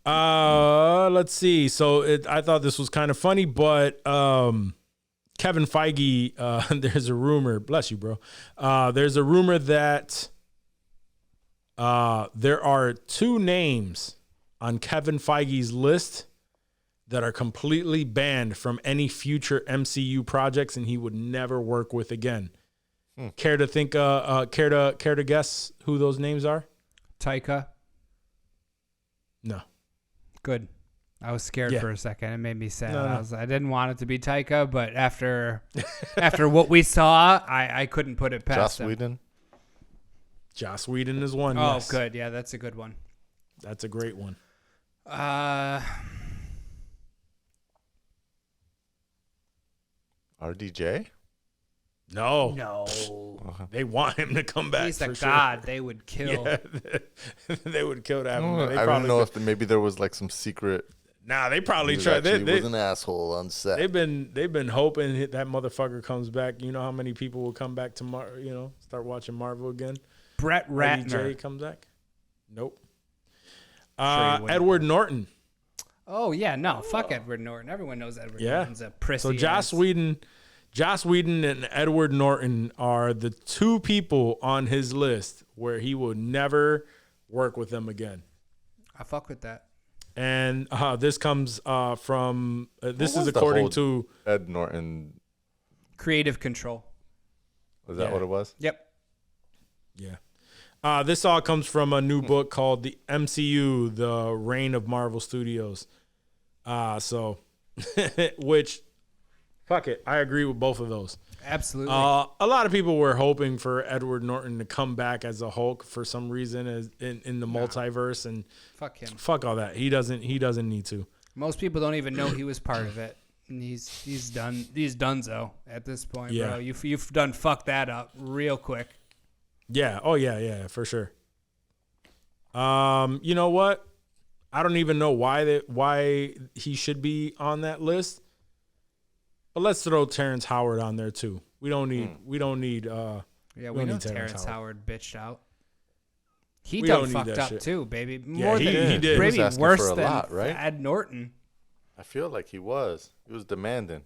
Let's see. So I thought this was kind of funny, but Kevin Feige, there's a rumor. Bless you, bro. There's a rumor that there are 2 names on Kevin Feige's list that are completely banned from any future MCU projects, and he would never work with again. Care to think? Care to guess who those names are? Taika. No. Good. I was scared Yeah. for a second. It made me sad. No. I didn't want it to be Taika, but after what we saw, I couldn't put it past Joss him. Whedon. Joss Whedon is one. Oh, yes. good. Yeah, that's a good one. That's a great one. RDJ? No. They want him to come back. He's a for sure. god. They would kill. Yeah, they would kill that one. They I probably don't know if maybe there was like some secret. Nah, they probably He was tried. actually They, was an asshole on set. they've been hoping that motherfucker comes back. You know how many people will come back to start watching Marvel again? Brett Jay Ratner. comes back. Nope. Sure he wouldn't. Edward Norton. Oh yeah, no, fuck Edward Norton. Everyone knows Edward Yeah. Norton's a prissy. So Joss Whedon and Edward Norton are the 2 people on his list where he will never work with them again. I fuck with that. And this comes from this What is was the according whole to Ed Norton Creative control. Was that what it was? Yep. Yeah. This all comes from a new book called The MCU, The Reign of Marvel Studios. Which, fuck it, I agree with both of those. Absolutely. A lot of people were hoping for Edward Norton to come back as a Hulk for some reason in the multiverse, and Fuck him. fuck all that. He doesn't need to. Most people don't even know he was part of it. And he's done. He's donezo at this point, Yeah. bro. You've done fucked that up real quick. Yeah. Oh yeah, for sure. You know what? I don't even know why he should be on that list. But let's throw Terrence Howard on there too. We don't need Yeah, we don't know need Terrence Howard bitched out. He We done don't need fucked that up shit. too, baby. Yeah, More he than did. He was Maybe asking worse for a than lot, right? Ed Norton. I feel like he was. He was demanding.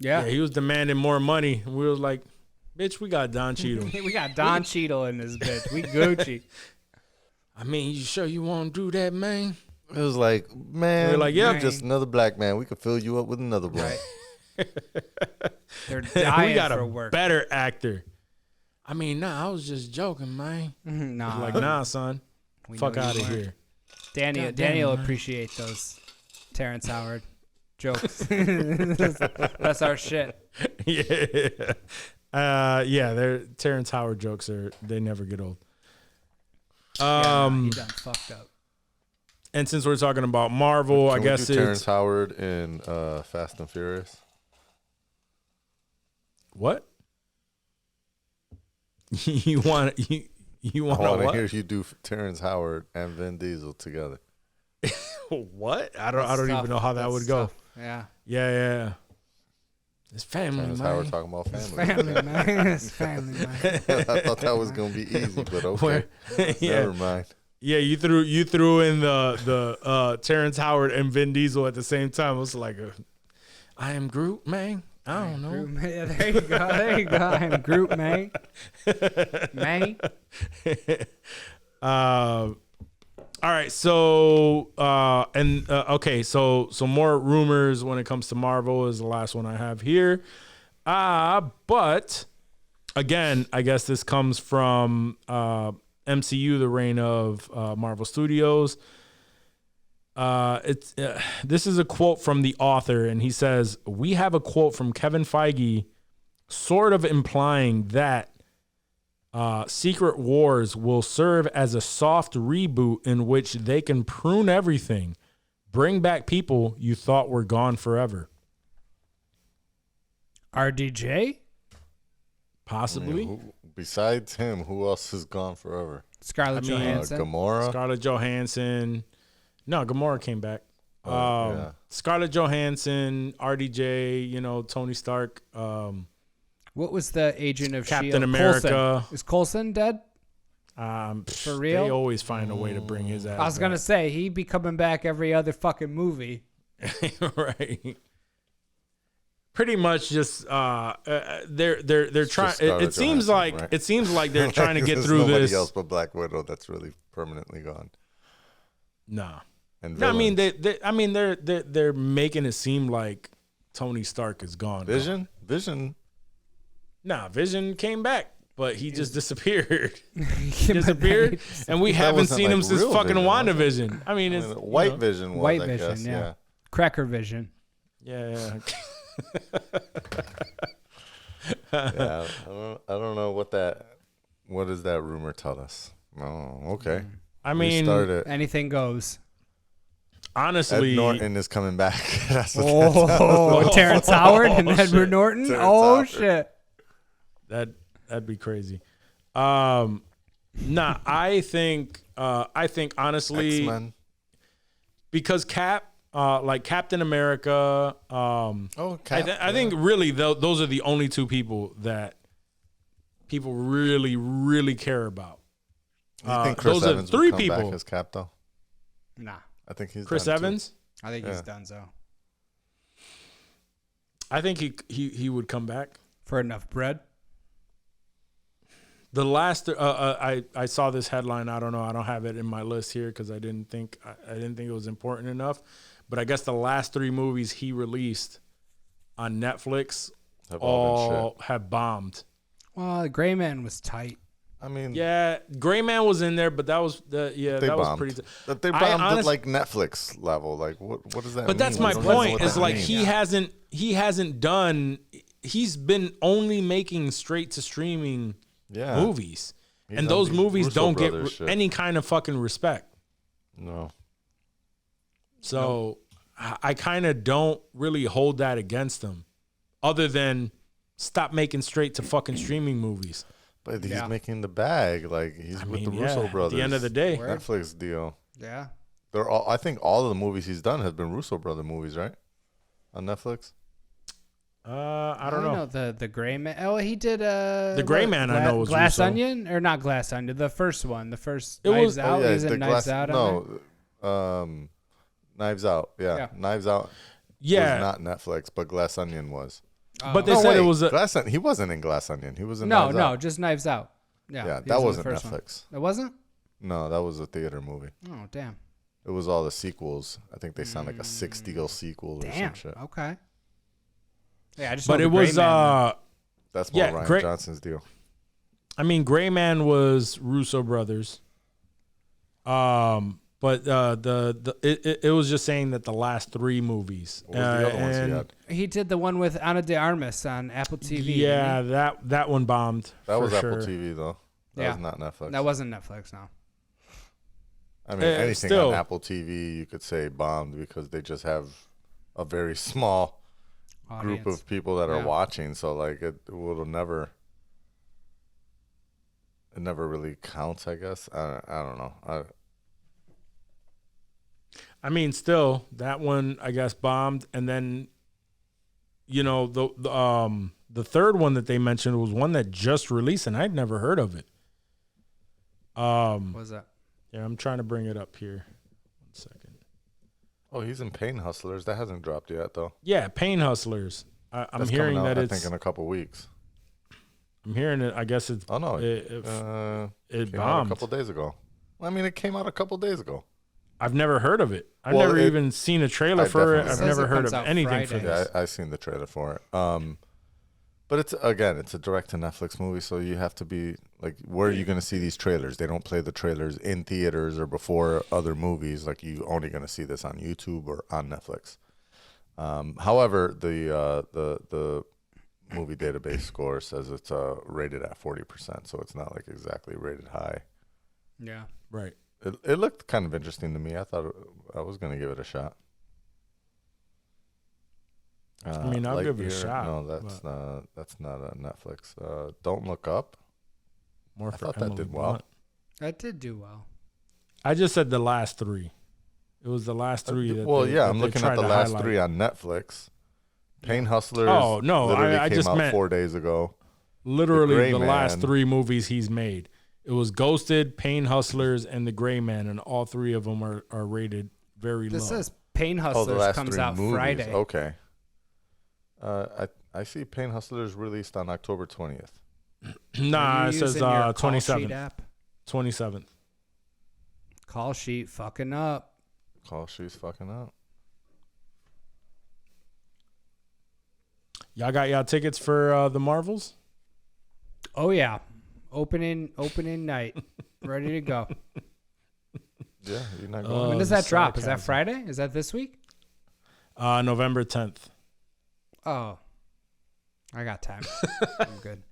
Yeah. Yeah, he was demanding more money. We was like, bitch, we got Don Cheadle. We got Don Cheadle in this bitch. We Gucci. I mean, you sure you want to do that, man? It was like, man, We're like, you're yep. just another black man. We could fill you up with another one. They're dying we got for a work. better actor. I mean, nah, I was just joking, man. Nah, Like, nah, son. we Fuck know you out of weren't. here. Danny damn, will man. appreciate those Terrence Howard jokes. That's our shit. Yeah. Their Terrence Howard jokes they never get old. He done fucked up. And since we're talking about Marvel, Can I guess we do Terrence it's Howard in Fast and Furious? what? you want I want want to what? hear you do Terrence Howard and Vin Diesel together. What? I don't That's even tough. know how that That's would go. tough. Yeah. Yeah. It's family, Terrence man. Howard talking about family. Family, man. It's family, man. I thought that was gonna be easy, but okay. Where- yeah. Never mind. Yeah, you threw in the Terrence Howard and Vin Diesel at the same time. It was like I am Groot, man. I don't know. Groot, man. Yeah, there you go. There you go. I'm Groot, man. Man. All right, so okay, so more rumors when it comes to Marvel is the last one I have here. But again, I guess this comes from MCU, the reign of Marvel Studios. This is a quote from the author, and he says, "We have a quote from Kevin Feige, sort of implying that Secret Wars will serve as a soft reboot in which they can prune everything, bring back people you thought were gone forever." RDJ? Possibly. Besides him, who else is gone forever? Scarlett Johansson? Gamora. Scarlett Johansson. No, Gamora came back. Yeah. Scarlett Johansson, RDJ, Tony Stark, What was the agent of Captain S.H.I.E.L.D.? America. Coulson. Is Coulson dead? For real? They always find a way to bring his ass I was going to say, he'd be coming back every other fucking movie. back. Right. Pretty much just they're trying. Scarlett It seems Johansson, like right? it seems like they're trying to get There's through nobody this. else but Black Widow that's really permanently gone. Nah. And No, I mean villains. they're making it seem like Tony Stark is gone. Vision. Nah, Vision came back, but he just disappeared. He disappeared, and we haven't wasn't seen him like since real fucking Vision, was it? WandaVision. I mean, it's White Vision was, White I Vision, guess, yeah. Cracker Vision. Yeah. Yeah, I don't know what does that rumor tell us? Oh, okay. I mean, Restart it. Anything goes. honestly, Ed Norton is coming back. That's what that tells us. Oh, Terrence Howard and Edward shit. Norton? Terrence Oh, Howard. shit. that'd be crazy. Nah, I think honestly, X-Men. because like Captain America, I think really those are the only two people that people really, really care about. You think Chris those are Evans three would come people. back as Cap though? Nah. I think he's Chris done, too. Evans, I think he's Yeah. done so. I think he would come back. For enough bread? The last I saw this headline. I don't know. I don't have it in my list here because I didn't think it was important enough. But I guess the last 3 movies he released on Netflix have all been all shit. have bombed. Well, Gray Man was tight. I mean, Yeah, Gray Man was in there, but that was they that was bombed. pretty. But they I bombed at honest- like Netflix level. Like, what does that mean? But that's my I don't know point. what Is that like means. he hasn't done. He's been only making straight to streaming movies, He's and on those these movies Russo don't get Brothers shit. any kind of fucking respect. No. So I kind of don't really hold that against him, other than stop making straight to fucking streaming movies. But he's making the bag. Like, he's with the Russo brothers. At the end of the day, Netflix deal. Yeah. They're all. I think all of the movies he's done have been Russo brother movies, right? On Netflix. I don't know. The Gray Man. Oh, he did. The Gray Man, I know, was Glass Russo. Onion or not Glass Onion? The first one. The first It was- Knives Out. yeah, Is it the Knives glass. Out? on No, Knives Out. Yeah, Knives Out. Yeah, was not Netflix, but Glass Onion was. there? but they No, said wait, it was a, Glass Onion. He wasn't in Glass Onion. He was in No, Knives no, Out. just Knives Out. Yeah, Yeah, he that was in the wasn't first one. Netflix. It wasn't. No, that was a theater movie. Oh damn. It was all the sequels. I think they sound like a 6-deal sequel or Damn. some shit. Okay. Yeah, I just. but know it the Gray was Man, That's more Yeah, Ryan great. Johnson's deal. I mean, Gray Man was Russo brothers. But it was just saying that the last three movies. What was the other ones he and had? He did the one with Ana de Armas on Apple TV. Yeah, didn't that one bombed. That was for Apple sure. TV though. That Yeah. was not Netflix. he? That wasn't Netflix. No. I mean, anything still. on Apple TV you could say bombed because they just have a very small group Audience. of people that are Yeah. watching. So like it never really counts. I guess I don't know. I mean, still that one I guess bombed, and then the third one that they mentioned was one that just released, and I'd never heard of it. What was that? Yeah, I'm trying to bring it up here. 1 second. Oh, he's in Pain Hustlers. That hasn't dropped yet though. Yeah, Pain Hustlers. I'm That's hearing coming out, that I it's. think in a couple weeks. I'm hearing it. I guess it's. Oh no, it came out a bombed. couple days ago. I mean, it came out a couple days ago. I've never heard of it. I've Well, never it- even seen a trailer I for it. definitely I've It never says it heard of comes out anything for Friday. this. Yeah, I've seen the trailer for it. But it's a direct to Netflix movie, so you have to be like, where are you going to see these trailers? They don't play the trailers in theaters or before other movies. Like, you only going to see this on YouTube or on Netflix. However, the movie database score says it's rated at 40%, so it's not like exactly rated high. Yeah. Right. It looked kind of interesting to me. I thought I was going to give it a shot. I mean, I'll give it a Lightyear, shot, No, that's not a Netflix. Don't Look Up. More I for thought that Emily did well. Blunt. That did do well. I just said the last three. It was the last three. That Well, they- yeah, that I'm they looking tried at the to last highlight. three on Netflix. Pain Hustlers. Oh, no, literally I came just out meant- 4 days ago. Literally Gray the last Man. three movies he's made. It was Ghosted, Pain Hustlers, and The Gray Man, and all three of them are rated very This low. says Pain Oh, the Hustlers last comes three out movies. Friday. Okay. I see Pain Hustlers released on October 20th. Nah, Are it you says using your call sheet 27th. app? 27th. Call sheet fucking up. Call she's fucking out. Y'all got y'all tickets for the Marvels? Oh yeah, opening night, ready to go. Yeah, you're not going. When does that drop? Is that sarcasm. Friday? Is that this week? November 10th. Oh, I got time. I'm good.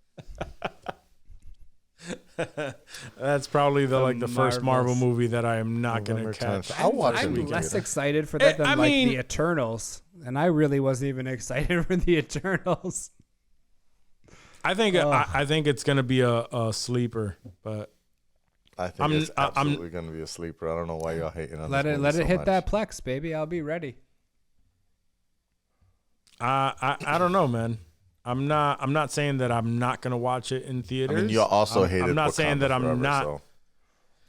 That's probably the first Marvel Marvels. movie that I am not going to November catch. 10th. I'll watch it I'm weekend. less excited for that than I like mean- the Eternals, and I really wasn't even excited for the Eternals. I think it's going to be a sleeper, but I think I'm- it's I'm- absolutely going to be a sleeper. I don't know why y'all hating on Let this it movie so hit much. that Plex, baby. I'll be ready. I don't know, man. I'm not saying that I'm not going to watch it in I theaters. mean, you also hated. I'm not Wakanda saying that I'm Forever, not. so-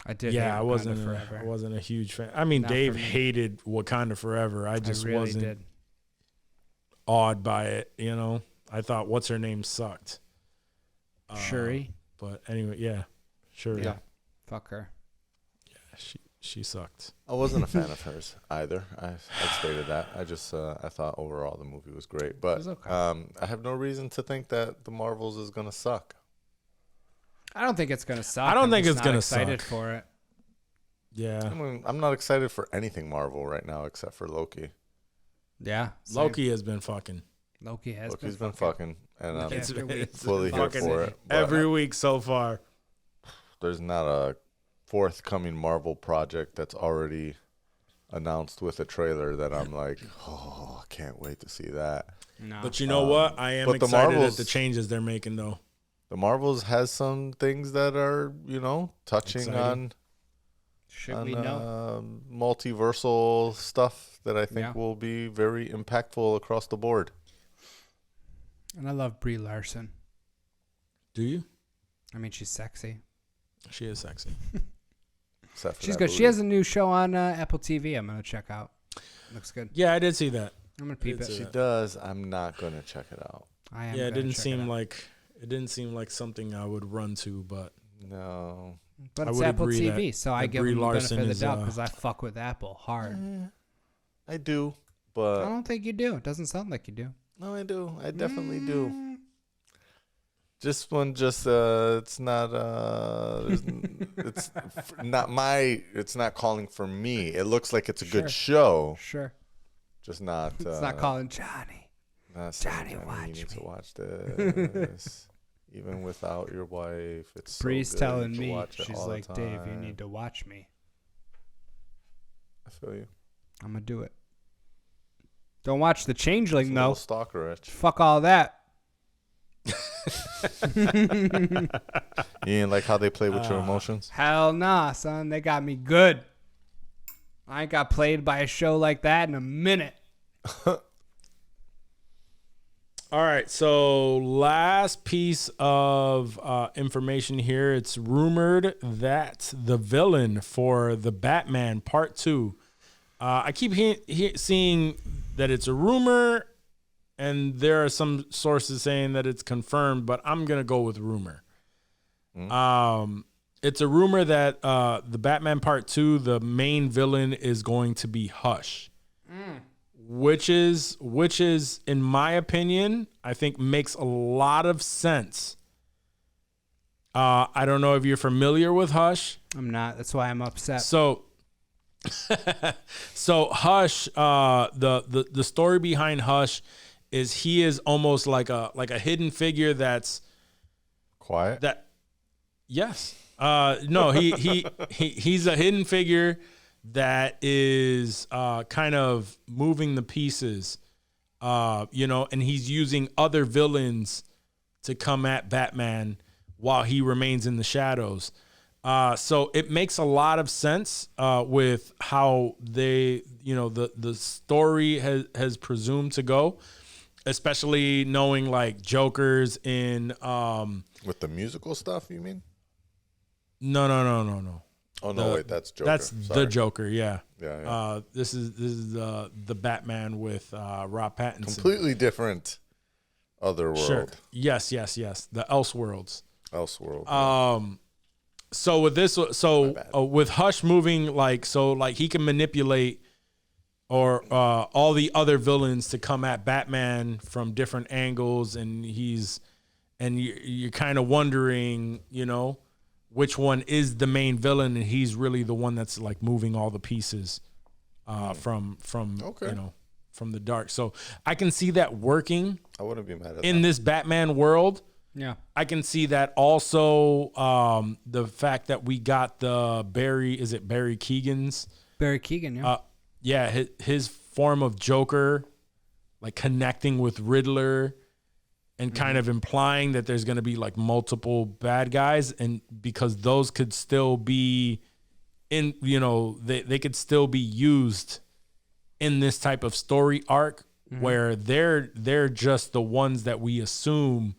I did. Yeah, hate I Wakanda wasn't. forever. I wasn't a huge fan. I mean, Not Dave for me. hated Wakanda Forever. I just I really wasn't did. awed by it. You know, I thought what's her name sucked. Shuri. But anyway, yeah, sure. Yeah. Fuck her. She sucked. I wasn't a fan of hers either. I stated that. I just I thought overall the movie was great, but was okay. I have no reason to think that the Marvels is gonna suck. I don't think it's gonna suck. I don't I'm think just it's not gonna excited suck. for it. Yeah. I mean, I'm not excited for anything Marvel right now except for Loki. Yeah, same. Loki has been fucking. Loki has Loki's been been fucking, and I'm It's- It's fully here fucking for it. But every week so far. there's not a forthcoming Marvel project that's already announced with a trailer that I'm like, oh, I can't wait to see that. No. But you know what? I am but the excited at Marvels- the changes they're making, though. The Marvels has some things that are, touching Exciting. on Should we know? multiversal stuff that I think Yeah. will be very impactful across the board. And I love Brie Larson. Do you? I mean, she's sexy. Oh, She is sexy. Except for She's that good. She booty. has a new show on Apple TV. I'm gonna check out. Looks good. Yeah, I did see that. I'm gonna peep It's it. She does. I'm not gonna check it out. I am. Yeah, it gonna didn't check seem out. like something I would run to, but No. But I it's would Apple agree TV, that- so I that give Brie them the benefit Larson of the is, doubt because I fuck with Apple hard. I do, I but don't think you do. It doesn't sound like you do. no, I do. I definitely do. Just one, it's not, it's not calling for me. It looks like it's a Sure. good show, Sure. just not. It's not calling Johnny. Not saying, Johnny, Johnny, watch you need to me." watch this. Even without your wife, it's so Bree's good telling to me, watch it she's all the like, Dave, you time." need to watch me. I feel you. I'm gonna do it. Don't watch The Changeling It's a though. little stalkerish. Fuck all that. You ain't like how they play with your emotions? Hell nah, son. They got me good. I ain't got played by a show like that in a minute. all right. So last piece of information here. It's rumored that the villain for the Batman Part 2. I keep seeing that it's a rumor, and there are some sources saying that it's confirmed, but I'm gonna go with rumor. It's a rumor that the Batman Part 2, the main villain is going to be Hush, which is, in my opinion, I think makes a lot of sense. I don't know if you're familiar with Hush. I'm not. That's why I'm upset. So, Hush, the story behind Hush is he is almost like a hidden figure that's Quiet? yes. No, he's a hidden figure that is kind of moving the pieces, and he's using other villains to come at Batman while he remains in the shadows. So it makes a lot of sense with how they, the story has presumed to go, especially knowing like Joker's in. With the musical stuff, you mean? No. Oh, no, wait, that's Joker. That's Sorry. the Joker, yeah. Yeah. This is the Batman with Rob Pattinson. Completely different other world. Sure. Yes. The Elseworlds. Elseworld. So with this, with Hush moving like he can manipulate or all the other villains to come at Batman from different angles, and you're kind of wondering, which one is the main villain, and he's really the one that's like moving all the pieces from Okay. From the dark. So I can see that working I wouldn't be mad at in that. this Batman world. yeah. I can see that also. The fact that we got the Barry Keegan's? Barry Keegan, yeah. His form of Joker, like connecting with Riddler, and kind of implying that there's going to be like multiple bad guys, and because those could still be in, they could still be used in this type of story arc where they're just the ones that we assume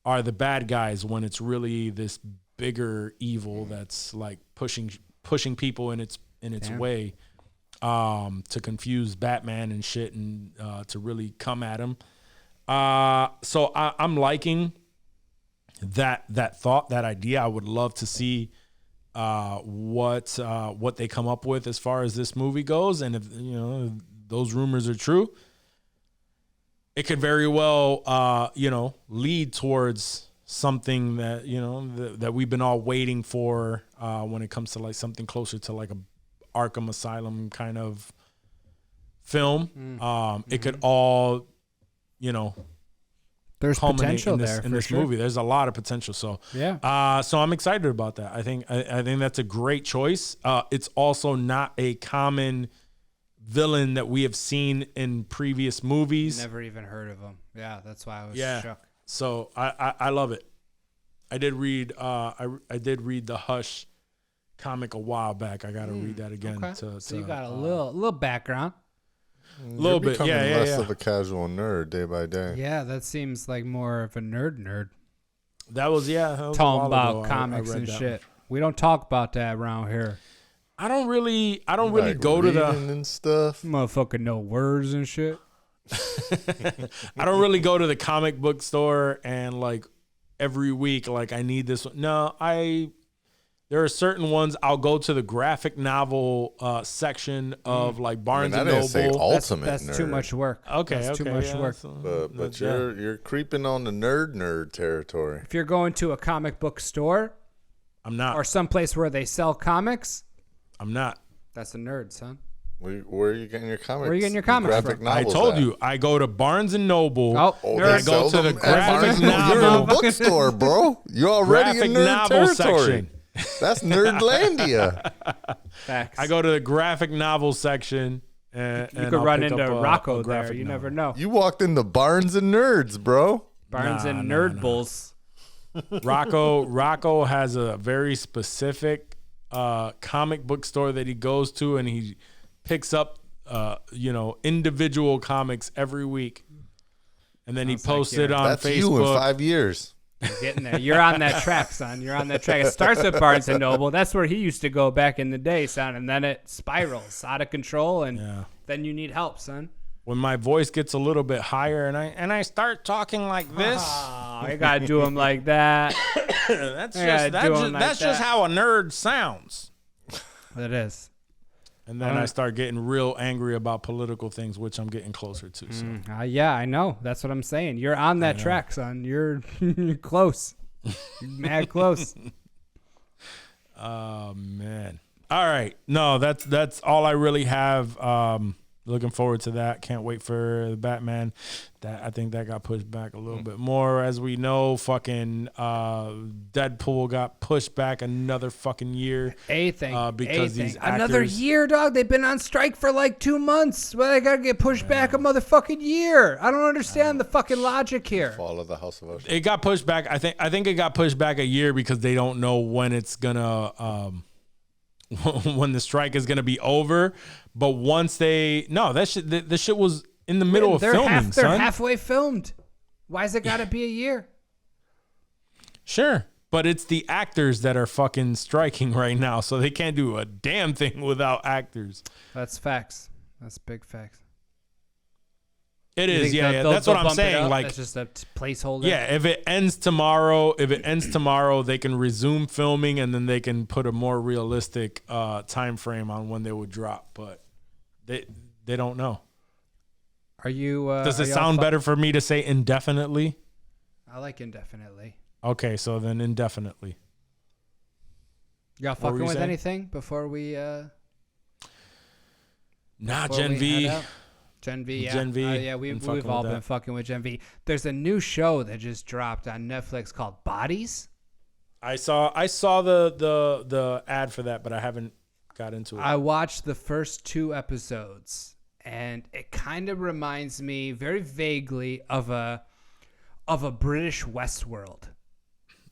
are the bad guys when it's really this bigger evil that's like pushing people in its Damn. way to confuse Batman and shit, and to really come at him. So I'm liking that thought, that idea. I would love to see what they come up with as far as this movie goes, and if those rumors are true, it could very well lead towards something that that we've been all waiting for when it comes to like something closer to like a Arkham Asylum kind of film. It could all There's culminate potential in this, there in for this sure. movie. There's a lot of potential. So Yeah. so I'm excited about that. I think that's a great choice. It's also not a common villain that we have seen in previous movies. Never even heard of him. Yeah, that's why I was shook. So I love it. I did read I did read the Hush comic a while back. I got to read that again. Okay. So you got a little background. Little bit, becoming yeah, less yeah. of a casual nerd day by day. Yeah, that seems like more of a nerd. That was a Talking while about ago. comics I read and that shit. one. We don't talk about that around here. I don't really Like go to the reading and stuff. Motherfucking know words and shit. I don't really go to the comic book store and like every week like I need this one. No, there are certain ones I'll go to the graphic novel section of like Barnes I and didn't say Noble. ultimate That's nerd. too much work. Okay, That's okay, too much yeah, work. But that's- you're creeping on the nerd territory. If you're going to a comic book store I'm not. or someplace where they sell comics, I'm not. that's a nerd, son. Where are you getting your comics? Where are you getting your comics graphic from? I novels told at? you I go to Barnes and Noble. Oh, Oh, nerd. they I go sell to the them at graphic Barnes and Noble. You're in a novel- bookstore, bro. You're already graphic in nerd novel territory. section. That's Nerdlandia. Facts. I go to the graphic novel section. And You could I'll run pick into up a Rocco there. graphic You novel. never know. You walked into Barnes and Nerds, bro. Barnes Nah, and nah, Nerd nah. Bulls. Rocco has a very specific comic book store that he goes to, and he picks up individual comics every week, and then Sounds he like posts you're- it on That's you in Facebook. 5 years. You're getting there. You're on that track, son. You're on that track. It starts at Barnes and Noble. That's where he used to go back in the day, son. And then it spirals out of control, and Yeah. then you need help, son. When my voice gets a little bit higher, and I start talking like this, Oh, you gotta do him like that. that's Yeah, just do 'em like that's just that. how a nerd sounds. It is. And then I start getting real angry about political things, which I'm getting closer to. So. Yeah, I know. That's what I'm saying. You're on that track, son. You're you're close. You're mad close. Oh man. All right. No, that's all I really have. Looking forward to that. Can't wait for the Batman. That I think that got pushed back a little bit more. As we know, fucking Deadpool got pushed back another fucking year. Because these Another actors- year, dog. They've been on strike for like 2 months. Well, they gotta get pushed back a motherfucking year. I don't understand the fucking logic here. Fall of the House of Usher. It got pushed back. I think it got pushed back a year because they don't know when it's gonna when the strike is gonna be over. But once the shit was in the middle of filming, They're son. halfway filmed. Why's it gotta be a year? Sure, but it's the actors that are fucking striking right now, so they can't do a damn thing without actors. That's facts. That's big facts. It You is, think yeah. they'll That's what I'm bump it saying. up? Like, That's just a placeholder. yeah, if it ends tomorrow, they can resume filming, and then they can put a more realistic time frame on when they would drop. But they don't know. Are you? Does are it y'all sound better for me to say indefinitely? I like indefinitely. Okay, so then indefinitely. Y'all What were fucking you with saying? anything before we? Nah, before Gen we V. head out? Gen V, yeah. Gen V, Yeah, I'm we've fucking all with been that. fucking with Gen V. There's a new show that just dropped on Netflix called Bodies. I saw the ad for that, but I haven't got into it. I watched the first 2 episodes, and it kind of reminds me very vaguely of a British Westworld.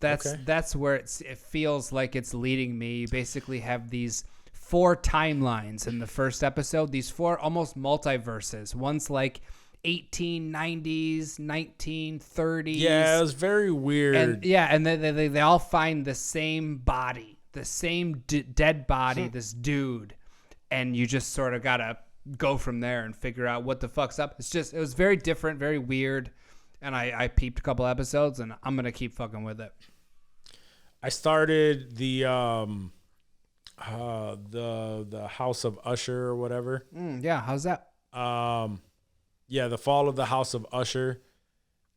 That's where it feels like it's leading me. You basically have these 4 timelines in the first episode. These 4 almost multiverses. One's like 1890s, 1930s. Yeah, it was very weird. And they all find the same body, the same dead body, this dude, and you just sort of gotta go from there and figure out what the fuck's up. It was very different, very weird, and I peeped a couple episodes, and I'm gonna keep fucking with it. I started the the House of Usher or whatever. Yeah, how's that? Yeah, the Fall of the House of Usher.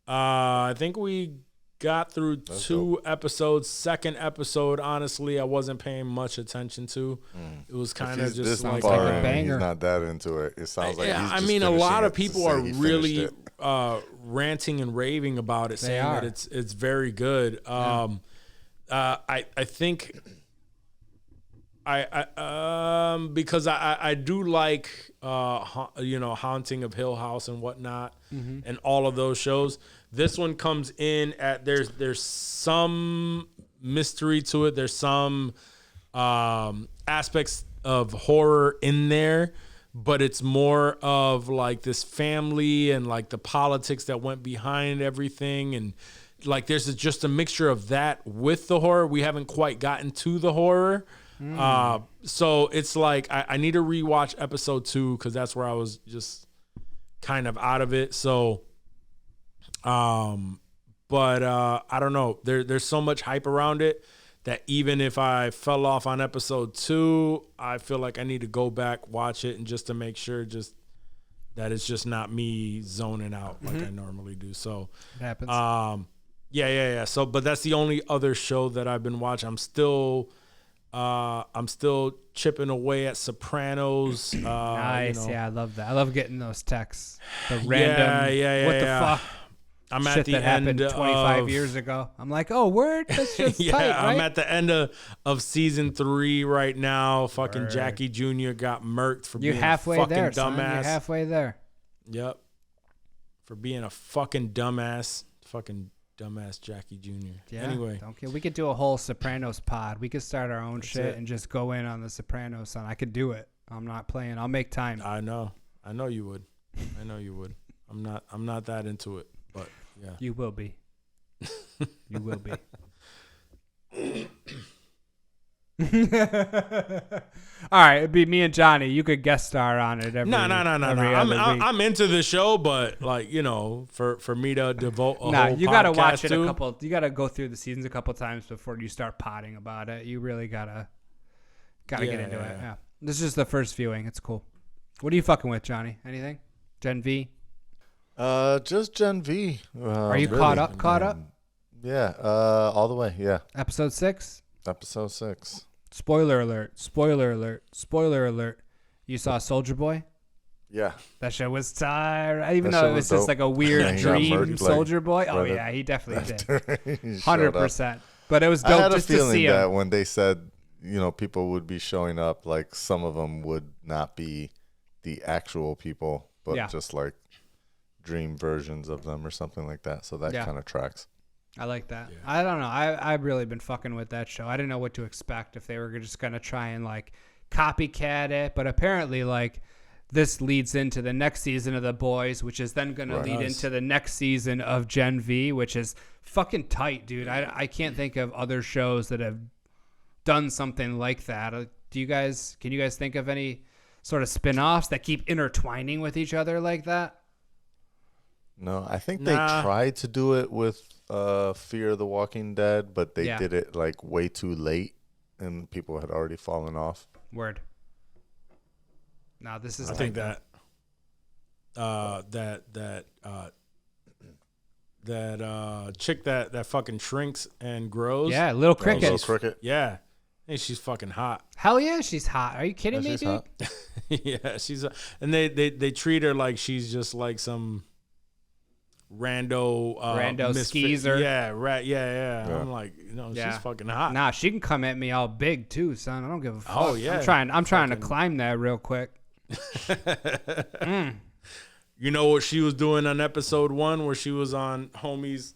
I think we got through two episodes. Second episode, honestly, I wasn't paying much attention to. It was kind of just like like a banger. He's not that into it. It sounds like yeah. he's I just mean, a finishing lot it of to people say are he finished really it. ranting and raving about it, saying are. that it's very good. I think because I do like Haunting of Hill House and whatnot and all of those shows. This one comes in at there's some mystery to it. There's some aspects of horror in there, but it's more of like this family and like the politics that went behind everything, and like there's just a mixture of that with the horror. We haven't quite gotten to the horror. So it's like I need to rewatch episode 2 because that's where I was just kind of out of it. So but I don't know. There's so much hype around it that even if I fell off on episode 2, I feel like I need to go back, watch it, and just to make sure just that it's just not me zoning out like I normally do. So It happens. yeah. So, but that's the only other show that I've been watching. I'm still chipping away at Sopranos. Nice. Yeah, I love that. I love getting those texts. The Yeah, random. yeah, What the yeah. fuck? I'm Shit at the that happened end 25 of, years ago. I'm like, oh, word? That's just yeah, tight, right? I'm at the end of season 3 right now. Fucking Word. Jackie Jr. got murked for You're being halfway a fucking there, dumbass. son. You're halfway there. Yep. For being a fucking dumbass. Fucking dumbass Jackie Jr. Yeah. Anyway. Don't care. We could do a whole Sopranos pod. We could start our own shit it. and just go in on the Sopranos, son. I could do it. I'm not playing. I'll make time. I know you would. I'm not that into it, but yeah. You will be. You will be. All right, it'd be me and Johnny. You could guest star on it every No. every other week. I'm into the show, but like for me to devote a whole You gotta watch podcast it to, a couple. You gotta go through the seasons a couple times before you start potting about it. You really gotta get into it. Yeah, this is just the first viewing. It's cool. What are you fucking with, Johnny? Anything? Gen V? Just Gen V. Are you really. caught up? Caught up? Yeah, all the way. Yeah, Episode 6. episode 6. Spoiler alert! Spoiler alert! Spoiler alert! You saw Soldier Boy? Yeah, That shit was tired. Even That though shit it was was just dope. like a weird Yeah, he got dream, murdered, like, Soldier Boy. Oh right yeah, he definitely did. after he showed up. 100%. But it was I dope had a just to feeling see that him. when they said, people would be showing up, like some of them would not be the actual people, but Yeah. just like dream versions of them or something like that. So that Yeah. kind of tracks. I like that. I don't know. I've really been fucking with that show. I didn't know what to expect, if they were just gonna try and like copycat it, but apparently like this leads into the next season of The Boys, which is then gonna lead into the next season of Gen V, which is fucking tight, dude. I can't think of other shows that have done something like that. Can you guys think of any sort of spin-offs that keep intertwining with each other like that? No, I think Nah. they tried to do it with Fear of the Walking Dead, but they Yeah. did it like way too late and people had already fallen off. Word. No, this is I think that chick that fucking shrinks and grows. yeah, Little Cricket. Little Cricket. Yeah. Hey, she's fucking hot. Hell yeah, she's hot. Are you kidding me, She's dude? hot. Yeah, she's and they treat her like she's just like some rando misfit. skeezer. Yeah, right. Yeah. Yeah. I'm like, Yeah. she's fucking hot. Nah, she can come at me all big too, son. I don't give a fuck. Oh, yeah. I'm trying to Fucking- climb that real quick. You know what she was doing on episode 1 where she was on homies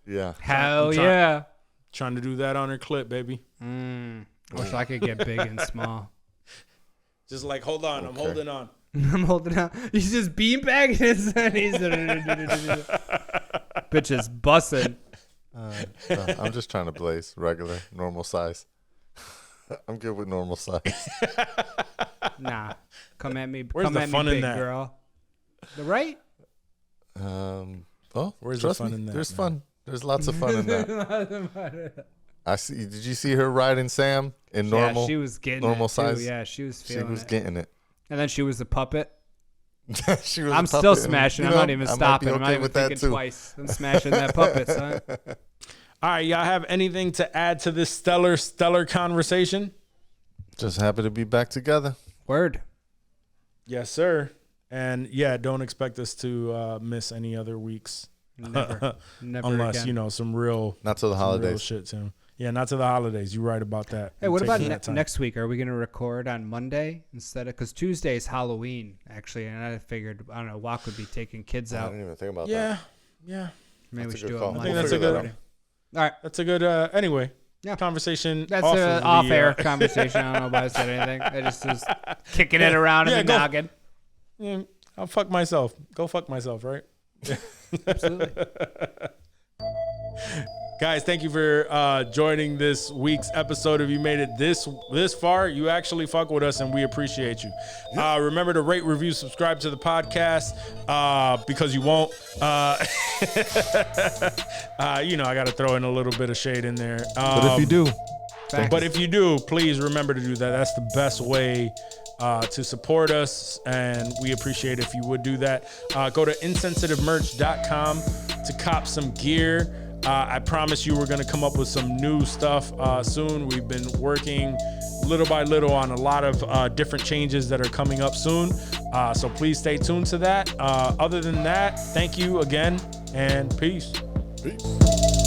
Yeah. Hell try- yeah. trying to do that on her clip, baby. Wish I could get big and small. Just like, hold on, I'm holding on. I'm holding out. He's just beanbagging his son. He's bitch is bussing. I'm just trying to blaze regular, normal size. I'm good with normal size. Nah, come at me. Where's come the at fun me, in big that? girl. The right? Oh, Where's the trust fun me, in that, There's man? fun. There's lots of fun in that. I see. Did you see her riding Sam in normal? Yeah, she was getting normal it too. size. Yeah, she was feeling She was it. getting it. And then she was the puppet. She was I'm a still puppet. smashing. You I'm know, not even I might be stopping. I'm okay not even with that thinking too. twice. I'm smashing that puppet, son. All right, y'all have anything to add to this stellar conversation? Just happy to be back together. Word. Yes, sir. And yeah, don't expect us to miss any other weeks. Never Unless, again. you know, some real Not till the some real holidays. shit, Tim. Yeah, not to the holidays. You're right about that. Hey, what We're about taking that time. next week? Are we going to record on Monday instead of, because Tuesday is Halloween, actually, and I figured, I don't know, Walk would be taking kids I out. didn't even think about Yeah, that. yeah. Maybe we That's a should good do it call. on I Monday. think that's a good- All right. That's a good, anyway, Yeah. conversation. That's off an of the, off-air conversation. I don't know if I said anything. I just was kicking it around in the go. noggin. Yeah, I'll fuck myself. Go fuck myself, right? Absolutely. Guys, thank you for joining this week's episode. If you made it this far, you actually fuck with us, and we appreciate you. Remember to rate, review, subscribe to the podcast, because you won't. You know, I got to throw in a little bit of shade in there. But if you do, But if you do, please remember to do that. That's the best way to support us, and we appreciate if you would do that. Go to insensitivemerch.com to cop some gear. I promise you we're going to come up with some new stuff soon. We've been working little by little on a lot of different changes that are coming up soon. So please stay tuned to that. Other than that, thank you again, and peace. peace.